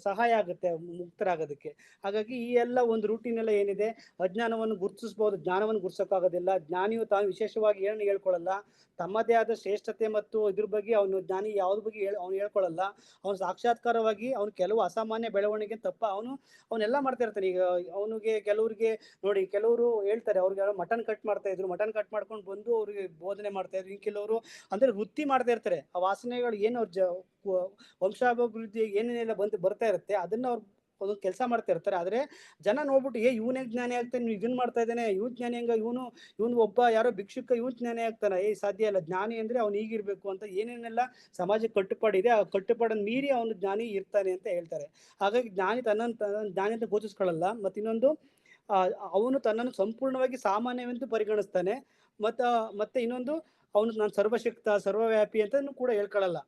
ಸಹಾಯ ಆಗುತ್ತೆ ಮುಕ್ತರಾಗೋದಕ್ಕೆ. ಹಾಗಾಗಿ ಈ ಎಲ್ಲ ಒಂದು ರೂಟೀನ್ ಎಲ್ಲ ಏನಿದೆ, ಅಜ್ಞಾನವನ್ನು ಗುರುತಿಸ್ಬೋದು, ಜ್ಞಾನವನ್ನು ಗುರ್ಸೋಕ್ಕಾಗೋದಿಲ್ಲ. ಜ್ಞಾನಿಯು ತಾನು ವಿಶೇಷವಾಗಿ ಏನು ಹೇಳ್ಕೊಳ್ಳಲ್ಲ, ತಮ್ಮದೇ ಆದ ಶ್ರೇಷ್ಠತೆ ಮತ್ತು ಇದ್ರ ಬಗ್ಗೆ ಅವನು ಜ್ಞಾನಿ ಯಾವ್ದ್ರ ಬಗ್ಗೆ ಅವ್ನು ಹೇಳ್ಕೊಳ್ಳಲ್ಲ. ಅವನು ಸಾಕ್ಷಾತ್ಕಾರವಾಗಿ ಅವ್ನು ಕೆಲವು ಅಸಾಮಾನ್ಯ ಬೆಳವಣಿಗೆ ಅವನೆಲ್ಲ ಮಾಡ್ತಾ ಇರ್ತಾನೆ. ಈಗ ಅವನಿಗೆ ಕೆಲವ್ರಿಗೆ ನೋಡಿ, ಕೆಲವರು ಹೇಳ್ತಾರೆ ಅವ್ರಿಗೆ ಮಟನ್ ಕಟ್ ಮಾಡ್ತಾ ಇದ್ರು, ಮಟನ್ ಕಟ್ ಮಾಡ್ಕೊಂಡು ಬಂದು ಅವ್ರಿಗೆ ಬೋಧನೆ ಮಾಡ್ತಾ ಇದ್ರು. ಇನ್ನು ಕೆಲವರು ಅಂದ್ರೆ ವೃತ್ತಿ ಮಾಡ್ತಾ ಇರ್ತಾರೆ, ಆ ವಾಸನೆಗಳು ಏನು ಅವ್ರ ವಂಶಾಭಿವೃದ್ಧಿ ಏನೇನೆಲ್ಲ ಬರ್ತಾ ಇರುತ್ತೆ ಅದನ್ನ ಅವ್ರು ಒಂದೊಂದು ಕೆಲಸ ಮಾಡ್ತಾ ಇರ್ತಾರೆ. ಆದ್ರೆ ಜನ ನೋಡ್ಬಿಟ್ಟು ಇವನೇ ಜ್ಞಾನಿ ಆಗ್ತಾನೆ, ನೀವು ಇದನ್ನ ಮಾಡ್ತಾ ಇದ್ದಾನೆ, ಇವ್ ಜ್ಞಾನಿ ಹಂಗ, ಇವನು ಒಬ್ಬ ಯಾರೋ ಭಿಕ್ಷುಕ ಇವ್ ಜ್ಞಾನಿ ಆಗ್ತಾನೆ, ಸಾಧ್ಯ ಇಲ್ಲ, ಜ್ಞಾನಿ ಅಂದ್ರೆ ಅವ್ನು ಹೀಗಿರ್ಬೇಕು ಅಂತ ಏನೇನೆಲ್ಲ ಸಮಾಜಕ್ಕೆ ಕಟ್ಟುಪಾಡಿದೆ, ಆ ಕಟ್ಟುಪಾಡನ್ನು ಮೀರಿ ಅವನು ಜ್ಞಾನಿ ಇರ್ತಾನೆ ಅಂತ ಹೇಳ್ತಾರೆ. ಹಾಗಾಗಿ ಜ್ಞಾನಿ ಜ್ಞಾನಿ ಅಂತ ಘೋಷಿಸ್ಕೊಳ್ಳಲ್ಲ. ಮತ್ತಿನ್ನೊಂದು, ಅವನು ತನ್ನನ್ನು ಸಂಪೂರ್ಣವಾಗಿ ಸಾಮಾನ್ಯವೆಂದು ಪರಿಗಣಿಸ್ತಾನೆ. ಮತ್ತೆ ಇನ್ನೊಂದು, ನಾನು ಸರ್ವಶಕ್ತ ಸರ್ವವ್ಯಾಪಿ ಅಂತ ಕೂಡ ಹೇಳ್ಕೊಳ್ಳಲ್ಲ.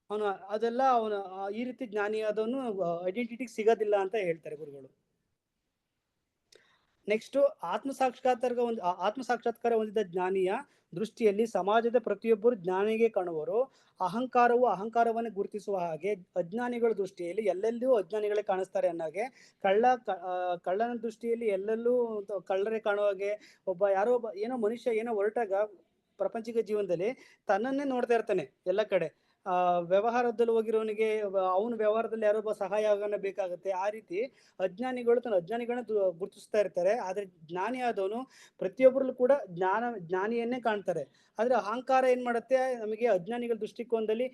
ಅವನು ಈ ರೀತಿ ಜ್ಞಾನಿ ಆದವನು ಐಡೆಂಟಿಟಿಗೆ ಸಿಗೋದಿಲ್ಲ ಅಂತ ಹೇಳ್ತಾರೆ ಗುರುಗಳು. ನೆಕ್ಸ್ಟ್, ಆತ್ಮಸಾಕ್ಷಾತ್ಕಾರ ಹೊಂದಿದ ಜ್ಞಾನಿಯ ದೃಷ್ಟಿಯಲ್ಲಿ ಸಮಾಜದ ಪ್ರತಿಯೊಬ್ಬರು ಜ್ಞಾನಿಗೆ ಕಾಣುವರು. ಅಹಂಕಾರವನ್ನು ಗುರುತಿಸುವ ಹಾಗೆ ಅಜ್ಞಾನಿಗಳ ದೃಷ್ಟಿಯಲ್ಲಿ ಎಲ್ಲೆಲ್ಲೂ ಅಜ್ಞಾನಿಗಳೇ ಕಾಣಿಸ್ತಾರೆ ಅನ್ನೋಗೆ, ಕಳ್ಳನ ದೃಷ್ಟಿಯಲ್ಲಿ ಎಲ್ಲೆಲ್ಲೂ ಕಳ್ಳರೇ ಕಾಣುವ ಹಾಗೆ, ಯಾರೋ ಒಬ್ಬ ಮನುಷ್ಯ ಹೊರಟಾಗ ಪ್ರಪಂಚಿಕ ಜೀವನದಲ್ಲಿ ತನ್ನನ್ನೇ ನೋಡ್ತಾ ಇರ್ತಾನೆ ಎಲ್ಲ ಕಡೆ. ವ್ಯವಹಾರದಲ್ಲಿ ಹೋಗಿರೋನಿಗೆ ಅವನ ವ್ಯವಹಾರದಲ್ಲಿ ಯಾರೊಬ್ಬ ಸಹಾಯ ಬೇಕಾಗುತ್ತೆ. ಆ ರೀತಿ ಅಜ್ಞಾನಿಗಳನ್ನ ಗುರುತಿಸ್ತಾ ಇರ್ತಾರೆ. ಆದ್ರೆ ಜ್ಞಾನಿ ಆದವನು ಪ್ರತಿಯೊಬ್ಬರಲ್ಲೂ ಕೂಡ ಜ್ಞಾನಿಯನ್ನೇ ಕಾಣ್ತಾರೆ. ಆದ್ರೆ ಅಹಂಕಾರ ಏನ್ ಮಾಡುತ್ತೆ, ನಮಗೆ ಅಜ್ಞಾನಿಗಳ ದೃಷ್ಟಿಕೋನದಲ್ಲಿ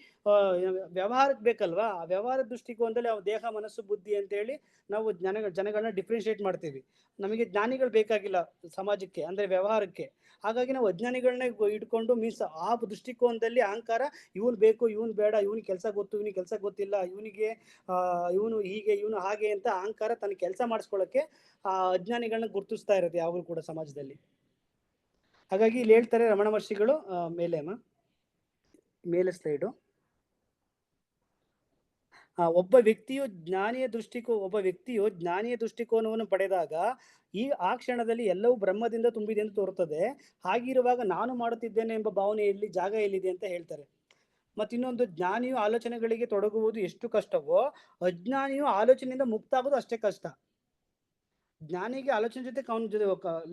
ವ್ಯವಹಾರಕ್ಕೆ ಬೇಕಲ್ವಾ, ಆ ವ್ಯವಹಾರದ ದೃಷ್ಟಿಕೋನದಲ್ಲಿ ದೇಹ ಮನಸ್ಸು ಬುದ್ಧಿ ಅಂತ ಹೇಳಿ ನಾವು ಜನಗಳನ್ನ ಡಿಫ್ರೆನ್ಶಿಯೇಟ್ ಮಾಡ್ತೀವಿ. ನಮಗೆ ಜ್ಞಾನಿಗಳು ಬೇಕಾಗಿಲ್ಲ ಸಮಾಜಕ್ಕೆ, ಅಂದ್ರೆ ವ್ಯವಹಾರಕ್ಕೆ. ಹಾಗಾಗಿ ನಾವು ಅಜ್ಞಾನಿಗಳನ್ನ ಇಟ್ಕೊಂಡು ಮೀನ್ಸ್ ಆ ದೃಷ್ಟಿಕೋನದಲ್ಲಿ ಅಹಂಕಾರ, ಇವನು ಬೇಕು ಇವನು ಬೇಡ, ಇವನಿಗೆ ಕೆಲಸ ಗೊತ್ತು ಇವನಿಗೆ ಕೆಲಸ ಗೊತ್ತಿಲ್ಲ, ಇವನು ಹೀಗೆ ಇವನು ಹಾಗೆ ಅಂತ ಅಹಂಕಾರ ತನ್ನ ಕೆಲಸ ಮಾಡಿಸ್ಕೊಳ್ಳೋಕೆ ಆ ಅಜ್ಞಾನಿಗಳನ್ನ ಗುರುತಿಸ್ತಾ ಇರುತ್ತೆ ಯಾವಾಗಲೂ ಕೂಡ ಸಮಾಜದಲ್ಲಿ. ಹಾಗಾಗಿ ಇಲ್ಲಿ ಹೇಳ್ತಾರೆ ರಮಣ ಮಹರ್ಷಿಗಳು, ಮೇಲೆ ಸ್ಲೈಡು, ಒಬ್ಬ ವ್ಯಕ್ತಿಯು ಜ್ಞಾನಿಯ ದೃಷ್ಟಿಕೋನವನ್ನು ಪಡೆದಾಗ ಆ ಕ್ಷಣದಲ್ಲಿ ಎಲ್ಲವೂ ಬ್ರಹ್ಮದಿಂದ ತುಂಬಿದೆ ಎಂದು ತೋರುತ್ತದೆ. ಹಾಗಿರುವಾಗ ನಾನು ಮಾಡುತ್ತಿದ್ದೇನೆ ಎಂಬ ಭಾವನೆಯಲ್ಲಿ ಜಾಗ ಎಲ್ಲಿದೆ ಅಂತ ಹೇಳ್ತಾರೆ. ಮತ್ತಿನ್ನೊಂದು, ಜ್ಞಾನಿಯು ಆಲೋಚನೆಗಳಿಗೆ ತೊಡಗುವುದು ಎಷ್ಟು ಕಷ್ಟವೋ, ಅಜ್ಞಾನಿಯು ಆಲೋಚನೆಯಿಂದ ಮುಕ್ತ ಆಗೋದು ಅಷ್ಟೇ ಕಷ್ಟ. ಜ್ಞಾನಿಗೆ ಆಲೋಚನೆ ಜೊತೆ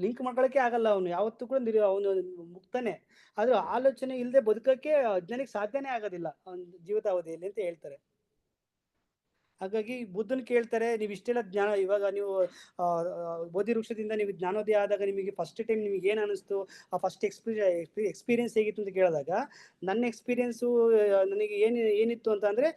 ಲಿಂಕ್ ಮಾಡ್ಕೊಳಕ್ಕೆ ಆಗಲ್ಲ, ಅವನು ಯಾವತ್ತೂ ಕೂಡ ಅವನು ಮುಕ್ತನೇ. ಆದ್ರೆ ಆಲೋಚನೆ ಇಲ್ಲದೆ ಬದುಕಕ್ಕೆ ಅಜ್ಞಾನಿಗೆ ಸಾಧ್ಯನೇ ಆಗೋದಿಲ್ಲ ಜೀವಿತಾವಧಿಯಲ್ಲಿ ಅಂತ ಹೇಳ್ತಾರೆ. ಹಾಗಾಗಿ ಬುದ್ಧನ್ ಕೇಳ್ತಾರೆ, ನೀವು ಇಷ್ಟೆಲ್ಲ ಜ್ಞಾನ, ಇವಾಗ ನೀವು ಬೋಧಿ ವೃಕ್ಷದಿಂದ ನೀವು ಜ್ಞಾನೋದಯ ಆದಾಗ ನಿಮಗೆ ಫಸ್ಟ್ ಟೈಮ್ ನಿಮಗೆ ಏನು ಅನಿಸ್ತು, ಆ ಫಸ್ಟ್ ಎಕ್ಸ್ಪೀರಿಯನ್ಸ್ ಹೇಗಿತ್ತು ಅಂತ ಕೇಳಿದಾಗ, ನನ್ನ ಎಕ್ಸ್ಪೀರಿಯನ್ಸು ನನಗೆ ಏನಿತ್ತು ಅಂತ ಅಂದ್ರೆ,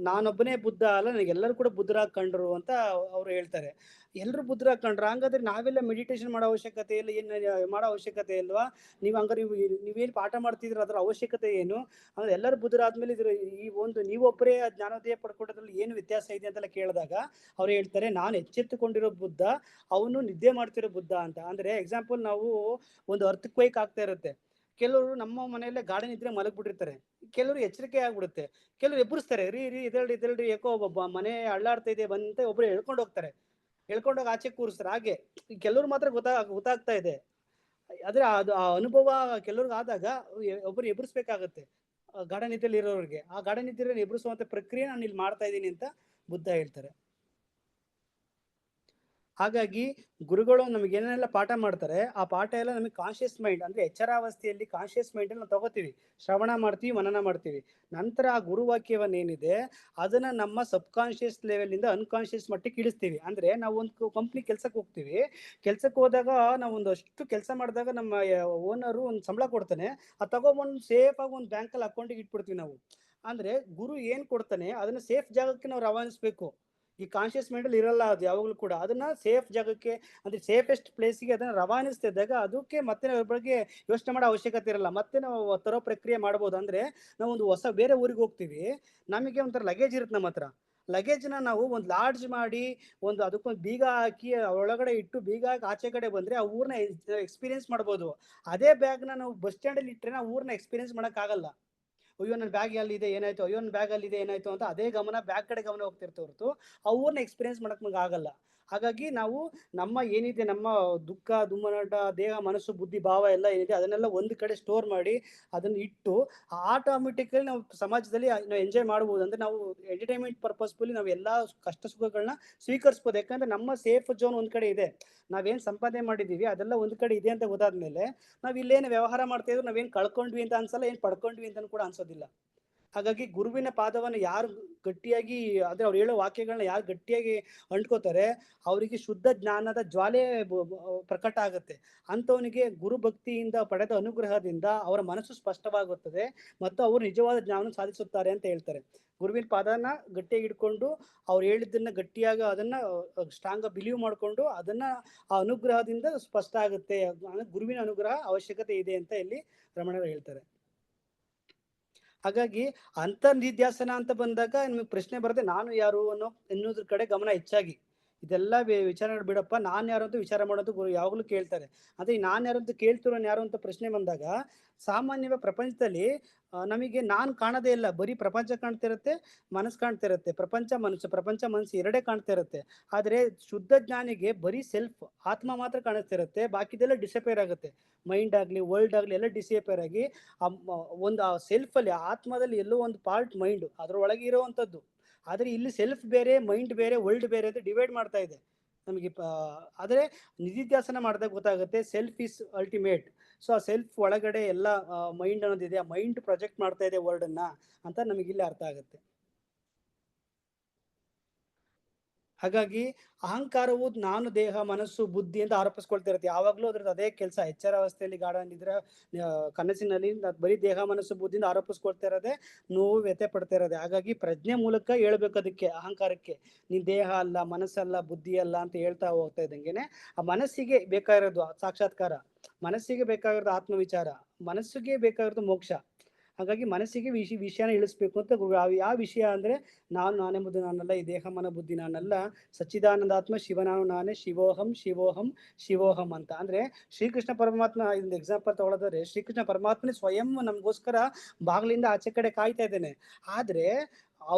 ನಾನೊಬ್ಬನೇ ಬುದ್ಧ ಅಲ್ಲ, ನನಗೆಲ್ಲರೂ ಕೂಡ ಬುದ್ಧರಾಗಿ ಕಂಡ್ರು ಅಂತ ಅವ್ರು ಹೇಳ್ತಾರೆ. ಎಲ್ಲರೂ ಬುದ್ಧರಾಗಿ ಕಂಡ್ರು, ಹಂಗಾದ್ರೆ ನಾವೆಲ್ಲ ಮೆಡಿಟೇಷನ್ ಮಾಡೋ ಅವಶ್ಯಕತೆ ಇಲ್ಲ, ಏನು ಮಾಡೋ ಅವಶ್ಯಕತೆ ಇಲ್ವಾ? ಹಂಗಾರೆ ನೀವೇನು ಪಾಠ ಮಾಡ್ತಿದ್ರ ಅದರ ಅವಶ್ಯಕತೆ ಏನು? ಅಂದ್ರೆ ಎಲ್ಲರೂ ಬುದ್ಧರಾದ್ಮೇಲೆ ನೀವೊಬ್ಬರೇ ಜ್ಞಾನೋದಯ ಪಡ್ಕೊಡೋದ್ರಲ್ಲಿ ಏನು ವ್ಯತ್ಯಾಸ ಇದೆ ಅಂತೆಲ್ಲ ಕೇಳಿದಾಗ ಅವ್ರು ಹೇಳ್ತಾರೆ, ನಾನು ಎಚ್ಚೆತ್ತುಕೊಂಡಿರೋ ಬುದ್ಧ, ಅವನು ನಿದ್ದೆ ಮಾಡ್ತಿರೋ ಬುದ್ಧ ಅಂತ. ಅಂದ್ರೆ ಎಕ್ಸಾಂಪಲ್, ನಾವು ಒಂದು ಅರ್ಥಕ್ವೈಕ್ ಆಗ್ತಾ ಇರುತ್ತೆ, ಕೆಲವರು ನಮ್ಮ ಮನೆಯಲ್ಲೇ ಗಾರ್ಡನ್ ಇದ್ರೆ ಮಲಗ್ಬಿಟ್ಟಿರ್ತಾರೆ, ಕೆಲವರು ಎಚ್ಚರಿಕೆ ಆಗ್ಬಿಡುತ್ತೆ, ಕೆಲವರು ಎಬ್ಬರಿಸ್ತಾರೆ, ರೀ ಎದ್ದೇಳ್ರಿ ಯಾಕೋ ಮನೆ ಅಳ್ಳಾಡ್ತಾ ಇದೆ ಬಂತ ಒಬ್ರು ಹೇಳ್ಕೊಂಡೋಗಿ ಆಚೆ ಕೂರಿಸ್ತಾರೆ. ಹಾಗೆ ಕೆಲವ್ರು ಮಾತ್ರ ಗೊತ್ತಾಗ್ತಾ ಇದೆ. ಆದ್ರೆ ಅದು ಆ ಅನುಭವ ಕೆಲವ್ರಿಗೆ ಆದಾಗ ಒಬ್ರು ಎಬ್ಬರಿಸ್ಬೇಕಾಗತ್ತೆ. ಗಾರ್ಡನ್ ನಿದ್ದೆಯಲ್ಲಿ ಇರೋರಿಗೆ ಆ ಗಾರ್ಡನ್ ನಿದ್ದೆಯಲ್ಲಿ ಎಬ್ಬರಿಸುವಂತ ಪ್ರಕ್ರಿಯೆ ನಾನು ಇಲ್ಲಿ ಮಾಡ್ತಾ ಇದ್ದೀನಿ ಅಂತ ಬುದ್ಧ ಹೇಳ್ತಾರೆ. ಹಾಗಾಗಿ ಗುರುಗಳು ನಮಗೆ ಏನೆಲ್ಲ ಪಾಠ ಮಾಡ್ತಾರೆ, ಆ ಪಾಠ ಎಲ್ಲ ನಮಗೆ ಕಾನ್ಶಿಯಸ್ ಮೈಂಡ್, ಅಂದ್ರೆ ಎಚ್ಚರಾವಸ್ಥೆಯಲ್ಲಿ ಕಾನ್ಶಿಯಸ್ ಮೈಂಡ್ ನಾವು ತಗೋತೀವಿ, ಶ್ರವಣ ಮಾಡ್ತೀವಿ, ಮನನ ಮಾಡ್ತೀವಿ. ನಂತರ ಆ ಗುರುವಾಕ್ಯವನ್ನೇನಿದೆ ಅದನ್ನ ನಮ್ಮ ಸಬ್ ಕಾನ್ಶಿಯಸ್ ಲೆವೆಲ್ ಇಂದ ಅನ್ಕಾನ್ಶಿಯಸ್ ಮಟ್ಟಿಗೆ ಇಳಿಸ್ತೀವಿ. ಅಂದ್ರೆ ನಾವು ಒಂದು ಕಂಪ್ನಿ ಕೆಲ್ಸಕ್ಕೆ ಹೋಗ್ತೀವಿ, ಕೆಲ್ಸಕ್ಕೆ ಹೋದಾಗ ನಾವು ಒಂದಷ್ಟು ಕೆಲಸ ಮಾಡಿದಾಗ ನಮ್ಮ ಓನರು ಒಂದು ಸಂಬಳ ಕೊಡ್ತಾನೆ, ಅದು ತಗೊಂಡ್ಬಂದು ಸೇಫ್ ಆಗಿ ಒಂದು ಬ್ಯಾಂಕಲ್ಲಿ ಅಕೌಂಟಿಗೆ ಇಟ್ಬಿಡ್ತೀವಿ ನಾವು. ಅಂದ್ರೆ ಗುರು ಏನ್ ಕೊಡ್ತಾನೆ ಅದನ್ನ ಸೇಫ್ ಜಾಗಕ್ಕೆ ನಾವು ರವಾನಿಸ್ಬೇಕು. ಈ ಕಾನ್ಶಿಯಸ್ ಮೈಂಡ್ ಅಲ್ಲಿ ಇರಲ್ಲ ಅದು ಯಾವಾಗಲೂ ಕೂಡ. ಅದನ್ನ ಸೇಫ್ ಜಾಗಕ್ಕೆ, ಅಂದ್ರೆ ಸೇಫೆಸ್ಟ್ ಪ್ಲೇಸ್ಗೆ ಅದನ್ನ ರವಾನಿಸ್ತಿದ್ದಾಗ ಅದಕ್ಕೆ ಮತ್ತೆ ನಾವು ಬಗ್ಗೆ ಯೋಚನೆ ಮಾಡೋ ಅವಶ್ಯಕತೆ ಇರಲ್ಲ, ಮತ್ತೆ ನಾವು ತರೋ ಪ್ರಕ್ರಿಯೆ ಮಾಡ್ಬೋದು. ಅಂದ್ರೆ ನಾವು ಒಂದು ಬೇರೆ ಊರಿಗೆ ಹೋಗ್ತೀವಿ, ನಮಗೆ ಒಂಥರ ಲಗೇಜ್ ಇರುತ್ತೆ ನಮ್ಮ ಹತ್ರ, ಲಗೇಜ್ನ ನಾವು ಒಂದು ಲಾಡ್ಜ್ ಮಾಡಿ ಅದಕ್ಕೊಂದು ಬೀಗ ಹಾಕಿ ಒಳಗಡೆ ಇಟ್ಟು ಬೀಗ ಹಾಕಿ ಆಚೆ ಕಡೆ ಬಂದ್ರೆ ಆ ಊರ್ನ ಎಕ್ಸ್ಪೀರಿಯನ್ಸ್ ಮಾಡ್ಬೋದು. ಅದೇ ಬ್ಯಾಗ್ನ ನಾವು ಬಸ್ ಸ್ಟ್ಯಾಂಡಲ್ಲಿ ಇಟ್ಟರೆ ನಾವು ಊರ್ನ ಎಕ್ಸ್ಪೀರಿಯನ್ಸ್ ಮಾಡೋಕ್ಕಾಗಲ್ಲ. ಅಯ್ಯೋ ನನ್ನ ಬ್ಯಾಗ್ ಅಲ್ಲಿದೆ ಏನಾಯ್ತು, ಅಯ್ಯೋ ನನ್ನ ಬ್ಯಾಗ್ ಅಲ್ಲಿದೆ ಏನಾಯ್ತು ಅಂತ ಅದೇ ಗಮನ ಬ್ಯಾಗ್ ಕಡೆ ಗಮನ ಹೋಗ್ತಿರ್ತ ಹೊರತು ಅವ್ರನ್ನ ಎಕ್ಸ್ಪೀರಿಯನ್ಸ್ ಮಾಡಕ್ ನಮ್ಗೆ ಆಗಲ್ಲ. ಹಾಗಾಗಿ ನಾವು ನಮ್ಮ ಏನಿದೆ ನಮ್ಮ ದುಃಖ ದುಮ್ಮನಾಟ ದೇಹ ಮನಸ್ಸು ಬುದ್ಧಿ ಭಾವ ಎಲ್ಲ ಏನಿದೆ ಅದನ್ನೆಲ್ಲ ಒಂದು ಕಡೆ ಸ್ಟೋರ್ ಮಾಡಿ ಅದನ್ನು ಇಟ್ಟು ಆಟೋಮೆಟಿಕಲಿ ನಾವು ಸಮಾಜದಲ್ಲಿ ನಾವು ಎಂಜಾಯ್ ಮಾಡ್ಬೋದು. ಅಂದ್ರೆ ನಾವು ಎಂಟರ್ಟೈನ್ಮೆಂಟ್ ಪರ್ಪಸ್ಫುಲಿ ನಾವು ಎಲ್ಲ ಕಷ್ಟ ಸುಖಗಳನ್ನ ಸ್ವೀಕರಿಸ್ಬೋದು. ಯಾಕಂದ್ರೆ ನಮ್ಮ ಸೇಫ್ ಝೋನ್ ಒಂದ್ ಕಡೆ ಇದೆ, ನಾವೇನ್ ಸಂಪಾದನೆ ಮಾಡಿದೀವಿ ಅದೆಲ್ಲ ಒಂದ್ ಕಡೆ ಇದೆ ಅಂತ ಗೊತ್ತಾದ್ಮೇಲೆ ನಾವ್ ಇಲ್ಲೇನು ವ್ಯವಹಾರ ಮಾಡ್ತಾ ಇದ್ರು ನಾವೇನ್ ಕಳ್ಕೊಂಡ್ವಿ ಅಂತ ಅನ್ಸಲ್ಲ, ಏನ್ ಪಡ್ಕೊಂಡ್ವಿ ಅಂತ ಕೂಡ ಅನ್ಸೋದಿಲ್ಲ. ಹಾಗಾಗಿ ಗುರುವಿನ ಪಾದವನ್ನು ಯಾರು ಗಟ್ಟಿಯಾಗಿ ಅಂದ್ರೆ ಅವ್ರು ಹೇಳೋ ವಾಕ್ಯಗಳನ್ನ ಯಾರು ಗಟ್ಟಿಯಾಗಿ ಅಂಟ್ಕೋತಾರೆ ಅವರಿಗೆ ಶುದ್ಧ ಜ್ಞಾನದ ಜ್ವಾಲೆ ಪ್ರಕಟ ಆಗುತ್ತೆ. ಅಂಥವನಿಗೆ ಗುರು ಭಕ್ತಿಯಿಂದ ಪಡೆದ ಅನುಗ್ರಹದಿಂದ ಅವರ ಮನಸ್ಸು ಸ್ಪಷ್ಟವಾಗುತ್ತದೆ ಮತ್ತು ಅವರು ನಿಜವಾದ ಜ್ಞಾನ ಸಾಧಿಸುತ್ತಾರೆ ಅಂತ ಹೇಳ್ತಾರೆ. ಗುರುವಿನ ಪಾದನ ಗಟ್ಟಿಯಾಗಿ ಇಟ್ಕೊಂಡು ಅವ್ರು ಹೇಳಿದ್ದನ್ನ ಗಟ್ಟಿಯಾಗಿ ಅದನ್ನ ಸ್ಟ್ರಾಂಗ್ ಬಿಲೀವ್ ಮಾಡ್ಕೊಂಡು ಅದನ್ನ ಆ ಅನುಗ್ರಹದಿಂದ ಸ್ಪಷ್ಟ ಆಗುತ್ತೆ. ಗುರುವಿನ ಅನುಗ್ರಹ ಅವಶ್ಯಕತೆ ಇದೆ ಅಂತ ಇಲ್ಲಿ ರಮಣರು ಹೇಳ್ತಾರೆ. ಹಾಗಾಗಿ ಅಂತರ್ನಿಧ್ಯಾಸನ ಅಂತ ಬಂದಾಗ ನಿಮಗೆ ಪ್ರಶ್ನೆ ಬರುತ್ತೆ, ನಾನು ಯಾರು ಅನ್ನೋದ್ರ ಕಡೆ ಗಮನ ಹೆಚ್ಚಾಗಿ. ಇದೆಲ್ಲ ವಿಚಾರ ಬಿಡಪ್ಪ, ನಾನು ಯಾರು ಅಂತ ವಿಚಾರ ಮಾಡೋದು ಗುರು ಯಾವಾಗಲೂ ಕೇಳ್ತಾರೆ. ಅಂದ್ರೆ ನಾನು ಯಾರು ಅಂತ ಕೇಳ್ತಿರೋನು ಯಾರು ಅಂತ ಪ್ರಶ್ನೆ ಬಂದಾಗ ಸಾಮಾನ್ಯವಾಗಿ ಪ್ರಪಂಚದಲ್ಲಿ ನಮಗೆ ನಾನು ಕಾಣದೇ ಇಲ್ಲ, ಬರೀ ಪ್ರಪಂಚ ಕಾಣ್ತಿರುತ್ತೆ, ಮನಸ್ಸು ಕಾಣ್ತಿರುತ್ತೆ. ಪ್ರಪಂಚ ಮನಸ್ಸು ಎರಡೇ ಕಾಣ್ತಾ ಇರುತ್ತೆ. ಆದರೆ ಶುದ್ಧ ಜ್ಞಾನಿಗೆ ಬರೀ ಸೆಲ್ಫ್ ಆತ್ಮ ಮಾತ್ರ ಕಾಣಿಸ್ತಿರುತ್ತೆ, ಬಾಕಿದೆಲ್ಲ ಡಿಸಪೇರ್ ಆಗುತ್ತೆ. ಮೈಂಡ್ ಆಗಲಿ ವರ್ಲ್ಡ್ ಆಗಲಿ ಎಲ್ಲ ಡಿಸಪೇರ್ ಆಗಿ ಒಂದು ಸೆಲ್ಫಲ್ಲಿ ಆತ್ಮದಲ್ಲಿ ಎಲ್ಲೋ ಒಂದು ಪಾರ್ಟ್ ಮೈಂಡ್ ಅದರೊಳಗೆ ಇರೋವಂಥದ್ದು. ಆದರೆ ಇಲ್ಲಿ ಸೆಲ್ಫ್ ಬೇರೆ ಮೈಂಡ್ ಬೇರೆ ವರ್ಲ್ಡ್ ಬೇರೆ ಅಂತ ಡಿವೈಡ್ ಮಾಡ್ತಾ ಇದೆ ನಮಗೆ. ಆದರೆ ನಿಧಿಧ್ಯಾಸನ ಮಾಡಿದಾಗ ಗೊತ್ತಾಗುತ್ತೆ ಸೆಲ್ಫ್ ಇಸ್ ಅಲ್ಟಿಮೇಟ್. ಸೊ ಆ ಸೆಲ್ಫ್ ಒಳಗಡೆ ಎಲ್ಲ ಮೈಂಡ್ ಅನ್ನೋದಿದೆ, ಆ ಮೈಂಡ್ ಪ್ರೊಜೆಕ್ಟ್ ಮಾಡ್ತಾ ಇದೆ ವರ್ಲ್ಡನ್ನ ಅಂತ ನಮಗಿಲ್ಲಿ ಅರ್ಥ ಆಗುತ್ತೆ. ಹಾಗಾಗಿ ಅಹಂಕಾರವು ನಾನು ದೇಹ ಮನಸ್ಸು ಬುದ್ಧಿ ಅಂತ ಆರೋಪಿಸ್ಕೊಳ್ತಾ ಇರುತ್ತೆ ಯಾವಾಗಲೂ. ಅದ್ರದ್ದು ಅದೇ ಕೆಲಸ. ಎಚ್ಚರ ಅವಸ್ಥೆಯಲ್ಲಿ ಗಾಢ ನಿದ್ರೆ ಕನಸಿನಲ್ಲಿ ಬರೀ ದೇಹ ಮನಸ್ಸು ಬುದ್ಧಿಯಿಂದ ಆರೋಪಿಸ್ಕೊಳ್ತಾ ಇರೋದೆ, ನೋವು ವ್ಯಥೆ ಪಡ್ತಾ ಇರೋದೆ. ಹಾಗಾಗಿ ಪ್ರಜ್ಞೆ ಮೂಲಕ ಹೇಳ್ಬೇಕು ಅದಕ್ಕೆ, ಅಹಂಕಾರಕ್ಕೆ ನೀನ್ ದೇಹ ಅಲ್ಲ ಮನಸ್ಸಲ್ಲ ಬುದ್ಧಿ ಅಲ್ಲ ಅಂತ ಹೇಳ್ತಾ ಹೋಗ್ತಾ ಇದ್ದಂಗೆನೆ ಆ ಮನಸ್ಸಿಗೆ ಬೇಕಾಗಿರೋದು ಸಾಕ್ಷಾತ್ಕಾರ, ಮನಸ್ಸಿಗೆ ಬೇಕಾಗಿರೋದು ಆತ್ಮವಿಚಾರ, ಮನಸ್ಸಿಗೆ ಬೇಕಾಗಿರೋದು ಮೋಕ್ಷ. ಹಾಗಾಗಿ ಮನಸ್ಸಿಗೆ ವಿಷಯನ ಇಳಿಸ್ಬೇಕು ಅಂತ ಯಾವ ವಿಷಯ ಅಂದ್ರೆ ನಾನೆಂಬುದು ನಾನಲ್ಲ, ಈ ದೇಹ ಮನ ಬುದ್ಧಿ ನಾನಲ್ಲ, ಸಚ್ಚಿದಾನಂದಾತ್ಮ ಶಿವನಾನು ನಾನೇ, ಶಿವೋಹಂ ಶಿವೋಹಂ ಶಿವೋಹಂ ಅಂತ. ಅಂದ್ರೆ ಶ್ರೀಕೃಷ್ಣ ಪರಮಾತ್ಮ ಇದೊಂದು ಎಕ್ಸಾಂಪಲ್ ತಗೊಳ್ಳೋದಾದ್ರೆ, ಶ್ರೀಕೃಷ್ಣ ಪರಮಾತ್ಮನೇ ಸ್ವಯಂ ನಮಗೋಸ್ಕರ ಬಾಗಿಲಿಂದ ಆಚೆ ಕಡೆ ಕಾಯ್ತಾ ಇದ್ದಾನೆ. ಆದ್ರೆ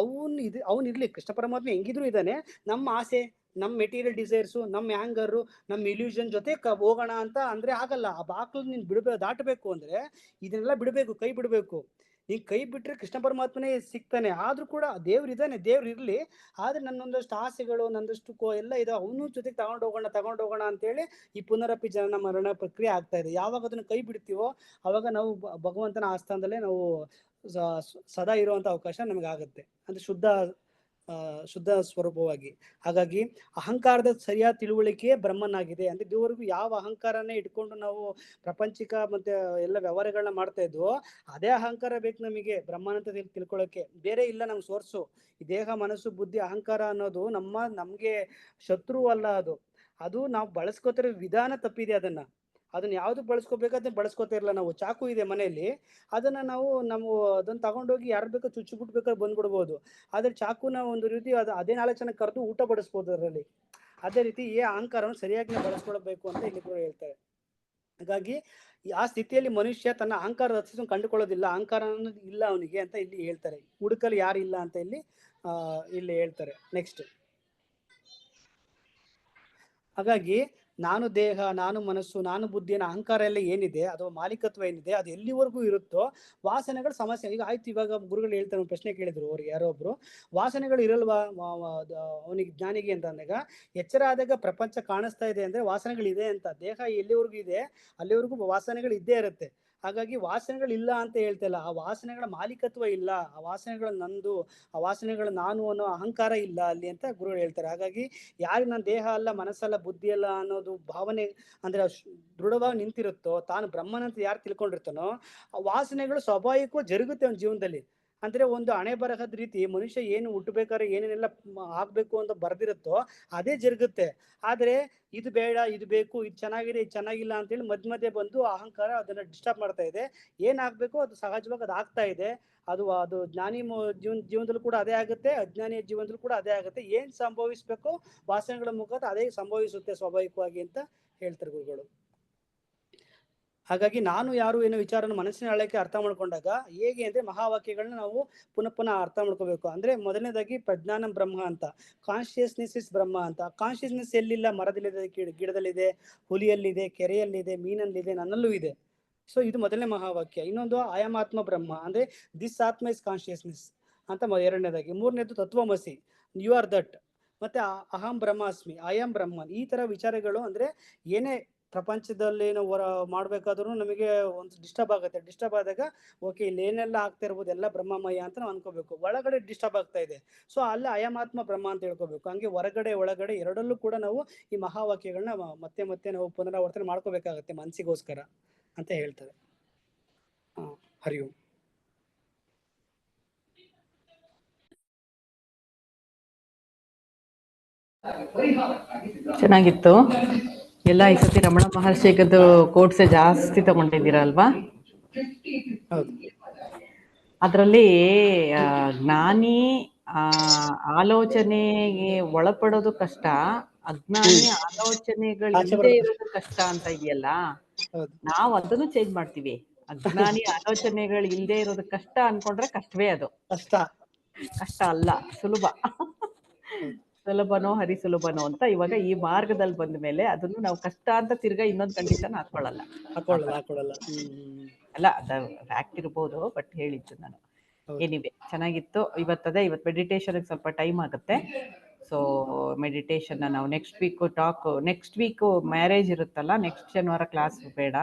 ಅವನ್ ಇರ್ಲಿ, ಕೃಷ್ಣ ಪರಮಾತ್ಮ ಹೆಂಗಿದ್ರು ಇದ್ದಾನೆ, ನಮ್ಮ ಆಸೆ ನಮ್ಮ ಮೆಟೀರಿಯಲ್ ಡಿಸೈರ್ಸು ನಮ್ಮ ಹ್ಯಾಂಗರು ನಮ್ಮ ಇಲ್ಯೂಷನ್ ಜೊತೆ ಹೋಗೋಣ ಅಂತ ಅಂದ್ರೆ ಆಗಲ್ಲ. ಆ ಬಾಕ್ಲು ನೀನ್ ದಾಟಬೇಕು ಅಂದ್ರೆ ಇದನ್ನೆಲ್ಲ ಬಿಡಬೇಕು, ಕೈ ಬಿಡಬೇಕು. ನೀನ್ ಕೈ ಬಿಟ್ರೆ ಕೃಷ್ಣ ಪರಮಾತ್ಮನೇ ಸಿಗ್ತಾನೆ. ಆದ್ರೂ ಕೂಡ ದೇವ್ರು ಇದ್ದಾನೆ, ದೇವ್ರು ಇರ್ಲಿ, ಆದ್ರೆ ನನ್ನೊಂದಷ್ಟು ಆಸೆಗಳು ನಂದಷ್ಟು ಎಲ್ಲ ಇದೆ, ಅವನು ಜೊತೆಗೆ ತಗೊಂಡೋಗೋಣ ಅಂತೇಳಿ ಈ ಪುನರಪಿ ಜನನ ಮರಣ ಪ್ರಕ್ರಿಯೆ ಆಗ್ತಾ ಇದೆ. ಯಾವಾಗ ಅದನ್ನ ಕೈ ಬಿಡ್ತೀವೋ ಅವಾಗ ನಾವು ಭಗವಂತನ ಆಸ್ಥಾನದಲ್ಲೇ ನಾವು ಸದಾ ಇರುವಂತ ಅವಕಾಶ ನಮಗೆ ಆಗುತ್ತೆ, ಅಂದ್ರೆ ಶುದ್ಧ ಸ್ವರೂಪವಾಗಿ. ಹಾಗಾಗಿ ಅಹಂಕಾರದ ಸರಿಯಾದ ತಿಳುವಳಿಕೆಯೇ ಬ್ರಹ್ಮನಾಗಿದೆ. ಅಂದ್ರೆ ಇದುವರೆಗೂ ಯಾವ ಅಹಂಕಾರನೇ ಇಟ್ಕೊಂಡು ನಾವು ಪ್ರಾಪಂಚಿಕ ಮತ್ತೆ ಎಲ್ಲ ವ್ಯವಹಾರಗಳನ್ನ ಮಾಡ್ತಾ ಇದ್ವೋ ಅದೇ ಅಹಂಕಾರ ಬೇಕು ನಮಗೆ ಬ್ರಹ್ಮನಂತ ತಿಳ್ಕೊಳ್ಳೋಕೆ, ಬೇರೆ ಇಲ್ಲ ನಮ್ಗೆ ಸೋರ್ಸು. ಈ ದೇಹ ಮನಸ್ಸು ಬುದ್ಧಿ ಅಹಂಕಾರ ಅನ್ನೋದು ನಮ್ಗೆ ಶತ್ರು ಅಲ್ಲ, ಅದು ನಾವು ಬಳಸ್ಕೋತಿರೋ ವಿಧಾನ ತಪ್ಪಿದೆ. ಅದನ್ನ ಯಾವ್ದು ಬಳಸ್ಕೋಬೇಕು ಅದನ್ನ ಬಳಸ್ಕೋತಾ ಇರಲ್ಲ ನಾವು. ಚಾಕು ಇದೆ ಮನೆಯಲ್ಲಿ, ಅದನ್ನ ನಾವು ಅದನ್ನ ತಗೊಂಡೋಗಿ ಯಾರು ಬೇಕೋ ಚುಚ್ಚಿಬಿಟ್ಬೇಕಾದ್ರೆ ಬಂದ್ಬಿಡ್ಬೋದು. ಆದ್ರೆ ಚಾಕುನ ಒಂದು ರೀತಿ ಅದೇ 4 ಜನ ಕರೆದು ಊಟ ಬಡಿಸ್ಬೋದು ಅದರಲ್ಲಿ. ಅದೇ ರೀತಿ ಈ ಅಹಂಕಾರವನ್ನು ಸರಿಯಾಗಿ ನಾವು ಬಳಸ್ಕೊಳ್ಬೇಕು ಅಂತ ಇಲ್ಲಿ ಕೂಡ ಹೇಳ್ತಾರೆ. ಹಾಗಾಗಿ ಆ ಸ್ಥಿತಿಯಲ್ಲಿ ಮನುಷ್ಯ ತನ್ನ ಅಹಂಕಾರ ರಚಿಸಿ ಕಂಡುಕೊಳ್ಳೋದಿಲ್ಲ, ಅಹಂಕಾರ ಅನ್ನೋದು ಇಲ್ಲ ಅವನಿಗೆ ಅಂತ ಇಲ್ಲಿ ಹೇಳ್ತಾರೆ. ಹುಡುಕಲು ಯಾರು ಇಲ್ಲ ಅಂತ ಇಲ್ಲಿ ಹೇಳ್ತಾರೆ. ನೆಕ್ಸ್ಟ್, ಹಾಗಾಗಿ ನಾನು ದೇಹ ನಾನು ಮನಸ್ಸು ನಾನು ಬುದ್ಧಿಯನ್ನು ಅಹಂಕಾರ ಎಲ್ಲ ಏನಿದೆ ಅದು ಮಾಲೀಕತ್ವ ಏನಿದೆ ಅದು ಎಲ್ಲಿವರೆಗೂ ಇರುತ್ತೋ ವಾಸನೆಗಳ ಸಮಸ್ಯೆ. ಈಗ ಆಯ್ತು, ಇವಾಗ ಗುರುಗಳು ಹೇಳ್ತಾರೆ, ಪ್ರಶ್ನೆ ಕೇಳಿದ್ರು ಅವ್ರಿಗೆ ಯಾರೋ ಒಬ್ರು, ವಾಸನೆಗಳು ಇರಲ್ವಾ ಅವನಿಗೆ ಜ್ಞಾನಿಗೆ ಅಂತ ಅಂದಾಗ, ಎಚ್ಚರ ಆದಾಗ ಪ್ರಪಂಚ ಕಾಣಿಸ್ತಾ ಇದೆ ಅಂದ್ರೆ ವಾಸನೆಗಳಿದೆ ಅಂತ. ದೇಹ ಎಲ್ಲಿವರೆಗೂ ಇದೆ ಅಲ್ಲಿವರೆಗೂ ವಾಸನೆಗಳು ಇದ್ದೇ ಇರುತ್ತೆ. ಹಾಗಾಗಿ ವಾಸನೆಗಳಿಲ್ಲ ಅಂತ ಹೇಳ್ತಾ ಇಲ್ಲ, ಆ ವಾಸನೆಗಳ ಮಾಲೀಕತ್ವ ಇಲ್ಲ, ಆ ವಾಸನೆಗಳ ನಂದು, ಆ ವಾಸನೆಗಳ ನಾನು ಅನ್ನೋ ಅಹಂಕಾರ ಇಲ್ಲ ಅಲ್ಲಿ ಅಂತ ಗುರುಗಳು ಹೇಳ್ತಾರೆ. ಹಾಗಾಗಿ ಯಾರು ನನ್ನ ದೇಹ ಅಲ್ಲ ಮನಸ್ಸಲ್ಲ ಬುದ್ಧಿ ಅಲ್ಲ ಅನ್ನೋದು ಭಾವನೆ ಅಂದ್ರೆ ದೃಢವಾಗಿ ನಿಂತಿರುತ್ತೋ, ತಾನು ಬ್ರಹ್ಮನಂತ ಯಾರು ತಿಳ್ಕೊಂಡಿರ್ತಾನೋ ಆ ವಾಸನೆಗಳು ಸ್ವಾಭಾವಿಕವಾಗಿ ಜರುಗುತ್ತೆ ಅವನ ಜೀವನದಲ್ಲಿ. ಅಂದ್ರೆ ಒಂದು ಹಣೆ ಬರಹದ ರೀತಿ ಮನುಷ್ಯ ಏನು ಹುಟ್ಟಬೇಕಾದ್ರೆ ಏನೇನೆಲ್ಲ ಆಗ್ಬೇಕು ಅಂತ ಬರ್ದಿರುತ್ತೋ ಅದೇ ಜರುಗುತ್ತೆ. ಆದ್ರೆ ಇದು ಬೇಡ ಇದು ಬೇಕು, ಇದು ಚೆನ್ನಾಗಿದೆ ಇದು ಚೆನ್ನಾಗಿಲ್ಲ ಅಂತೇಳಿ ಮಧ್ಯೆ ಬಂದು ಅಹಂಕಾರ ಅದನ್ನ ಡಿಸ್ಟರ್ಬ್ ಮಾಡ್ತಾ ಇದೆ. ಏನಾಗ್ಬೇಕು ಅದು ಸಹಜವಾಗಿ ಅದು ಆಗ್ತಾ ಇದೆ. ಅದು ಜ್ಞಾನಿ ಜೀವನದಲ್ಲೂ ಕೂಡ ಅದೇ ಆಗುತ್ತೆ, ಅಜ್ಞಾನಿಯ ಜೀವನದಲ್ಲೂ ಕೂಡ ಅದೇ ಆಗುತ್ತೆ. ಏನ್ ಸಂಭವಿಸ್ಬೇಕು ವಾಸನೆಗಳ ಮುಖಾಂತರ ಅದೇ ಸಂಭವಿಸುತ್ತೆ ಸ್ವಾಭಾವಿಕವಾಗಿ ಅಂತ ಹೇಳ್ತಾರೆ ಗುರುಗಳು. ಹಾಗಾಗಿ ನಾನು ಯಾರು ಏನೋ ವಿಚಾರನ ಮನಸ್ಸಿನ ಆಳಕ್ಕೆ ಅರ್ಥ ಮಾಡ್ಕೊಂಡಾಗ ಹೇಗೆ ಅಂದ್ರೆ ಮಹಾವಾಕ್ಯಗಳನ್ನ ನಾವು ಪುನಃ ಪುನಃ ಅರ್ಥ ಮಾಡ್ಕೋಬೇಕು. ಅಂದ್ರೆ ಮೊದಲನೇದಾಗಿ ಪ್ರಜ್ಞಾನ ಬ್ರಹ್ಮ ಅಂತ, ಕಾನ್ಶಿಯಸ್ನೆಸ್ ಇಸ್ ಬ್ರಹ್ಮ ಅಂತ. ಕಾನ್ಶಿಯಸ್ನೆಸ್ ಎಲ್ಲಿಲ್ಲ? ಮರದಲ್ಲಿದೆ, ಗಿಡದಲ್ಲಿದೆ, ಹುಲಿಯಲ್ಲಿದೆ, ಕೆರೆಯಲ್ಲಿದೆ, ಮೀನಲ್ಲಿದೆ, ನನ್ನಲ್ಲೂ ಇದೆ. ಸೊ ಇದು ಮೊದಲನೇ ಮಹಾವಾಕ್ಯ. ಇನ್ನೊಂದು ಆಯಾಮ ಆತ್ಮ ಬ್ರಹ್ಮ, ಅಂದ್ರೆ ದಿಸ್ ಆತ್ಮ ಇಸ್ ಕಾನ್ಶಿಯಸ್ನೆಸ್ ಅಂತ ಎರಡನೇದಾಗಿ. ಮೂರನೇದು ತತ್ವಮಸಿ, ಯು ಆರ್ ದಟ್. ಮತ್ತೆ ಅಹಂ ಬ್ರಹ್ಮಾಸ್ಮಿ, ಐ ಆಮ್ ಬ್ರಹ್ಮನ್. ಈ ತರ ವಿಚಾರಗಳು ಅಂದ್ರೆ ಏನೇ ಪ್ರಪಂಚದಲ್ಲಿ ನಾವು ಮಾಡ್ಬೇಕಾದ್ರೂ ನಮಗೆ ಒಂದು ಡಿಸ್ಟರ್ಬ್ ಆಗುತ್ತೆ. ಡಿಸ್ಟರ್ಬ್ ಆದಾಗ ಓಕೆ ಇಲ್ಲಿ ಏನೆಲ್ಲ ಆಗ್ತಾ ಇರ್ಬೋದು ಎಲ್ಲ ಬ್ರಹ್ಮಮಯ ಅಂತ ನಾವು ಅನ್ಕೋಬೇಕು. ಒಳಗಡೆ ಡಿಸ್ಟರ್ಬ್ ಆಗ್ತಾ ಇದೆ, ಸೊ ಅಲ್ಲಿ ಅಯಮಾತ್ಮ ಬ್ರಹ್ಮ ಅಂತ ಹೇಳ್ಕೋಬೇಕು. ಹಂಗೆ ಹೊರಗಡೆ ಒಳಗಡೆ ಎರಡಲ್ಲೂ ಕೂಡ ನಾವು ಈ ಮಹಾವಾಕ್ಯಗಳನ್ನ ಮತ್ತೆ ಮತ್ತೆ ನಾವು ಪುನರಾವರ್ತನೆ ಮಾಡ್ಕೋಬೇಕಾಗತ್ತೆ ಮನಸ್ಸಿಗೋಸ್ಕರ ಅಂತ ಹೇಳ್ತಾರೆ. ಹರಿ ಓಂ. ಚೆನ್ನಾಗಿತ್ತು ಎಲ್ಲ. ಈ ಸತಿ ರಮಣ ಮಹರ್ಷಿಗದ್ದು ಕೋಟ್ಸೆ ಜಾಸ್ತಿ ತಗೊಂಡಿದ್ದೀರಾ ಅಲ್ವಾ? ಅದರಲ್ಲಿ ಜ್ಞಾನಿ ಆಲೋಚನೆಗೆ ಒಳಪಡೋದು ಕಷ್ಟ, ಅಜ್ಞಾನಿ ಆಲೋಚನೆಗಳು ಇಲ್ಲದೆ ಇರೋದು ಕಷ್ಟ ಅಂತ ಇದೆಯಲ್ಲ. ನಾವು ಅದನ್ನು ಚೇಂಜ್ ಮಾಡ್ತೀವಿ. ಅಜ್ಞಾನಿ ಆಲೋಚನೆಗಳು ಇಲ್ಲದೆ ಇರೋದು ಕಷ್ಟ ಅನ್ಕೊಂಡ್ರೆ ಕಷ್ಟವೇ. ಅದು ಕಷ್ಟ ಅಲ್ಲ, ಸುಲಭ. ಸುಲಭನೋ ಹರಿ ಸುಲಭನೋ ಅಂತ ಇವಾಗ ಈ ಮಾರ್ಗದಲ್ಲಿ ಬಂದ ಮೇಲೆ ಅದನ್ನು ನಾವು ಕಷ್ಟ ಅಂತ ತಿರ್ಗಾ ಇನ್ನೊಂದು ಕಂಡೀಷನ್ ಹಾಕೊಳ್ಳಲ್ಲ. ಅಲ್ಲ ಅದ ಫ್ಯಾಕ್ಟ್ ಇರ್ಬೋದು, ಬಟ್ ಹೇಳಿದ್ದು ನಾನು. ಎನಿವೆ ಚೆನ್ನಾಗಿತ್ತು. ಇವತ್ತು ಮೆಡಿಟೇಷನ್ ಸ್ವಲ್ಪ ಟೈಮ್ ಆಗುತ್ತೆ. ಸೊ ಮೆಡಿಟೇಷನ್ ನಾವು ನೆಕ್ಸ್ಟ್ ವೀಕ್ ಮ್ಯಾರೇಜ್ ಇರುತ್ತಲ್ಲ, ನೆಕ್ಸ್ಟ್ ಶನಿವಾರ ಕ್ಲಾಸ್ ಬೇಡ,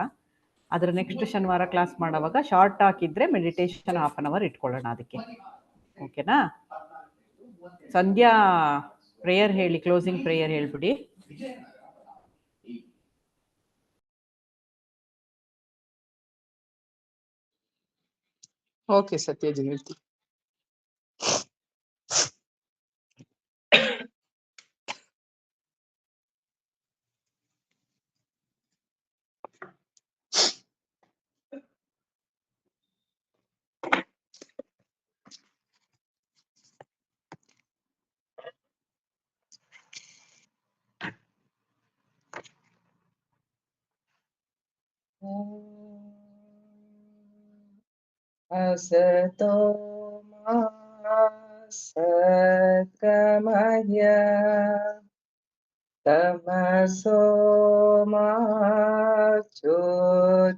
ಅದ್ರ ನೆಕ್ಸ್ಟ್ ಶನಿವಾರ ಕ್ಲಾಸ್ ಮಾಡೋವಾಗ ಶಾರ್ಟ್ ಟಾಕ್ ಇದ್ರೆ ಮೆಡಿಟೇಷನ್ 1/2 hour ಇಟ್ಕೊಳ್ಳೋಣ ಅದಕ್ಕೆ. ಓಕೆನಾ? ಸಂಧ್ಯಾ ಪ್ರೇಯರ್ ಹೇಳಿ, ಕ್ಲೋಸಿಂಗ್ ಪ್ರೇಯರ್ ಹೇಳ್ಬಿಡಿ. ಓಕೆ ಸತ್ಯಜಿ ಹೇಳ್ತೀನಿ. असतो मा सद्गमय तमसो मा ज्योतिर्गमय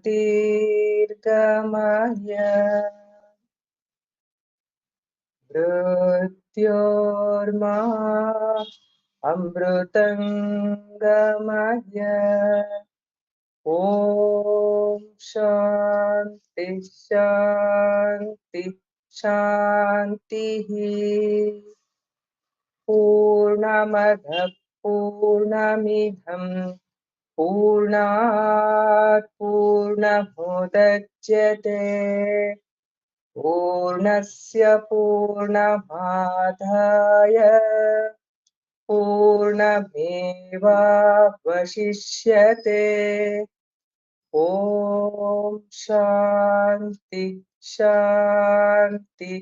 मृत्योर्मा अमृतंगमय। ओम शांति शांति शांति। पूर्णमदः पूर्णमिदं पूर्णात् पूर्णमुदच्यते पूर्णस्य पूर्णमादाय पूर्णमेवावशिष्यते। ओम शांति शांति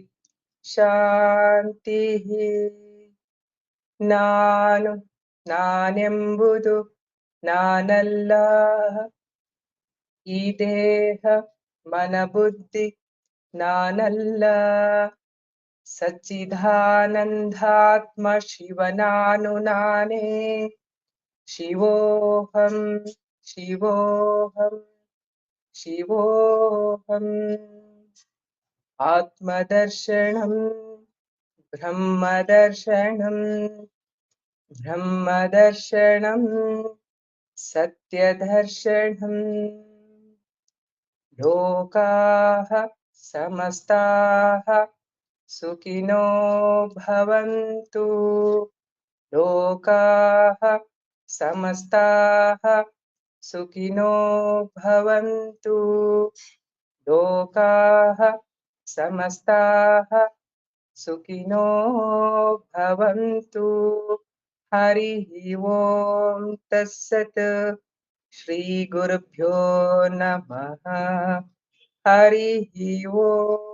शांति। ನಾನು ನಾನೆಂಬುದು ನಾನಲ್ಲ, ಈ ದೇಹ ಮನಬುದ್ಧಿ ನಾನಲ್ಲ, ಸಚ್ಚಿದಾನಂದಾತ್ಮ ಶಿವನಾನು ನಾನೇ. ಶಿವೋಹಂ ಶಿವೋಹಂ ಶಿವೋಹಂ. ಆತ್ಮದರ್ಶನಂ ಬ್ರಹ್ಮದರ್ಶನಂ ಬ್ರಹ್ಮದರ್ಶನಂ ಸತ್ಯದರ್ಶನಂ. ಲೋಕಾಃ ಸಮಸ್ತಾಃ ಸುಖಿನೋ ಭವಂತು. ಲೋಕಾಃ ಸಮಸ್ತಾಃ ಸುಖಿನೋ ಭವಂತು. ಲೋಕಾಃ ಸಮಸ್ತಾಃ ಸುಖಿನೋ ಭವಂತು. ಹರಿ ಓಂ ತತ್ಸತ್. ಶ್ರೀ ಗುರುಭ್ಯೋ ನಮಃ. ಹರಿ ಓಂ.